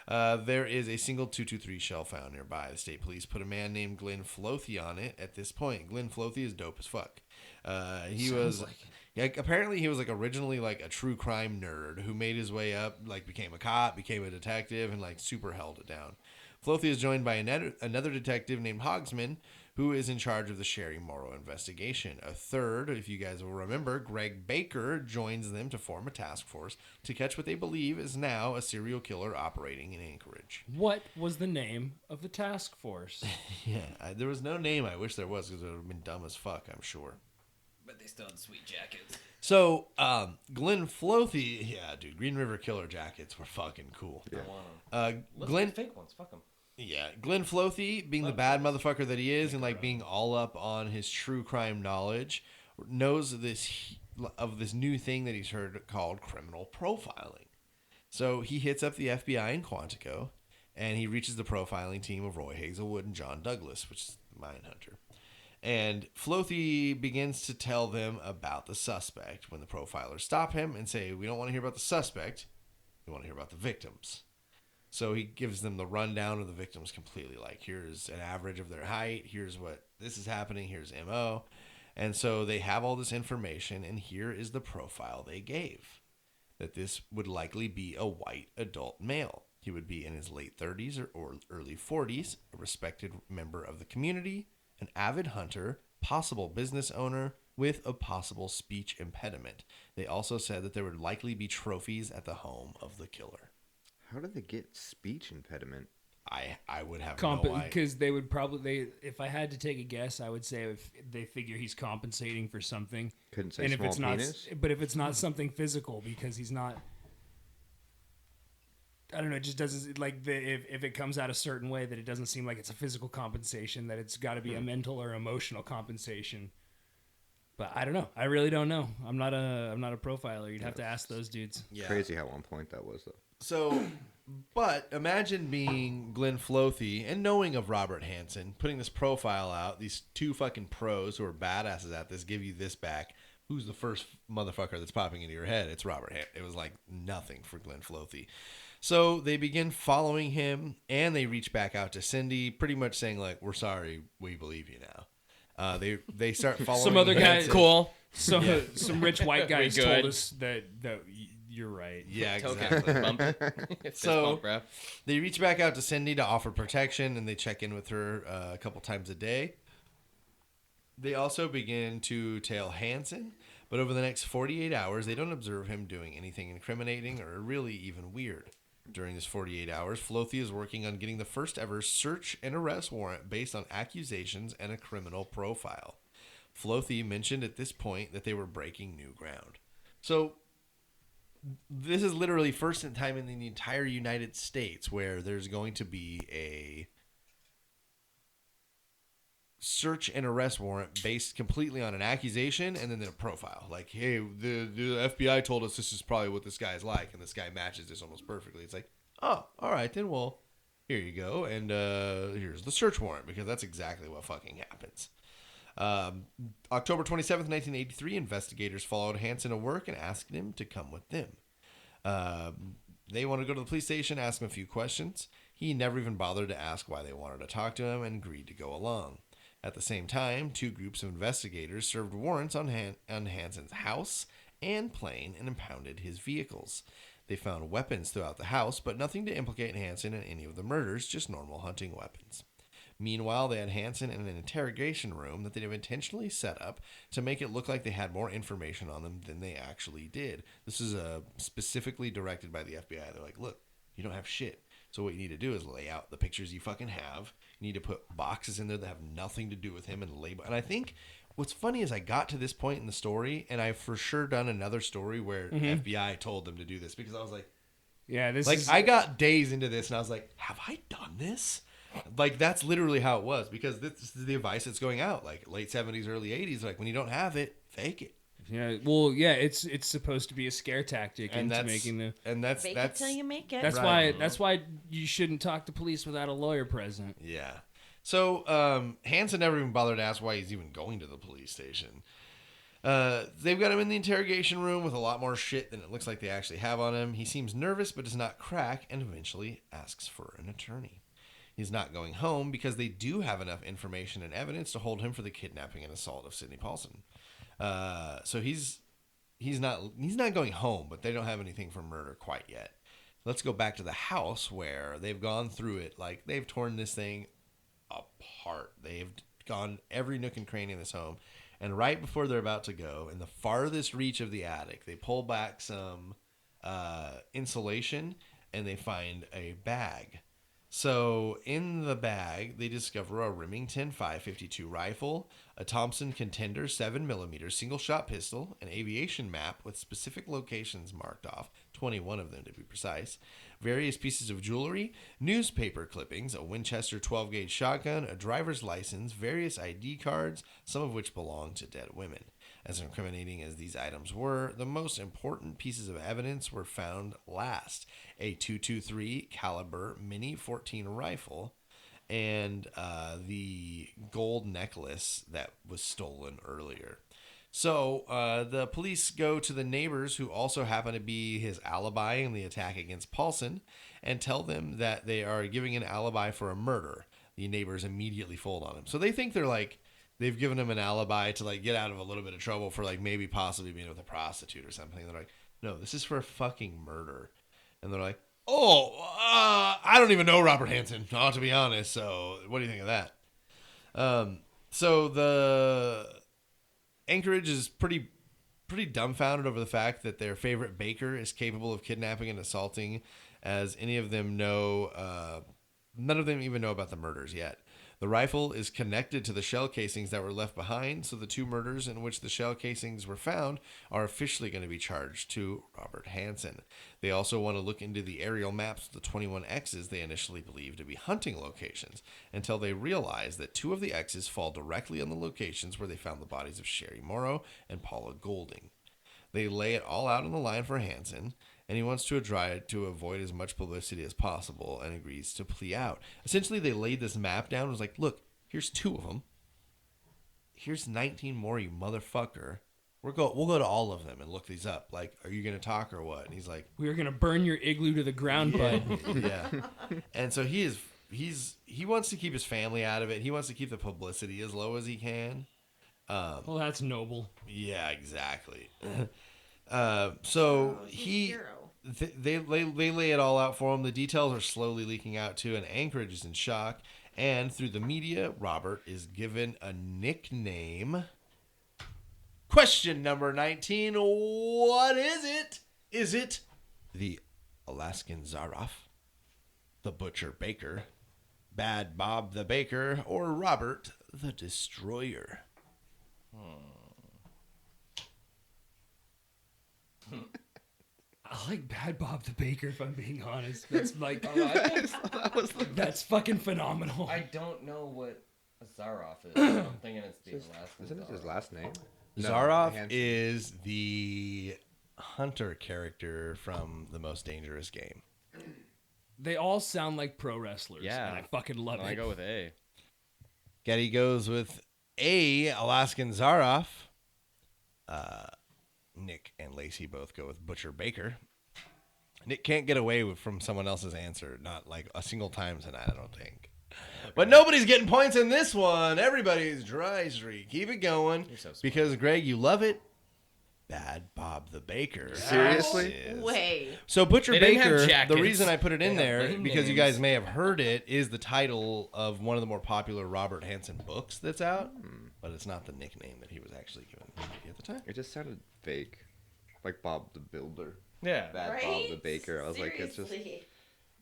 There is a single .223 shell found nearby. The state police put a man named Glenn Flothi on it at this point. Glenn Flothi is dope as fuck. Apparently he was like originally like a true crime nerd who made his way up, like became a cop, became a detective, and like super held it down. Flothi is joined by another detective named Hogsman, who is in charge of the Sherry Morrow investigation. A third, if you guys will remember, Greg Baker, joins them to form a task force to catch what they believe is now a serial killer operating in Anchorage. What was the name of the task force? There was no name. I wish there was, because it would have been dumb as fuck, I'm sure. But they still had sweet jackets. So, Glenn Flothi, yeah, dude, Green River Killer jackets were fucking cool. I want them. Glenn, Fake ones. Fuck them. yeah, Glenn Flothi, being the bad motherfucker that he is, and like being all up on his true crime knowledge, knows of this new thing that he's heard called criminal profiling. So he hits up the FBI in Quantico, and he reaches the profiling team of Roy Hazelwood and John Douglas, which is the mine hunter. And Flothi begins to tell them about the suspect when the profilers stop him and say, we don't want to hear about the suspect. We want to hear about the victims. So he gives them the rundown of the victims completely. Like, here's an average of their height. Here's what this is happening. Here's MO. And so they have all this information, and here is the profile they gave. That this would likely be a white adult male. He would be in his late 30s or early 40s, a respected member of the community, an avid hunter, possible business owner with a possible speech impediment. They also said that there would likely be trophies at the home of the killer. How did they get speech impediment? I would have no idea. Because they would probably, if I had to take a guess, I would say if they figure he's compensating for something. Couldn't say And small if it's not, penis? but if it's not something physical, because he's not, I don't know, it just doesn't, like, if it comes out a certain way, that it doesn't seem like it's a physical compensation, that it's got to be a mental or emotional compensation. But I don't know. I really don't know. I'm not a profiler. You'd have to ask those dudes. Yeah. Crazy how on point that was, though. So, but imagine being Glenn Flothi and knowing of Robert Hansen, putting this profile out, these two fucking pros who are badasses at this give you this back. Who's the first motherfucker that's popping into your head? It's Robert Hansen. It was like nothing for Glenn Flothi. So they begin following him, and they reach back out to Cindy, pretty much saying like, "We're sorry, we believe you now." They start following Some other guy- Hansen. Cool. Some rich white guys good. told us that you're right. Yeah, Token exactly. bump. Fist So- bump, bro. They reach back out to Cindy to offer protection, and they check in with her a couple times a day. They also begin to tail Hansen, but over the next 48 hours, they don't observe him doing anything incriminating or really even weird. During this 48 hours, Flothi is working on getting the first ever search and arrest warrant based on accusations and a criminal profile. Flothi mentioned at this point that they were breaking new ground. So this is literally first in time in the entire United States where there's going to be a search and arrest warrant based completely on an accusation and then a profile. Like, hey, the FBI told us this is probably what this guy's like, and this guy matches this almost perfectly. It's like, oh, all right, then, well, here you go, and here's the search warrant, because that's exactly what fucking happens. October 27th, 1983, investigators followed Hansen to work and asked him to come with them. They wanted to go to the police station, ask him a few questions. He never even bothered to ask why they wanted to talk to him and agreed to go along. At the same time, two groups of investigators served warrants on Hansen's house and plane and impounded his vehicles. They found weapons throughout the house, but nothing to implicate Hansen in any of the murders, just normal hunting weapons. Meanwhile, they had Hansen in an interrogation room that they have intentionally set up to make it look like they had more information on them than they actually did. This is specifically directed by the FBI. They're like, look, you don't have shit. So what you need to do is lay out the pictures you fucking have. You need to put boxes in there that have nothing to do with him and label. And I think what's funny is I got to this point in the story, and I've for sure done another story where FBI told them to do this, because I was like, Yeah, this like is I got days into this, and I was like, have I done this? Like, that's literally how it was, because this is the advice that's going out. Like, late 70s, early 80s, like, when you don't have it, fake it. yeah. Well, yeah, it's supposed to be a scare tactic And into that's making the. and that's Fake that's it till you make it. That's Right. why you shouldn't talk to police without a lawyer present. yeah. So Hansen never even bothered to ask why he's even going to the police station. They've got him in the interrogation room with a lot more shit than it looks like they actually have on him. He seems nervous but does not crack, and eventually asks for an attorney. He's not going home because they do have enough information and evidence to hold him for the kidnapping and assault of Sidney Paulson. So he's not going home, but they don't have anything for murder quite yet. Let's go back to the house where they've gone through it. Like, they've torn this thing apart. They've gone every nook and cranny in this home. And right before they're about to go, in the farthest reach of the attic, they pull back some insulation and they find a bag. So in the bag, they discover a Remington 5.52 rifle, a Thompson Contender 7mm single-shot pistol, an aviation map with specific locations marked off, 21 of them to be precise, various pieces of jewelry, newspaper clippings, a Winchester 12-gauge shotgun, a driver's license, various ID cards, some of which belong to dead women. As incriminating as these items were, the most important pieces of evidence were found last: a .223 caliber Mini 14 rifle and the gold necklace that was stolen earlier. So the police go to the neighbors, who also happen to be his alibi in the attack against Paulson, and tell them that they are giving an alibi for a murder. The neighbors immediately fold on him. So they think they've given him an alibi to like get out of a little bit of trouble for like maybe possibly being with a prostitute or something. And they're like, no, this is for a fucking murder. And they're like, I don't even know Robert Hansen, to be honest. So what do you think of that? So the Anchorage is pretty dumbfounded over the fact that their favorite baker is capable of kidnapping and assaulting, as any of them know. None of them even know about the murders yet. The rifle is connected to the shell casings that were left behind, so the two murders in which the shell casings were found are officially going to be charged to Robert Hansen. They also want to look into the aerial maps of the 21 X's they initially believed to be hunting locations, until they realize that 2 of the X's fall directly on the locations where they found the bodies of Sherry Morrow and Paula Golding. They lay it all out on the line for Hansen, and he wants to try to avoid as much publicity as possible and agrees to plea out. Essentially, they laid this map down and was like, look, here's 2 of them. Here's 19 more, you motherfucker. we'll go to all of them and look these up. Like, are you going to talk or what? And he's like, We are gonna burn your igloo to the ground, bud. yeah. And so he wants to keep his family out of it. He wants to keep the publicity as low as he can. Well, that's noble. Yeah, exactly. So they lay it all out for him. The details are slowly leaking out too, and Anchorage is in shock. And through the media, Robert is given a nickname. Question number 19. What is it? Is it the Alaskan Zaroff, the Butcher Baker, Bad Bob the Baker, or Robert the Destroyer? I like Bad Bob the Baker, if I'm being honest. That's like, that's fucking phenomenal. I don't know what a Zaroff is. I'm thinking it's the Alaskan. Isn't it his last name? Zaroff Hansen. is the hunter character from The Most Dangerous Game. They all sound like pro wrestlers. Yeah. And I fucking love it. I go with A. Getty goes with A, Alaskan Zaroff. Nick and Lacey both go with Butcher Baker. Nick can't get away from someone else's answer, not like a single time tonight, I don't think. Okay. But nobody's getting points in this one. Everybody's dry streak. Keep it going. You're so smart. Because, Greg, you love it. Bad Bob the Baker. Seriously? Way. So Butcher They didn't have Baker, the jackets. reason I put it in They have there, lame because you names. guys may have heard it, is the title of one of the more popular Robert Hansen books that's out. But it's not the nickname that he was actually given at the time. It just sounded fake. Like Bob the Builder. Yeah. Bad Bob the Baker. I was Seriously.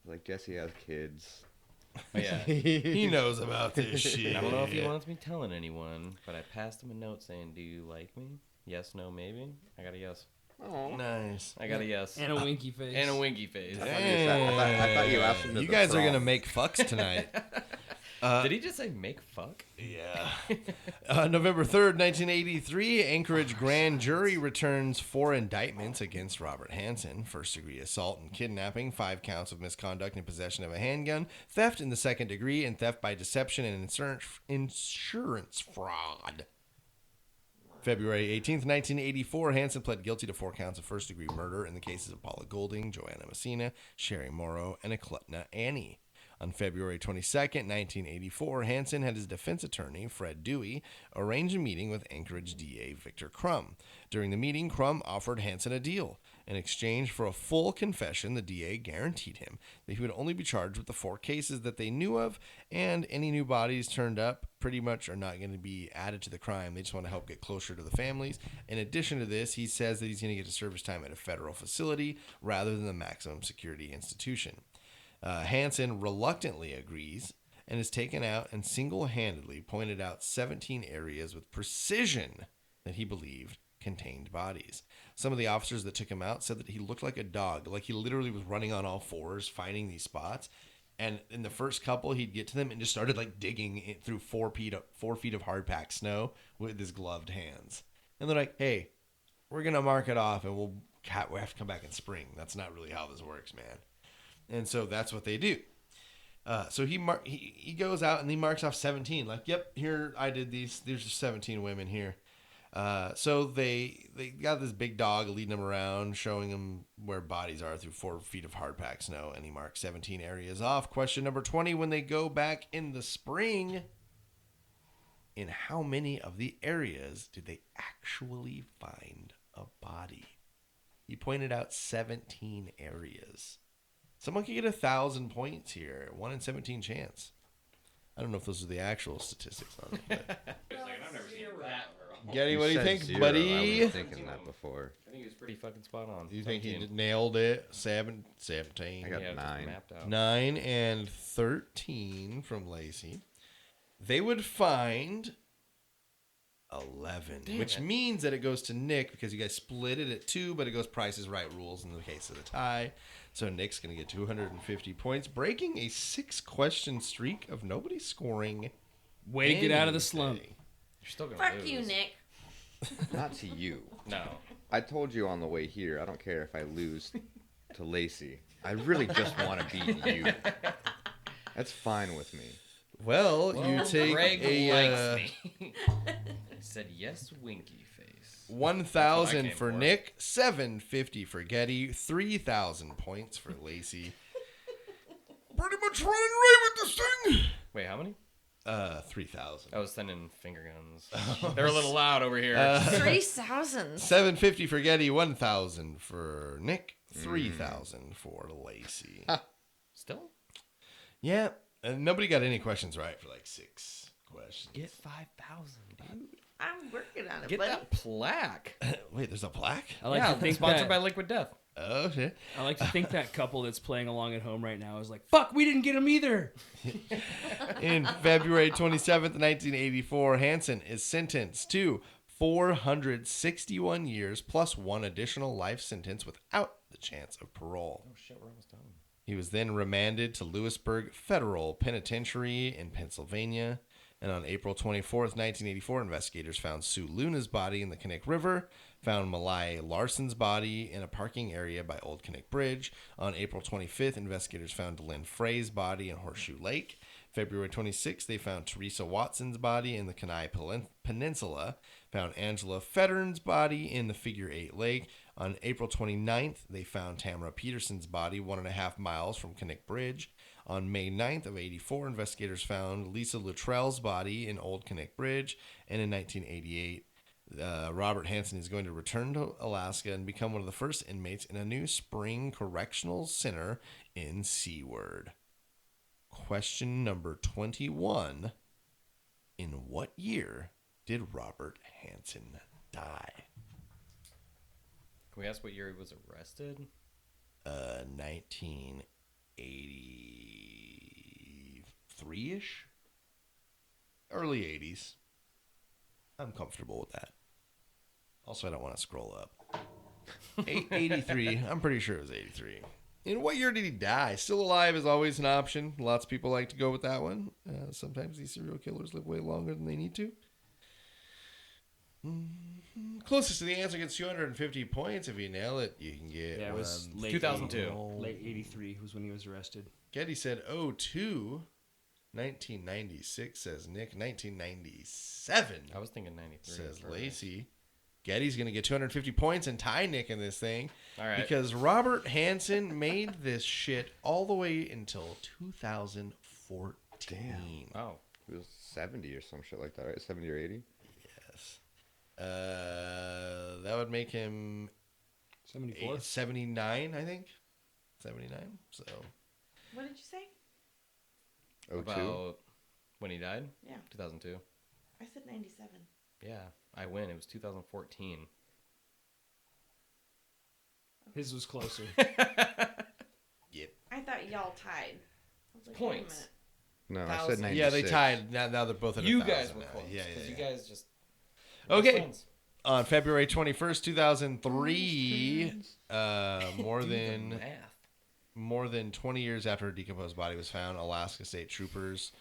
like Jesse has kids. Yeah. He knows about this shit. I don't know if he wants me telling anyone, but I passed him a note saying, "Do you like me? Yes, no, maybe." I got a yes. Oh, Nice. I got a yes. And a winky face. And a winky face. I thought you asked him to You the guys are prom. going to make fucks tonight. Did he just say make fuck? Yeah. November 3rd, 1983, Anchorage grand jury returns 4 indictments against Robert Hansen: first-degree assault and kidnapping, 5 counts of misconduct in possession of a handgun, theft in the second degree, and theft by deception and insurance fraud. February 18th, 1984, Hansen pled guilty to 4 counts of first-degree murder in the cases of Paula Golding, Joanna Messina, Sherry Morrow, and Ecletna Annie. On February 22nd, 1984, Hansen had his defense attorney, Fred Dewey, arrange a meeting with Anchorage DA Victor Crum. During the meeting, Crum offered Hansen a deal. In exchange for a full confession, the DA guaranteed him that he would only be charged with the 4 cases that they knew of, and any new bodies turned up pretty much are not going to be added to the crime. They just want to help get closer to the families. In addition to this, he says that he's going to get to serve his time at a federal facility rather than the maximum security institution. Hansen reluctantly agrees and is taken out and single-handedly pointed out 17 areas with precision that he believed contained bodies. Some of the officers that took him out said that he looked like a dog, like he literally was running on all fours finding these spots. And in the first couple, he'd get to them and just started like digging it through 4 feet of hard-packed snow with his gloved hands. And they're like, "Hey, we're gonna mark it off, and we have to come back in spring." That's not really how this works, man. And so that's what they do. So he goes out and he marks off 17. Like, yep, here I did these. There's 17 women here. So they got this big dog leading them around, showing them where bodies are through 4 feet of hard packed snow, and he marks 17 areas off. Question number 20: when they go back in the spring, in how many of the areas did they actually find a body? He pointed out 17 areas. Someone could get 1,000 points here. 1 in 17 chance. I don't know if those are the actual statistics on it. Getty, what do you said think, 0. buddy? I was thinking that before. I think he was pretty fucking spot on. You think he 17. nailed it? 17. I got Yeah, just 9. mapped out. 9 and 13 from Lacey. They would find 11, which means that it goes to Nick because you guys split it at 2, but it goes Price is Right rules in the case of the tie. So Nick's going to get 250 points, breaking a 6-question streak of nobody scoring. Way to get out of the slump. anything. You're still gonna Fuck lose. you, Nick. Not to you. No. I told you on the way here, I don't care if I lose to Lacey. I really just want to beat you. That's fine with me. Well, you take Greg a likes me. He said yes, winky face. 1,000 came for for. Nick, 750 for Getty, 3,000 points for Lacey. Pretty much running right with this thing. Wait, how many? 3,000. I was sending finger guns. They're a little loud over here. 3,000. 750 for Getty, 1,000 for Nick, 3,000 for Lacey. Still? Yeah, and nobody got any questions right for like 6 questions. Get 5,000, dude. I'm working on it, Get buddy. that plaque. Wait, there's a plaque? I like Yeah, to think sponsored that, by Liquid Death. Oh, shit. I like to think that couple that's playing along at home right now is like, fuck, we didn't get him either. In February 27th, 1984, Hansen is sentenced to 461 years plus 1 additional life sentence without the chance of parole. Oh, shit, we're almost done. He was then remanded to Lewisburg Federal Penitentiary in Pennsylvania. And on April 24th, 1984, investigators found Sue Luna's body in the Kinnick River, found Malai Larson's body in a parking area by Old Kinnick Bridge. On April 25th, investigators found Lynn Frey's body in Horseshoe Lake. February 26th, they found Teresa Watson's body in the Kenai Peninsula, found Angela Fettern's body in the Figure 8 Lake. On April 29th, they found Tamara Peterson's body 1.5 miles from Kinnick Bridge. On May 9th of 84, investigators found Lisa Luttrell's body in Old Kinnick Bridge. And in 1988, Robert Hansen is going to return to Alaska and become one of the first inmates in a new spring correctional center in Seward. Question number 21. In what year did Robert Hansen die? Can we ask what year he was arrested? 1983-ish? Early 80s. I'm comfortable with that. Also, I don't want to scroll up. 83. I'm pretty sure it was 83. In what year did he die? Still alive is always an option. Lots of people like to go with that one. Sometimes these serial killers live way longer than they need to. Closest to the answer gets 250 points. If you nail it, you can get Yeah, it was late 2002. Late 83 was when he was arrested. Getty said 02. 1996 says Nick. 1997 I was thinking 93. says for- Lacey. Getty's going to get 250 points and tie Nick in this thing. All right. Because Robert Hansen made this shit all the way until 2014. Damn. Oh. It was 70 or some shit like that, right? 70 or 80? Yes. That would make him 74? 79, I think. 79. So What did you say? 02? About when he died? Yeah. 2002. I said 97. Yeah, I win. It was 2014. His was closer. yep. I thought y'all tied. I was like, wait a Points. minute. No, I said 1,000. 96. Yeah, they tied. Now they're both at You 1,000 guys were now. close. Yeah, Because yeah, you yeah. guys just. Okay. friends. On February 21st, 2003, more Do the than math. 20 years after a decomposed body was found, Alaska State Troopers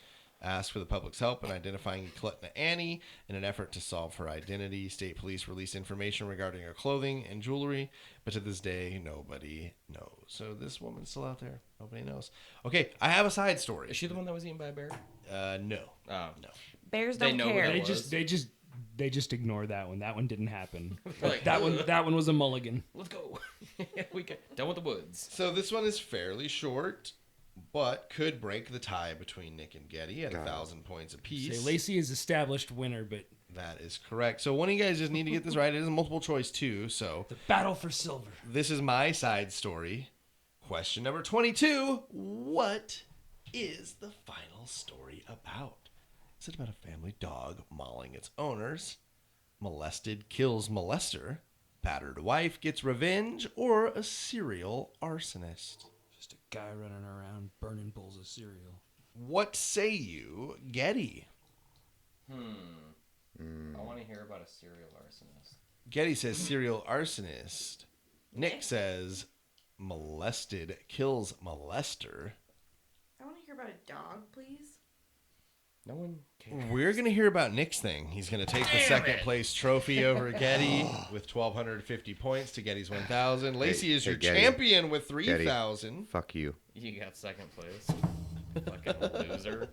asked for the public's help in identifying Coletta Annie in an effort to solve her identity. State police released information regarding her clothing and jewelry, but to this day, nobody knows. So this woman's still out there. Nobody knows. Okay, I have a side story. Is she the one that was eaten by a bear? No. Oh. No. Bears They don't know who care. they They just ignore that one. That one didn't happen. Like, that one was a mulligan. Let's go. We get done with the woods. So this one is fairly short, but could break the tie between Nick and Getty at 1,000 points apiece. Say Lacey is established winner, but That is correct. So one of you guys just need to get this right. It is a multiple choice too. So the battle for silver. this is my side story. Question number 22. What is the final story about? Is it about a family dog mauling its owners? Molested kills molester? Battered wife gets revenge? Or a serial arsonist? Just a guy running around burning bowls of cereal. What say you, Getty? I want to hear about a serial arsonist. Getty says serial arsonist. Nick says molested kills molester. I want to hear about a dog, please. No one cares. We're going to hear about Nick's thing. He's going to take the second place trophy over Getty with 1,250 points to Getty's 1,000. Lacey is hey, your Getty. champion with 3,000. Fuck you. You got second place. Fucking loser.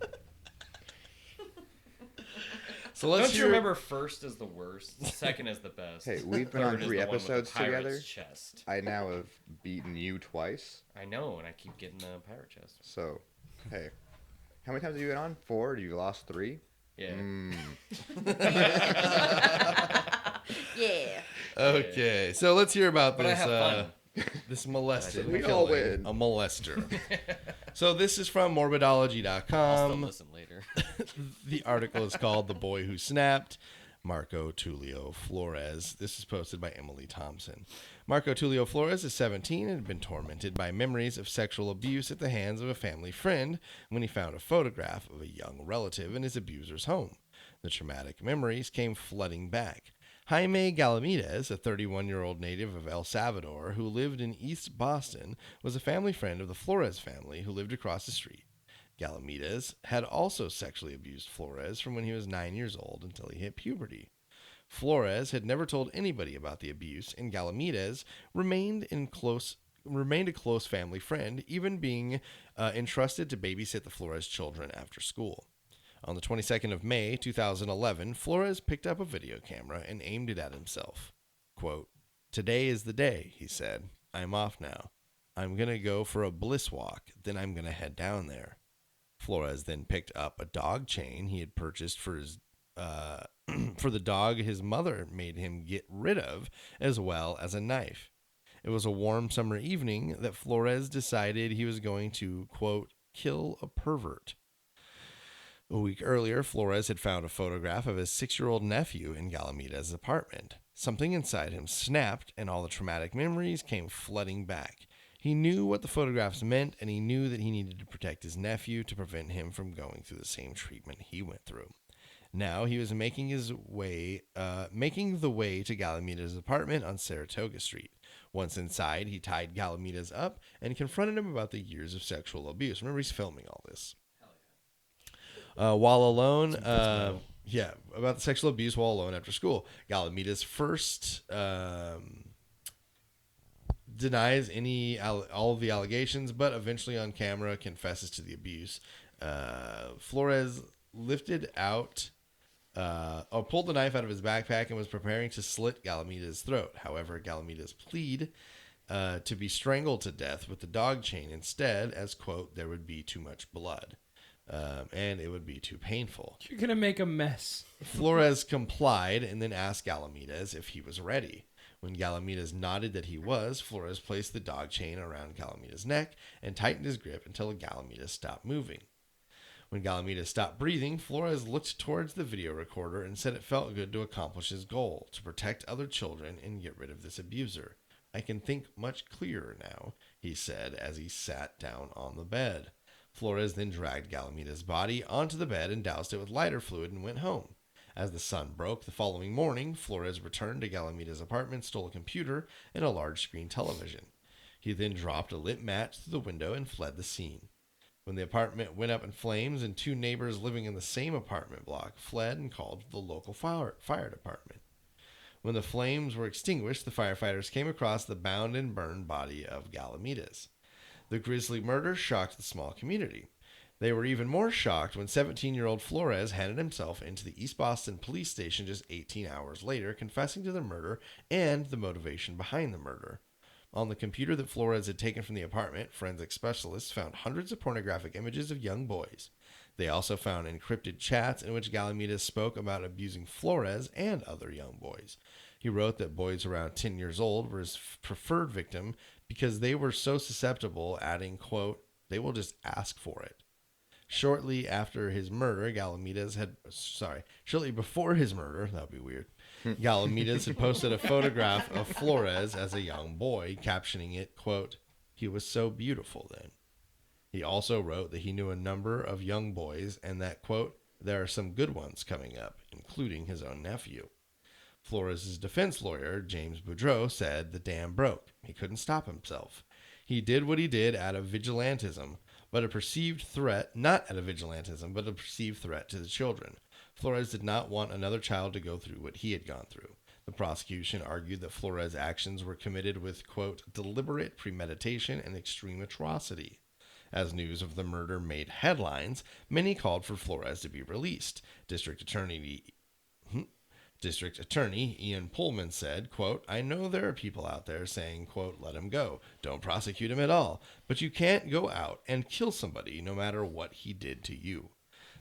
So let's Don't you hear. remember first is the worst, second is the best. Hey, we've been on third is 3 the one with the episodes together. pirate's Chest. I now have beaten you twice. I know, and I keep getting the pirate chest. So, hey, how many times have you been on? 4? You lost 3? Yeah. Yeah. Okay, so let's hear about But I this. have fun. This molested. We all killing, win. A molester. So this is from I'll still morbidology.com. listen later. The article is called "The Boy Who Snapped." Marco Tulio Flores. This is posted by Emily Thompson. Marco Tulio Flores is 17 and had been tormented by memories of sexual abuse at the hands of a family friend when he found a photograph of a young relative in his abuser's home. The traumatic memories came flooding back. Jaime Galamides, a 31-year-old native of El Salvador who lived in East Boston, was a family friend of the Flores family who lived across the street. Galamides had also sexually abused Flores from when he was 9 years old until he hit puberty. Flores had never told anybody about the abuse, and Galamides remained a close family friend, even being entrusted to babysit the Flores children after school. On the 22nd of May, 2011, Flores picked up a video camera and aimed it at himself. Quote, "Today is the day," he said. "I'm off now. I'm going to go for a bliss walk, then I'm going to head down there." Flores then picked up a dog chain he had purchased for his for the dog his mother made him get rid of, as well as a knife. It was a warm summer evening that Flores decided he was going to, quote, "kill a pervert." A week earlier, Flores had found a photograph of his 6-year-old nephew in Galamides' apartment. Something inside him snapped, and all the traumatic memories came flooding back. He knew what the photographs meant, and he knew that he needed to protect his nephew to prevent him from going through the same treatment he went through. Now he was making the way to Galamides' apartment on Saratoga Street. Once inside, he tied Galamides up and confronted him about the years of sexual abuse. Remember, he's filming all this. While alone, about the sexual abuse while alone after school. Galamides first denies all of the allegations, but eventually on camera confesses to the abuse. Flores pulled the knife out of his backpack and was preparing to slit Galamides' throat. However, Galamides pleaded to be strangled to death with the dog chain instead, as, quote, "there would be too much blood. And it would be too painful." You're going to make a mess. Flores complied and then asked Galamides if he was ready. When Galamides nodded that he was, Flores placed the dog chain around Galamides' neck and tightened his grip until Galamides stopped moving. When Galamides stopped breathing, Flores looked towards the video recorder and said it felt good to accomplish his goal, to protect other children and get rid of this abuser. "I can think much clearer now," he said as he sat down on the bed. Flores then dragged Galamides' body onto the bed and doused it with lighter fluid and went home. As the sun broke the following morning, Flores returned to Galamides' apartment, stole a computer and a large-screen television. He then dropped a lit match through the window and fled the scene. When the apartment went up in flames and 2 neighbors living in the same apartment block fled and called the local fire department. When the flames were extinguished, the firefighters came across the bound and burned body of Galamides. The grisly murder shocked the small community. They were even more shocked when 17-year-old Flores handed himself into the East Boston police station just 18 hours later, confessing to the murder and the motivation behind the murder. On the computer that Flores had taken from the apartment, forensic specialists found hundreds of pornographic images of young boys. They also found encrypted chats in which Galamides spoke about abusing Flores and other young boys. He wrote that boys around 10 years old were his preferred victim because they were so susceptible, adding, quote, "they will just ask for it." Shortly before his murder, Galamides had posted a photograph of Flores as a young boy, captioning it, quote, "he was so beautiful then." He also wrote that he knew a number of young boys and that, quote, "there are some good ones coming up, including his own nephew." Flores' defense lawyer, James Boudreau, said the dam broke. He couldn't stop himself. He did what he did out of vigilantism, not a perceived threat to the children. Flores did not want another child to go through what he had gone through. The prosecution argued that Flores' actions were committed with, quote, "deliberate premeditation and extreme atrocity." As news of the murder made headlines, many called for Flores to be released. District Attorney District Attorney Ian Pullman said, quote, "I know there are people out there saying, quote, let him go. Don't prosecute him at all. But you can't go out and kill somebody no matter what he did to you."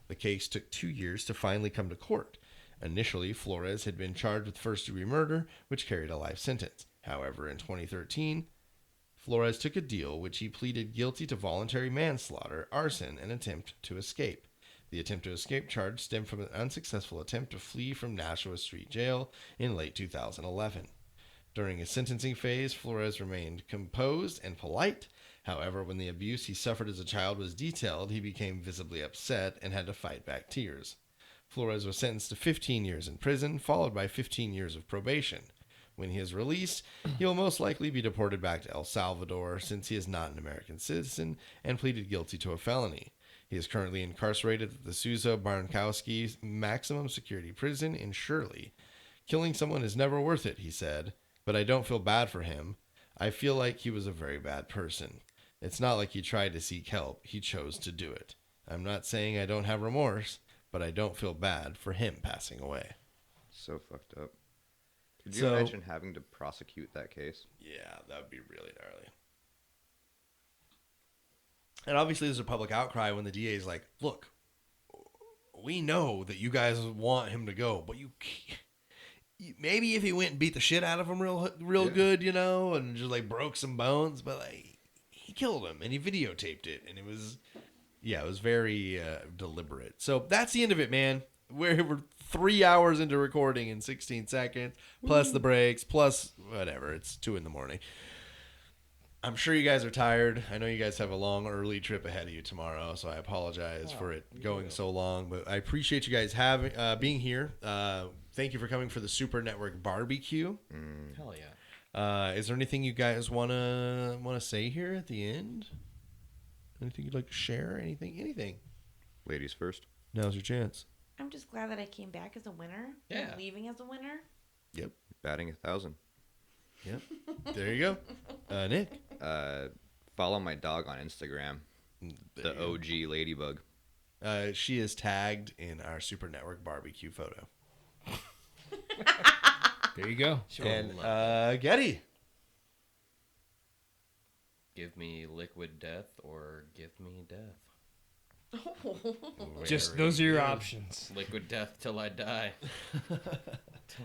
The case took 2 years to finally come to court. Initially, Flores had been charged with first-degree murder, which carried a life sentence. However, in 2013, Flores took a deal which he pleaded guilty to voluntary manslaughter, arson, and attempt to escape. The attempt to escape charge stemmed from an unsuccessful attempt to flee from Nashua Street Jail in late 2011. During his sentencing phase, Flores remained composed and polite. However, when the abuse he suffered as a child was detailed, he became visibly upset and had to fight back tears. Flores was sentenced to 15 years in prison, followed by 15 years of probation. When he is released, he will most likely be deported back to El Salvador since he is not an American citizen and pleaded guilty to a felony. He is currently incarcerated at the Souza Barnkowski maximum security prison in Shirley. "Killing someone is never worth it," he said, "but I don't feel bad for him. I feel like he was a very bad person. It's not like he tried to seek help. He chose to do it. I'm not saying I don't have remorse, but I don't feel bad for him passing away." So fucked up. Could you So- imagine having to prosecute that case? Yeah, that would be really gnarly. And obviously there's a public outcry when the DA is like, "Look, we know that you guys want him to go, but maybe if he went and beat the shit out of him real good, and just like broke some bones, but like he killed him and he videotaped it, and it was very deliberate." So that's the end of it, man. We're 3 hours into recording in 16 seconds, plus the breaks, plus whatever. It's 2 a.m. I'm sure you guys are tired. I know you guys have a long, early trip ahead of you tomorrow, so I apologize for it going so long. But I appreciate you guys being here. Thank you for coming for the Super Network barbecue. Hell yeah. Is there anything you guys want to say here at the end? Anything you'd like to share? Anything? Ladies first. Now's your chance. I'm just glad that I came back as a winner. Yeah. And leaving as a winner. Yep. Batting 1,000. Yep. There you go. Nick. Follow my dog on Instagram. The OG Ladybug. She is tagged in our Super Network barbecue photo. There you go. And Getty. Give me liquid death or give me death. Just those are your options. Liquid death till I die.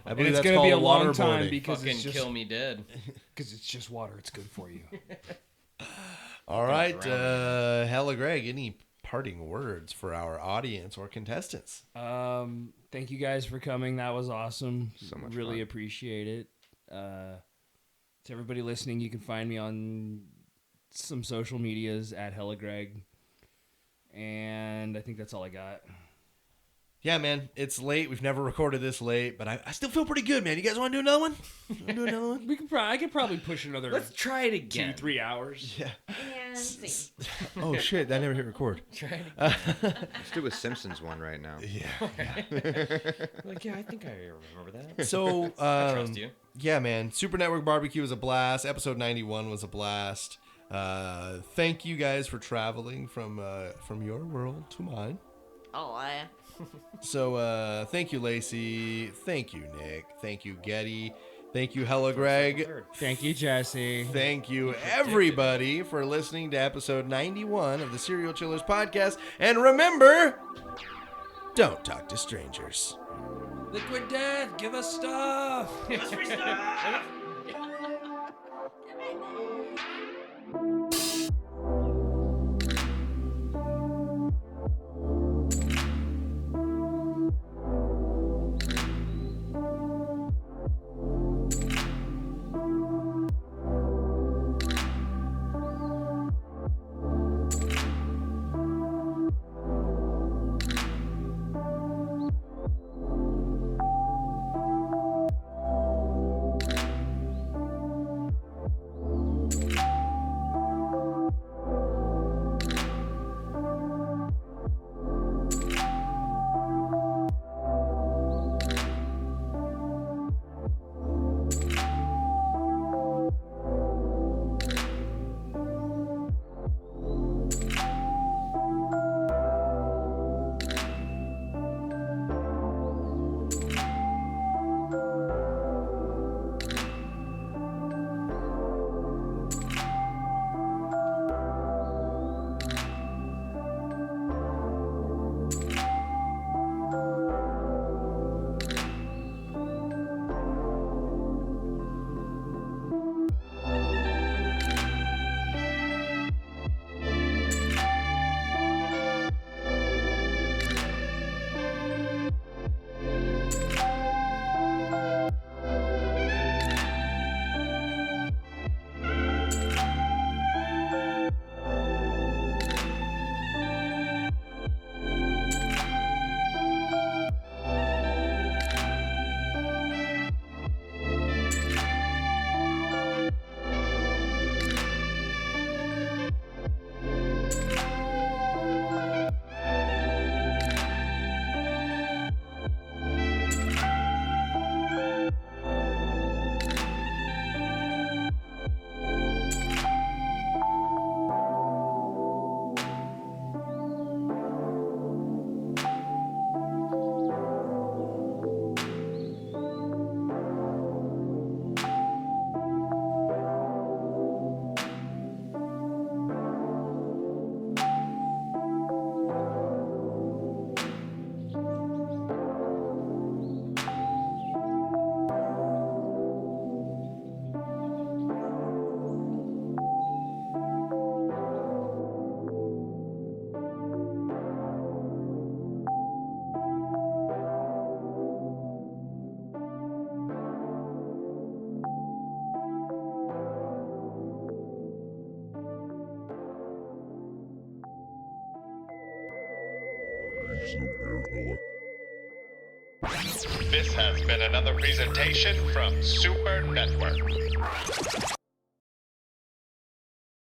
I And believe it's that's going to be a called long time waterboarding. because Fucking it's just, kill me dead. because it's just water. It's good for you. All right, drown Hella Greg, any parting words for our audience or contestants? Thank you guys for coming. That was awesome. So much really fun. appreciate it. To everybody listening, you can find me on some social medias at Hella Greg. And I think that's all I got. Yeah, man, it's late. We've never recorded this late, but I still feel pretty good, man. You guys want to do another one? Do another one? We could I could probably push another Let's try it again. 2-3 hours. Yeah. And see. Oh shit, I never hit record. Try it again. Let's do a Simpsons one right now. Yeah. Like, yeah, I think I remember that. So, I trust you. yeah, man, Super Network Barbecue was a blast. Episode 91 was a blast. Thank you guys for traveling from your world to mine. Oh, So, thank you, Lacey. Thank you, Nick. Thank you, Getty. Thank you, Hella Greg. Thank you, Jesse. Thank you, everybody, for listening to episode 91 of the Serial Chillers podcast. And remember, don't talk to strangers. Liquid Death, give us stuff. This has been another presentation from Super Network.